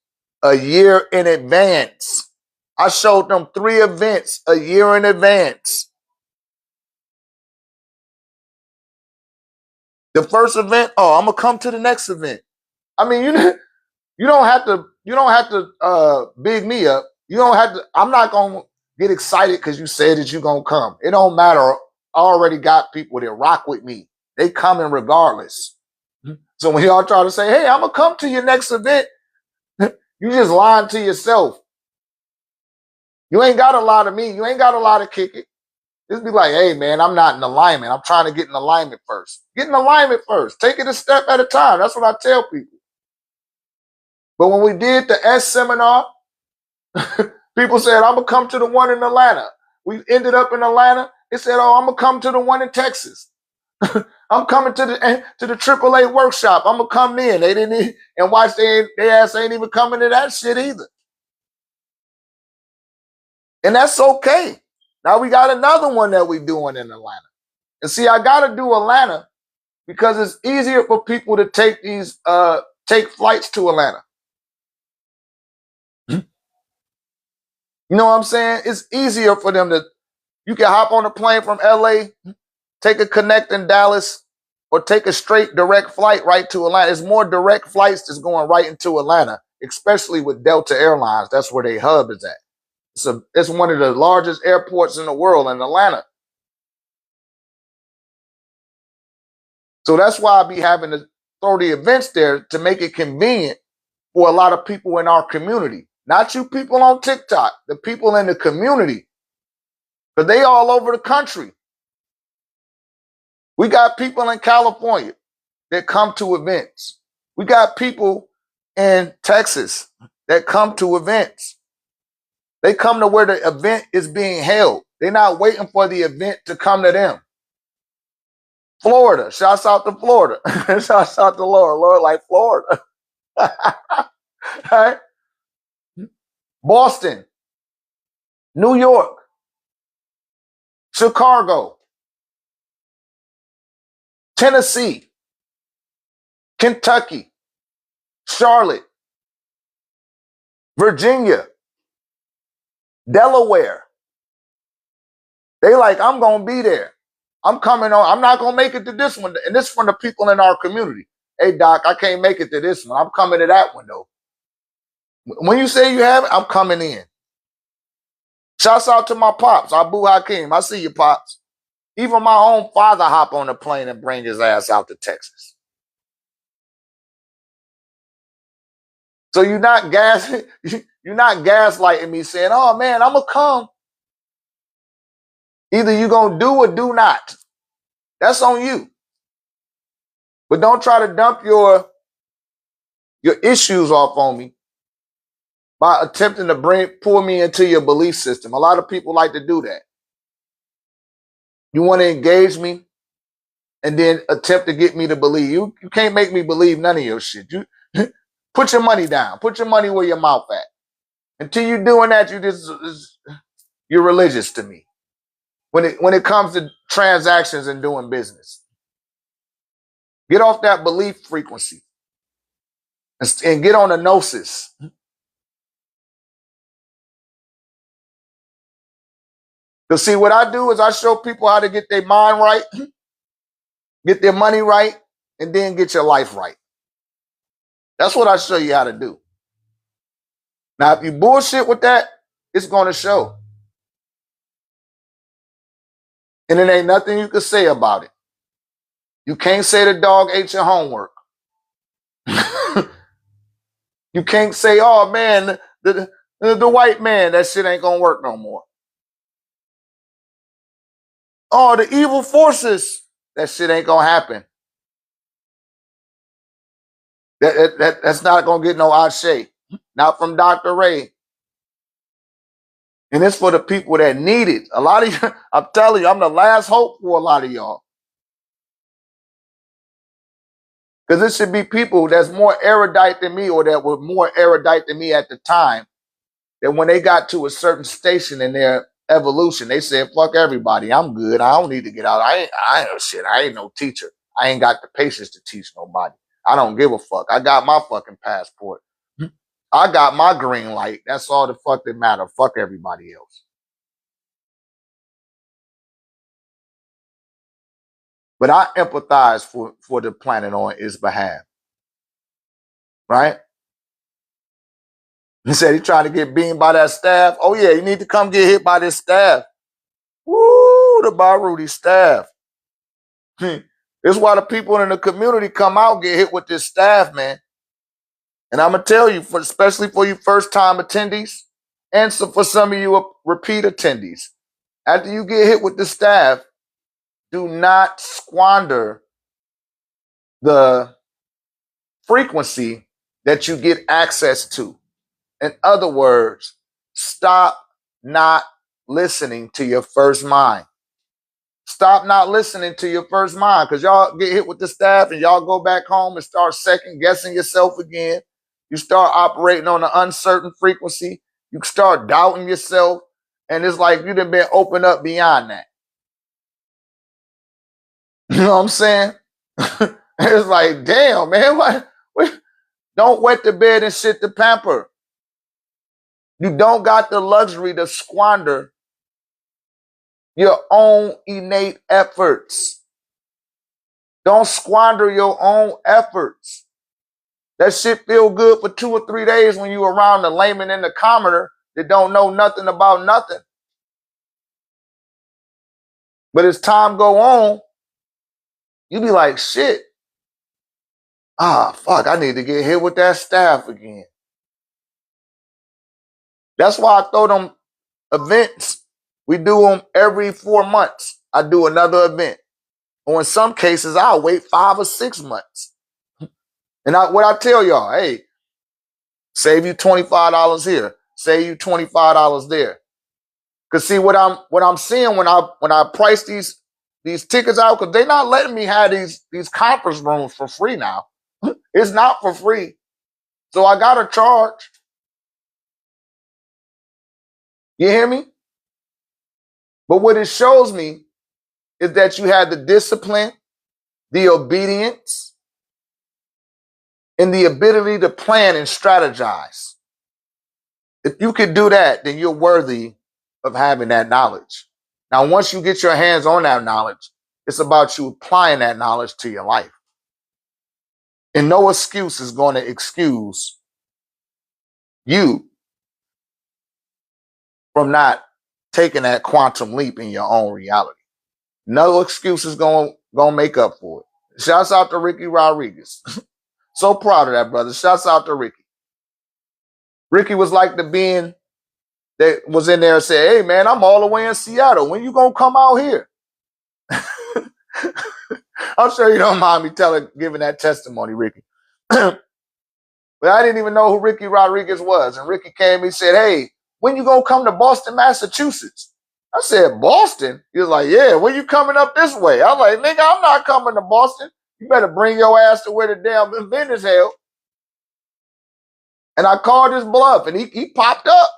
a year in advance. I showed them 3 events a year in advance. The first event, oh, I'm gonna come to the next event. I mean, you don't have to big me up. You don't have to. I'm not gonna get excited because you said that you're gonna come. It don't matter. I already got people that rock with me They coming regardless. So when y'all try to say, hey, I'm gonna come to your next event, you just lying to yourself. You ain't got a lot of me. You ain't got a lot of kick it. Just be like, hey, man, I'm not in alignment. I'm trying to get in alignment first. Get in alignment first. Take it a step at a time. That's what I tell people. But when we did the S seminar, people said, I'm going to come to the one in Atlanta. We ended up in Atlanta. They said, oh, I'm going to come to the one in Texas. I'm coming to the AAA workshop. I'm going to come in. They didn't and watch their ass ain't even coming to that shit either. And that's okay. Now we got another one that we doing in Atlanta. And see, I got to do Atlanta because it's easier for people to take take flights to Atlanta. You know what I'm saying? It's easier for them you can hop on a plane from LA, take a connect in Dallas, or take a straight direct flight right to Atlanta. There's more direct flights that's going right into Atlanta, especially with Delta Airlines. That's where their hub is at. It's one of the largest airports in the world in Atlanta. So that's why I be having to throw the events there to make it convenient for a lot of people in our community. Not you people on TikTok, the people in the community. Because they all over the country. We got people in California that come to events. We got people in Texas that come to events. They come to where the event is being held. They're not waiting for the event to come to them. Florida, shouts out to Florida. Shouts out to Lord like Florida. Right? Boston, New York, Chicago, Tennessee, Kentucky, Charlotte, Virginia, Delaware. They like, I'm going to be there. I'm coming on. I'm not going to make it to this one. And this is from the people in our community. Hey, Doc, I can't make it to this one. I'm coming to that one, though. When you say you have it, I'm coming in. Shouts out to my pops, Abu Hakim. I see you, pops. Even my own father hop on a plane and bring his ass out to Texas. So you're not gaslighting me saying, oh, man, I'm going to come. Either you're going to do or do not. That's on you. But don't try to dump your issues off on me by attempting to pull me into your belief system. A lot of people like to do that. You want to engage me and then attempt to get me to believe. You can't make me believe none of your shit. You put your money down. Put your money where your mouth at. Until you're doing that, you're religious to me. When it comes to transactions and doing business. Get off that belief frequency and get on a gnosis. Because see, what I do is I show people how to get their mind right, get their money right, and then get your life right. That's what I show you how to do. Now, if you bullshit with that, it's going to show. And it ain't nothing you can say about it. You can't say the dog ate your homework. You can't say, oh, man, the white man, that shit ain't going to work no more. Oh, the evil forces, that shit ain't going to happen. That's not going to get no Ashe. Not from Dr. Ray. And it's for the people that need it. A lot of you, I'm telling you, I'm the last hope for a lot of y'all. Because it should be people that's more erudite than me or that were more erudite than me at the time. That when they got to a certain station in their evolution, they said, fuck everybody. I'm good. I don't need to get out. I ain't no teacher. I ain't got the patience to teach nobody. I don't give a fuck. I got my fucking passport. I got my green light. That's all the fuck that matter. Fuck everybody else. But I empathize for the planet on its behalf. Right? He said he tried to get beamed by that staff. Oh, yeah, you need to come get hit by this staff. Woo, the Baruti staff. This is why the people in the community come out, get hit with this staff, man. And I'm going to tell you, especially for you first-time attendees, and so for some of you repeat attendees, after you get hit with the staff, do not squander the frequency that you get access to. In other words, stop not listening to your first mind. Stop not listening to your first mind, because y'all get hit with the staff and y'all go back home and start second guessing yourself again. You start operating on an uncertain frequency. You start doubting yourself. And it's like you done been opened up beyond that. You know what I'm saying? It's like, damn, man, what? Don't wet the bed and shit the pamper. You don't got the luxury to squander your own innate efforts. Don't squander your own efforts. That shit feel good for 2 or 3 days when you around the layman and the commoner that don't know nothing about nothing. But as time go on, you be like, shit. Fuck, I need to get hit with that staff again. That's why I throw them events. We do them every 4 months. I do another event. Or in some cases, I'll wait 5 or 6 months. And what I tell y'all, hey, save you $25 here, save you $25 there. Cause see what I'm seeing when I price these tickets out, because they're not letting me have these conference rooms for free now. It's not for free. So I gotta charge. You hear me? But what it shows me is that you had the discipline, the obedience, and the ability to plan and strategize. If you could do that, then you're worthy of having that knowledge. Now, once you get your hands on that knowledge, it's about you applying that knowledge to your life. And no excuse is going to excuse you from not taking that quantum leap in your own reality. No excuse is going to make up for it. Shouts out to Ricky Rodriguez. So proud of that, brother. Shouts out to Ricky. Ricky was like the being that was in there and said, hey, man, I'm all the way in Seattle. When you going to come out here? I'm sure you don't mind me giving that testimony, Ricky. But I didn't even know who Ricky Rodriguez was. And Ricky came and said, hey, when you going to come to Boston, Massachusetts? I said, Boston? He was like, yeah, when you coming up this way? I was like, nigga, I'm not coming to Boston. You better bring your ass to where the damn event is held. And I called his bluff, and he popped up.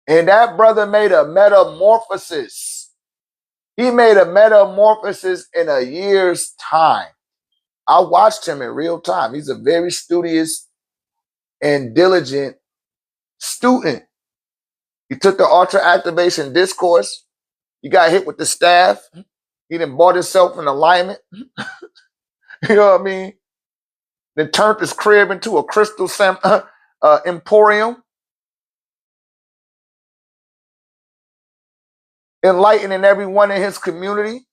And that brother made a metamorphosis. He made a metamorphosis in a year's time. I watched him in real time. He's a very studious and diligent student. He took the ultra activation discourse. He got hit with the staff. He done bought himself in alignment. You know what I mean? Then turned his crib into a crystal emporium. Enlightening everyone in his community.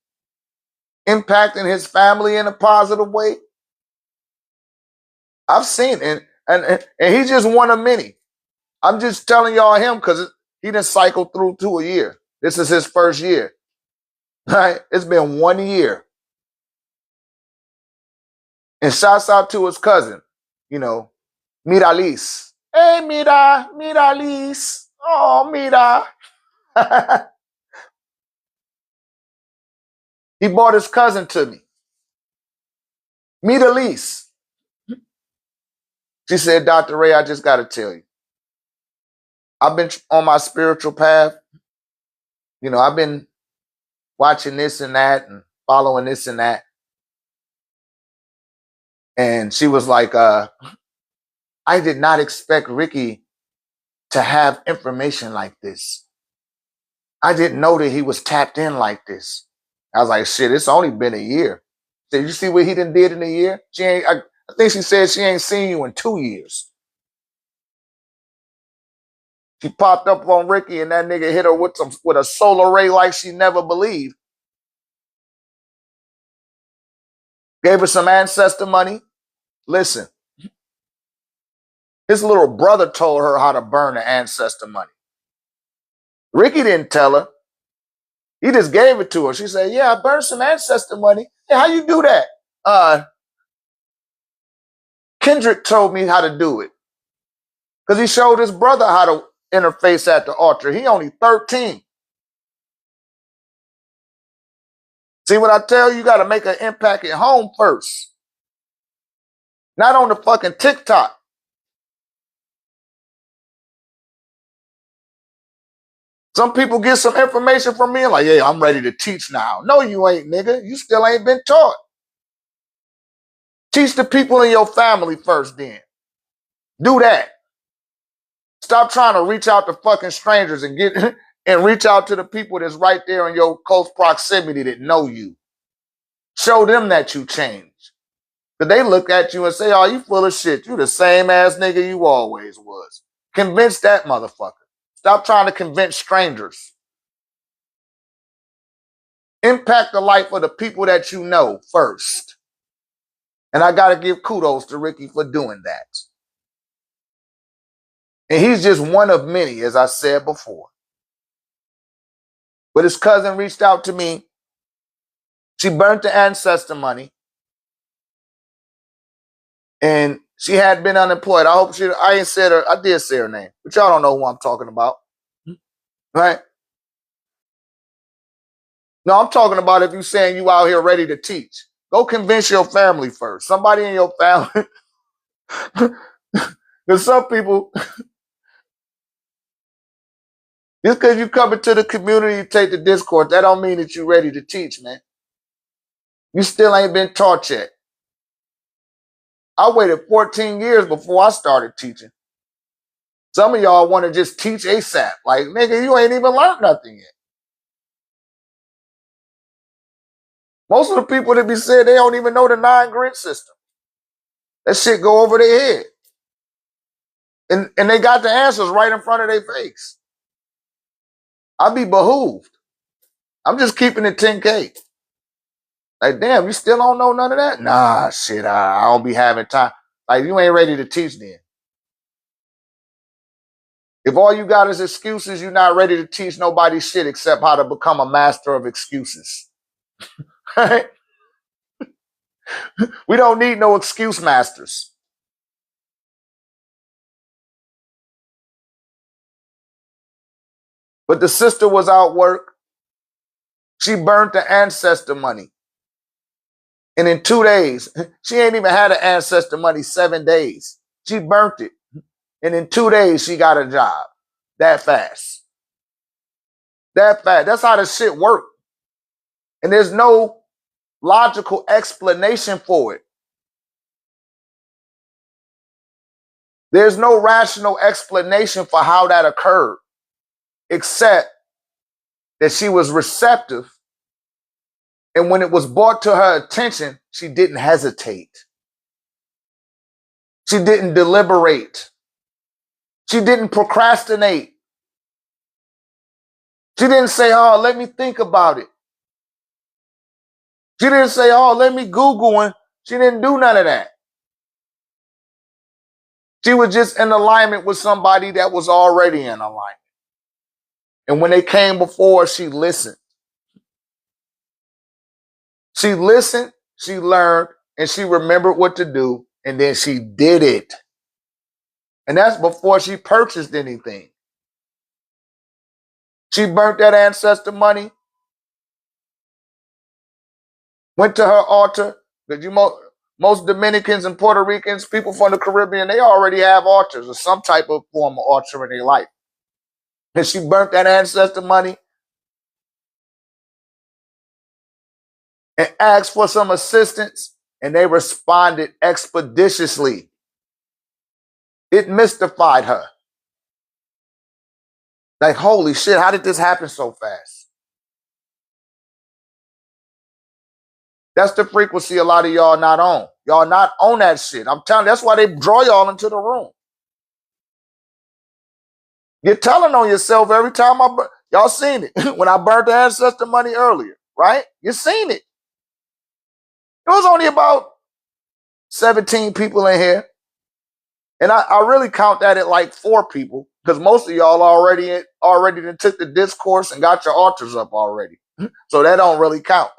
Impacting his family in a positive way. I've seen it. And he's just one of many. I'm just telling y'all him because he done cycled through to a year. This is his first year. Right? It's been 1 year. And shouts out to his cousin, Miralis. Hey, Miralis. Oh, Mira. He brought his cousin to me. Miralis. She said, Dr. Ray, I just got to tell you. I've been on my spiritual path. I've been watching this and that and following this and that. And she was like, I did not expect Ricky to have information like this. I didn't know that he was tapped in like this. I was like, shit, it's only been a year. Did you see what he done did in a year? I think she said she ain't seen you in 2 years. She popped up on Ricky and that nigga hit her with a solar ray like she never believed. Gave her some ancestor money. Listen, his little brother told her how to burn the ancestor money. Ricky didn't tell her. He just gave it to her. She said, yeah, I burned some ancestor money. Hey, how you do that? Kendrick told me how to do it. Because he showed his brother how to interface at the altar. He only 13. See what I tell you? You got to make an impact at home first. Not on the fucking TikTok. Some people get some information from me and like, yeah, I'm ready to teach now. No, you ain't, nigga. You still ain't been taught. Teach the people in your family first then. Do that. Stop trying to reach out to fucking strangers and get and reach out to the people that's right there in your close proximity that know you. Show them that you changed. Because they look at you and say, oh, you full of shit. You the same ass nigga you always was. Convince that motherfucker. Stop trying to convince strangers. Impact the life of the people that you know first. And I got to give kudos to Ricky for doing that. And he's just one of many, as I said before. But his cousin reached out to me. She burnt the ancestor money. And she had been unemployed. I did say her name, but y'all don't know who I'm talking about. Right? No, I'm talking about if you're saying you out here ready to teach. Go convince your family first. Somebody in your family. Because some people, just because you come into the community, you take the discourse, that don't mean that you're ready to teach, man. You still ain't been taught yet. I waited 14 years before I started teaching. Some of y'all want to just teach ASAP. Like, nigga, you ain't even learned nothing yet. Most of the people that be saying they don't even know the 9-grid system. That shit go over their head. And they got the answers right in front of their face. I be behooved. I'm just keeping it 10K. Like, damn, you still don't know none of that? Nah, shit, I don't be having time. Like, you ain't ready to teach then. If all you got is excuses, you're not ready to teach nobody shit except how to become a master of excuses. Right? We don't need no excuse masters. But the sister was out work. She burnt the ancestor money. And in 2 days, she ain't even had the ancestor money 7 days. She burnt it. And in 2 days, she got a job. That fast. That fast. That's how the shit work. And there's no logical explanation for it. There's no rational explanation for how that occurred, except that she was receptive. And when it was brought to her attention, she didn't hesitate. She didn't deliberate. She didn't procrastinate. She didn't say, oh, let me think about it. She didn't say, oh, let me Google it. She didn't do none of that. She was just in alignment with somebody that was already in alignment. And when they came before, she listened. She listened, she learned, and she remembered what to do, and then she did it. And that's before she purchased anything. She burnt that ancestor money, went to her altar, because most Dominicans and Puerto Ricans, people from the Caribbean, they already have altars or some type of form of altar in their life. And she burnt that ancestor money and asked for some assistance, and they responded expeditiously. It mystified her. Like, holy shit, how did this happen so fast? That's the frequency a lot of y'all not on. Y'all not on that shit. I'm telling you, that's why they draw y'all into the room. You're telling on yourself every time y'all seen it. When I burnt the ancestor money earlier, right? You seen it. was only about 17 people in here. And I really count that at like 4 people, because most of y'all already done took the discourse and got your altars up already. So that don't really count.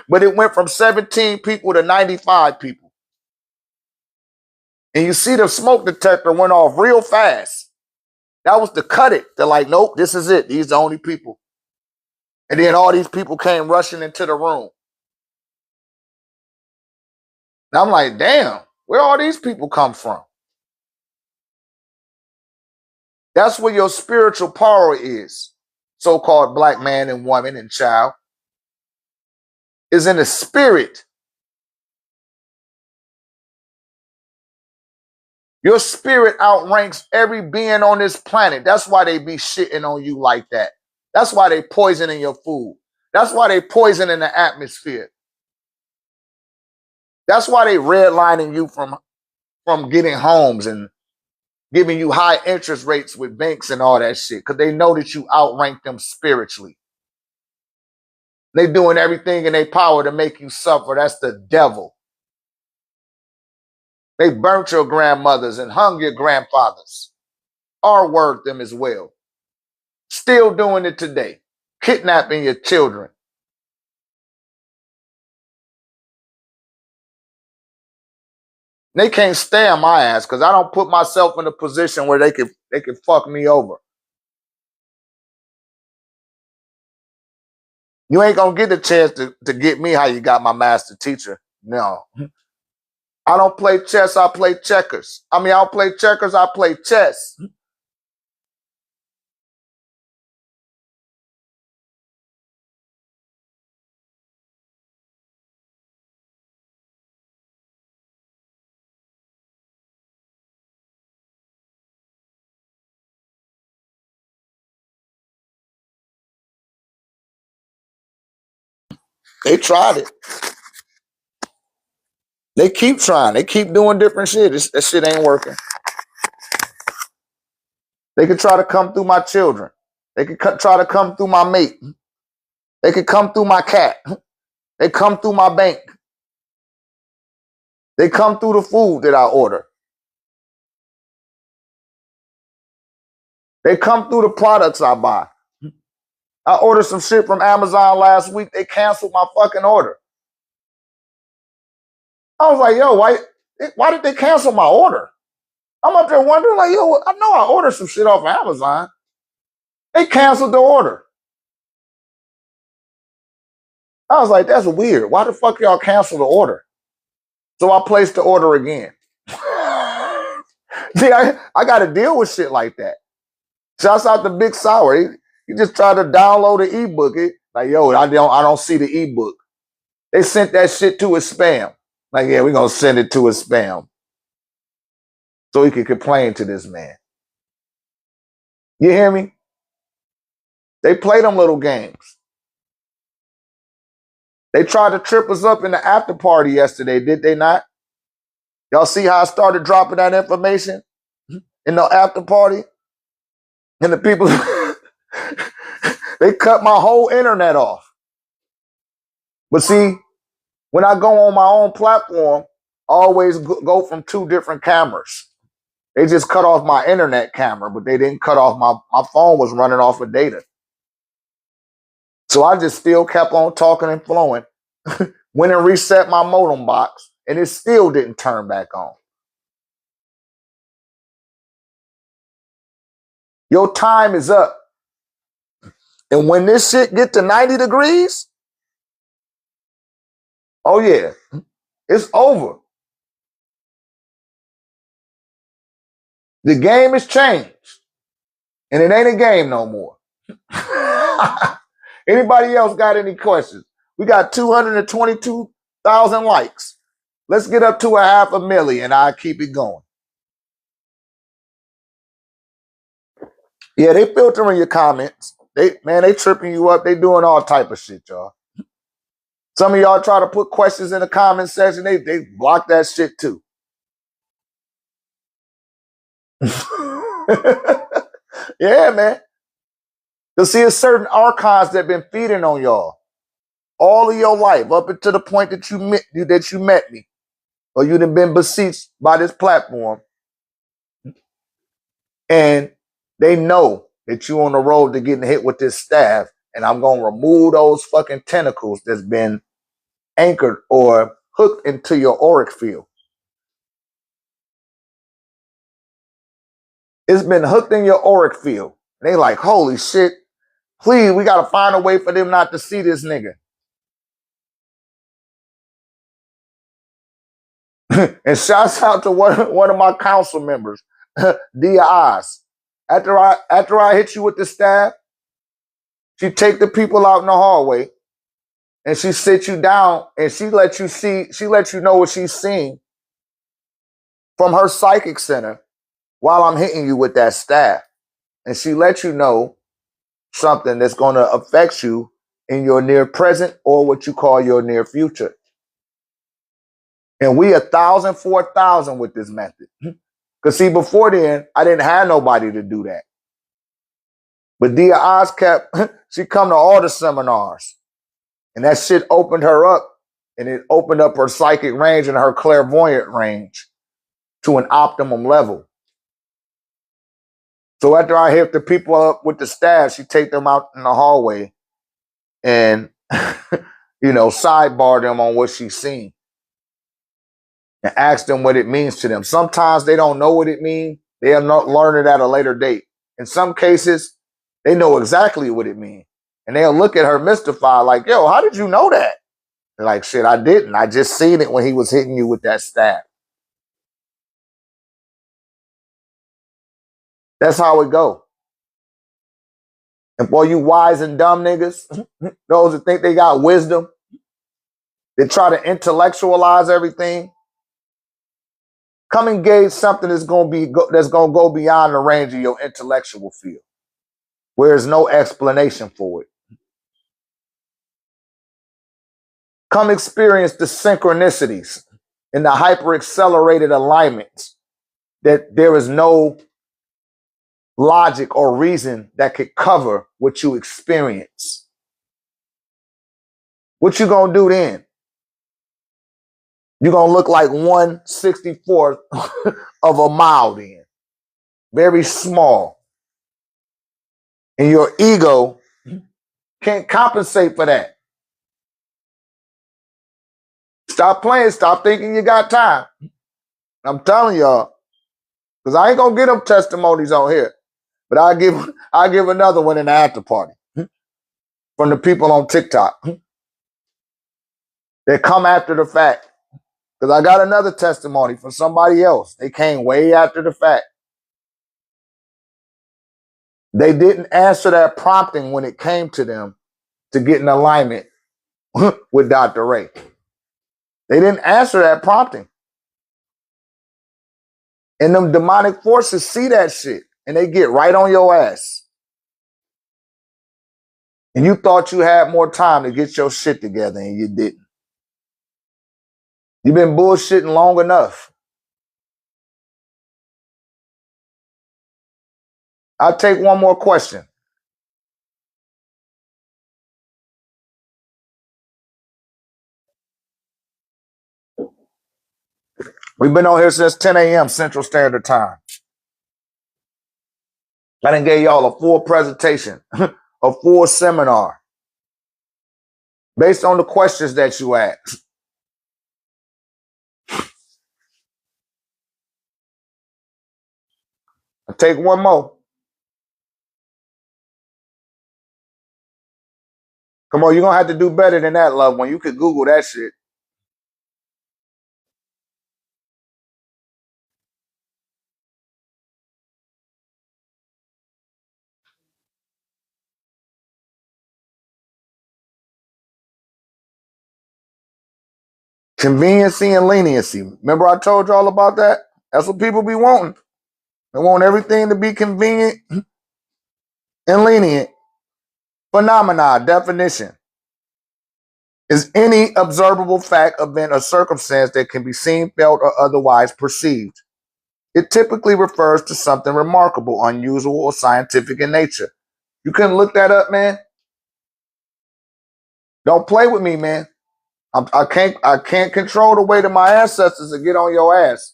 But it went from 17 people to 95 people. And you see the smoke detector went off real fast. That was to cut it. They're like, nope, this is it. These are the only people. And then all these people came rushing into the room. And I'm like, damn, where all these people come from? That's where your spiritual power is, so-called black man and woman and child, is in the spirit. Your spirit outranks every being on this planet. That's why they be shitting on you like that. That's why they poisoning your food. That's why they poisoning the atmosphere. That's why they redlining you from getting homes and giving you high interest rates with banks and all that shit, because they know that you outrank them spiritually. They doing everything in their power to make you suffer. That's the devil. They burnt your grandmothers and hung your grandfathers. R-word them as well. Still doing it today. Kidnapping your children. They can't stay on my ass because I don't put myself in a position where they can fuck me over. You ain't gonna get the chance to get me how you got my master teacher. No. I don't play chess, I play checkers. I don't play checkers, I play chess. They tried it. They keep trying. They keep doing different shit. That shit ain't working. They could try to come through my children. They could try to come through my mate. They could come through my cat. They come through my bank. They come through the food that I order. They come through the products I buy. I ordered some shit from Amazon last week. They canceled my fucking order. I was like, yo, why did they cancel my order? I'm up there wondering, like, yo, I know I ordered some shit off of Amazon. They canceled the order. I was like, that's weird. Why the fuck y'all cancel the order? So I placed the order again. See, I got to deal with shit like that. Shouts out to Big Sour. He just tried to download the ebook. Like, yo, I don't see the ebook. They sent that shit to his spam. Like, yeah, we're going to send it to his spam so he can complain to this man. You hear me? They play them little games. They tried to trip us up in the after party yesterday, did they not? Y'all see how I started dropping that information in the after party? And the people, they cut my whole internet off. But see, when I go on my own platform, I always go from 2 different cameras. They just cut off my internet camera, but they didn't cut off my phone was running off of data. So I just still kept on talking and flowing. Went and reset my modem box, and it still didn't turn back on. Your time is up. And when this shit get to 90 degrees, oh yeah, it's over. The game has changed. And it ain't a game no more. Anybody else got any questions? We got 222,000 likes. Let's get up to 500,000 and I'll keep it going. Yeah, they filtering your comments. They tripping you up. They doing all type of shit, y'all. Some of y'all try to put questions in the comment section. They block that shit too. Yeah, man. You see, it's certain archives that been feeding on y'all. all of your life up until the point that you met me, or you'd have been beseeched by this platform, and they know that you on the road to getting hit with this staff, and I'm gonna remove those fucking tentacles that's been anchored or hooked into your auric field. It's been hooked in your auric field. And they like, holy shit, please, we gotta find a way for them not to see this nigga. And shouts out to one of my council members, Dia Oz. After I hit you with the staff, she take the people out in the hallway and she sits you down and she lets you know what she's seeing from her psychic center while I'm hitting you with that staff. And she lets you know something that's going to affect you in your near present or what you call your near future. And we 1,000 for 1,000 with this method. Because see, before then, I didn't have nobody to do that. But Dia Oz she come to all the seminars. And that shit opened her up. And it opened up her psychic range and her clairvoyant range to an optimum level. So after I hit the people up with the staff, she take them out in the hallway and, sidebar them on what she's seen. And ask them what it means to them. Sometimes they don't know what it means. They'll not learn it at a later date. In some cases, they know exactly what it means. And they'll look at her mystified like, yo, how did you know that? They're like, shit, I didn't. I just seen it when he was hitting you with that staff. That's how it go. And boy, you wise and dumb niggas, those that think they got wisdom, they try to intellectualize everything. Come engage something that's gonna go beyond the range of your intellectual field, where there's no explanation for it. Come experience the synchronicities and the hyper-accelerated alignments that there is no logic or reason that could cover what you experience. What you gonna do then? You're gonna look like 1/64th of a mile then. Very small. And your ego can't compensate for that. Stop playing. Stop thinking you got time. I'm telling y'all. Because I ain't gonna get them testimonies on here. But I'll give another one in the after party. From the people on TikTok. They come after the fact. Because I got another testimony from somebody else. They came way after the fact. They didn't answer that prompting when it came to them to get in alignment with Dr. Ray. They didn't answer that prompting. And them demonic forces see that shit and they get right on your ass. And you thought you had more time to get your shit together and you didn't. You've been bullshitting long enough. I'll take one more question. We've been on here since 10 a.m. Central Standard Time. I done gave y'all a full presentation, a full seminar, based on the questions that you asked. I'll take one more. Come on, you're going to have to do better than that, loved one. You could Google that shit. Conveniency and leniency. Remember I told y'all about that? That's what people be wanting. They want everything to be convenient and lenient. Phenomena, definition, is any observable fact, event, or circumstance that can be seen, felt, or otherwise perceived. It typically refers to something remarkable, unusual, or scientific in nature. You couldn't look that up, man? Don't play with me, man. I can't control the weight of my ancestors to get on your ass.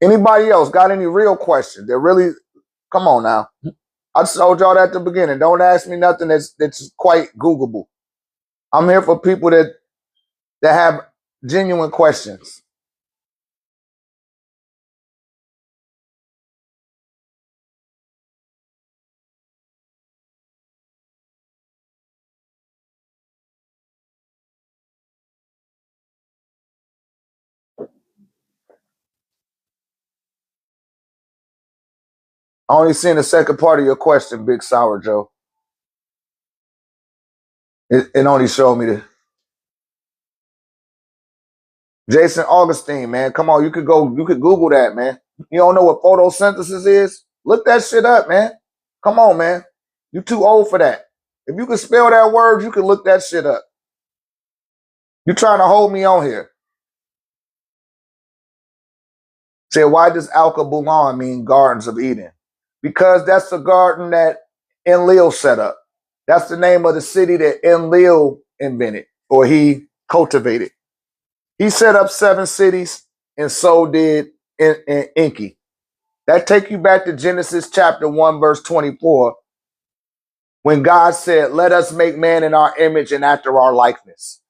Anybody else got any real questions? They're really, come on now. I told y'all that at the beginning. Don't ask me nothing that's quite Googleable. I'm here for people that have genuine questions. I only seen the second part of your question, Big Sour Joe. It only showed me the Jason Augustine, man. Come on, you could Google that, man. You don't know what photosynthesis is? Look that shit up, man. Come on, man. You too old for that. If you can spell that word, you can look that shit up. You trying to hold me on here. Say, why does Alkebulan mean Gardens of Eden? Because that's the garden that Enlil set up. That's the name of the city that Enlil invented, or he cultivated. He set up 7 cities, and so did Enki. That take you back to Genesis chapter 1, verse 24, when God said, let us make man in our image and after our likeness.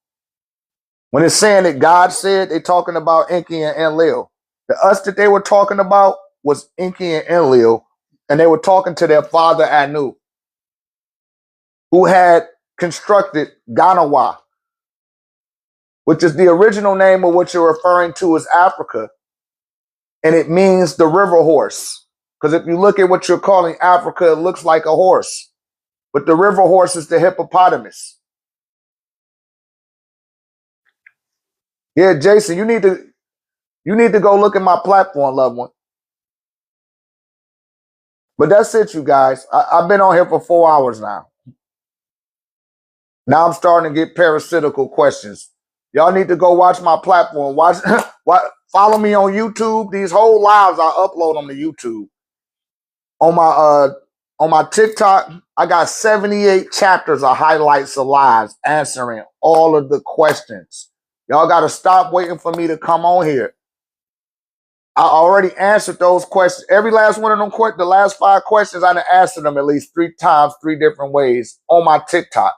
When it's saying that God said, they're talking about Enki and Enlil. The us that they were talking about was Enki and Enlil, and they were talking to their father Anu, who had constructed Ganawa, which is the original name of what you're referring to as Africa, and it means the river horse. Because if you look at what you're calling Africa, it looks like a horse, but the river horse is the hippopotamus. Yeah, Jason, you need to go look at my platform, loved one. But that's it, you guys. I've been on here for 4 hours now. Now I'm starting to get parasitical questions. Y'all need to go watch my platform. Follow me on YouTube. These whole lives I upload on the YouTube. On my TikTok, I got 78 chapters of highlights of lives answering all of the questions. Y'all got to stop waiting for me to come on here. I already answered those questions. Every last one of them, the last 5 questions, I done answered them at least 3 times, 3 different ways on my TikTok.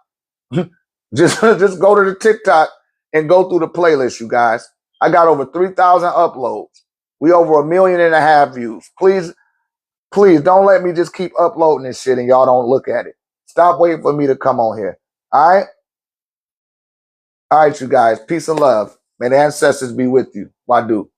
just go to the TikTok and go through the playlist, you guys. I got over 3,000 uploads. We over 1.5 million views. Please don't let me just keep uploading this shit and y'all don't look at it. Stop waiting for me to come on here. All right? All right, you guys. Peace and love. May the ancestors be with you. Wadu.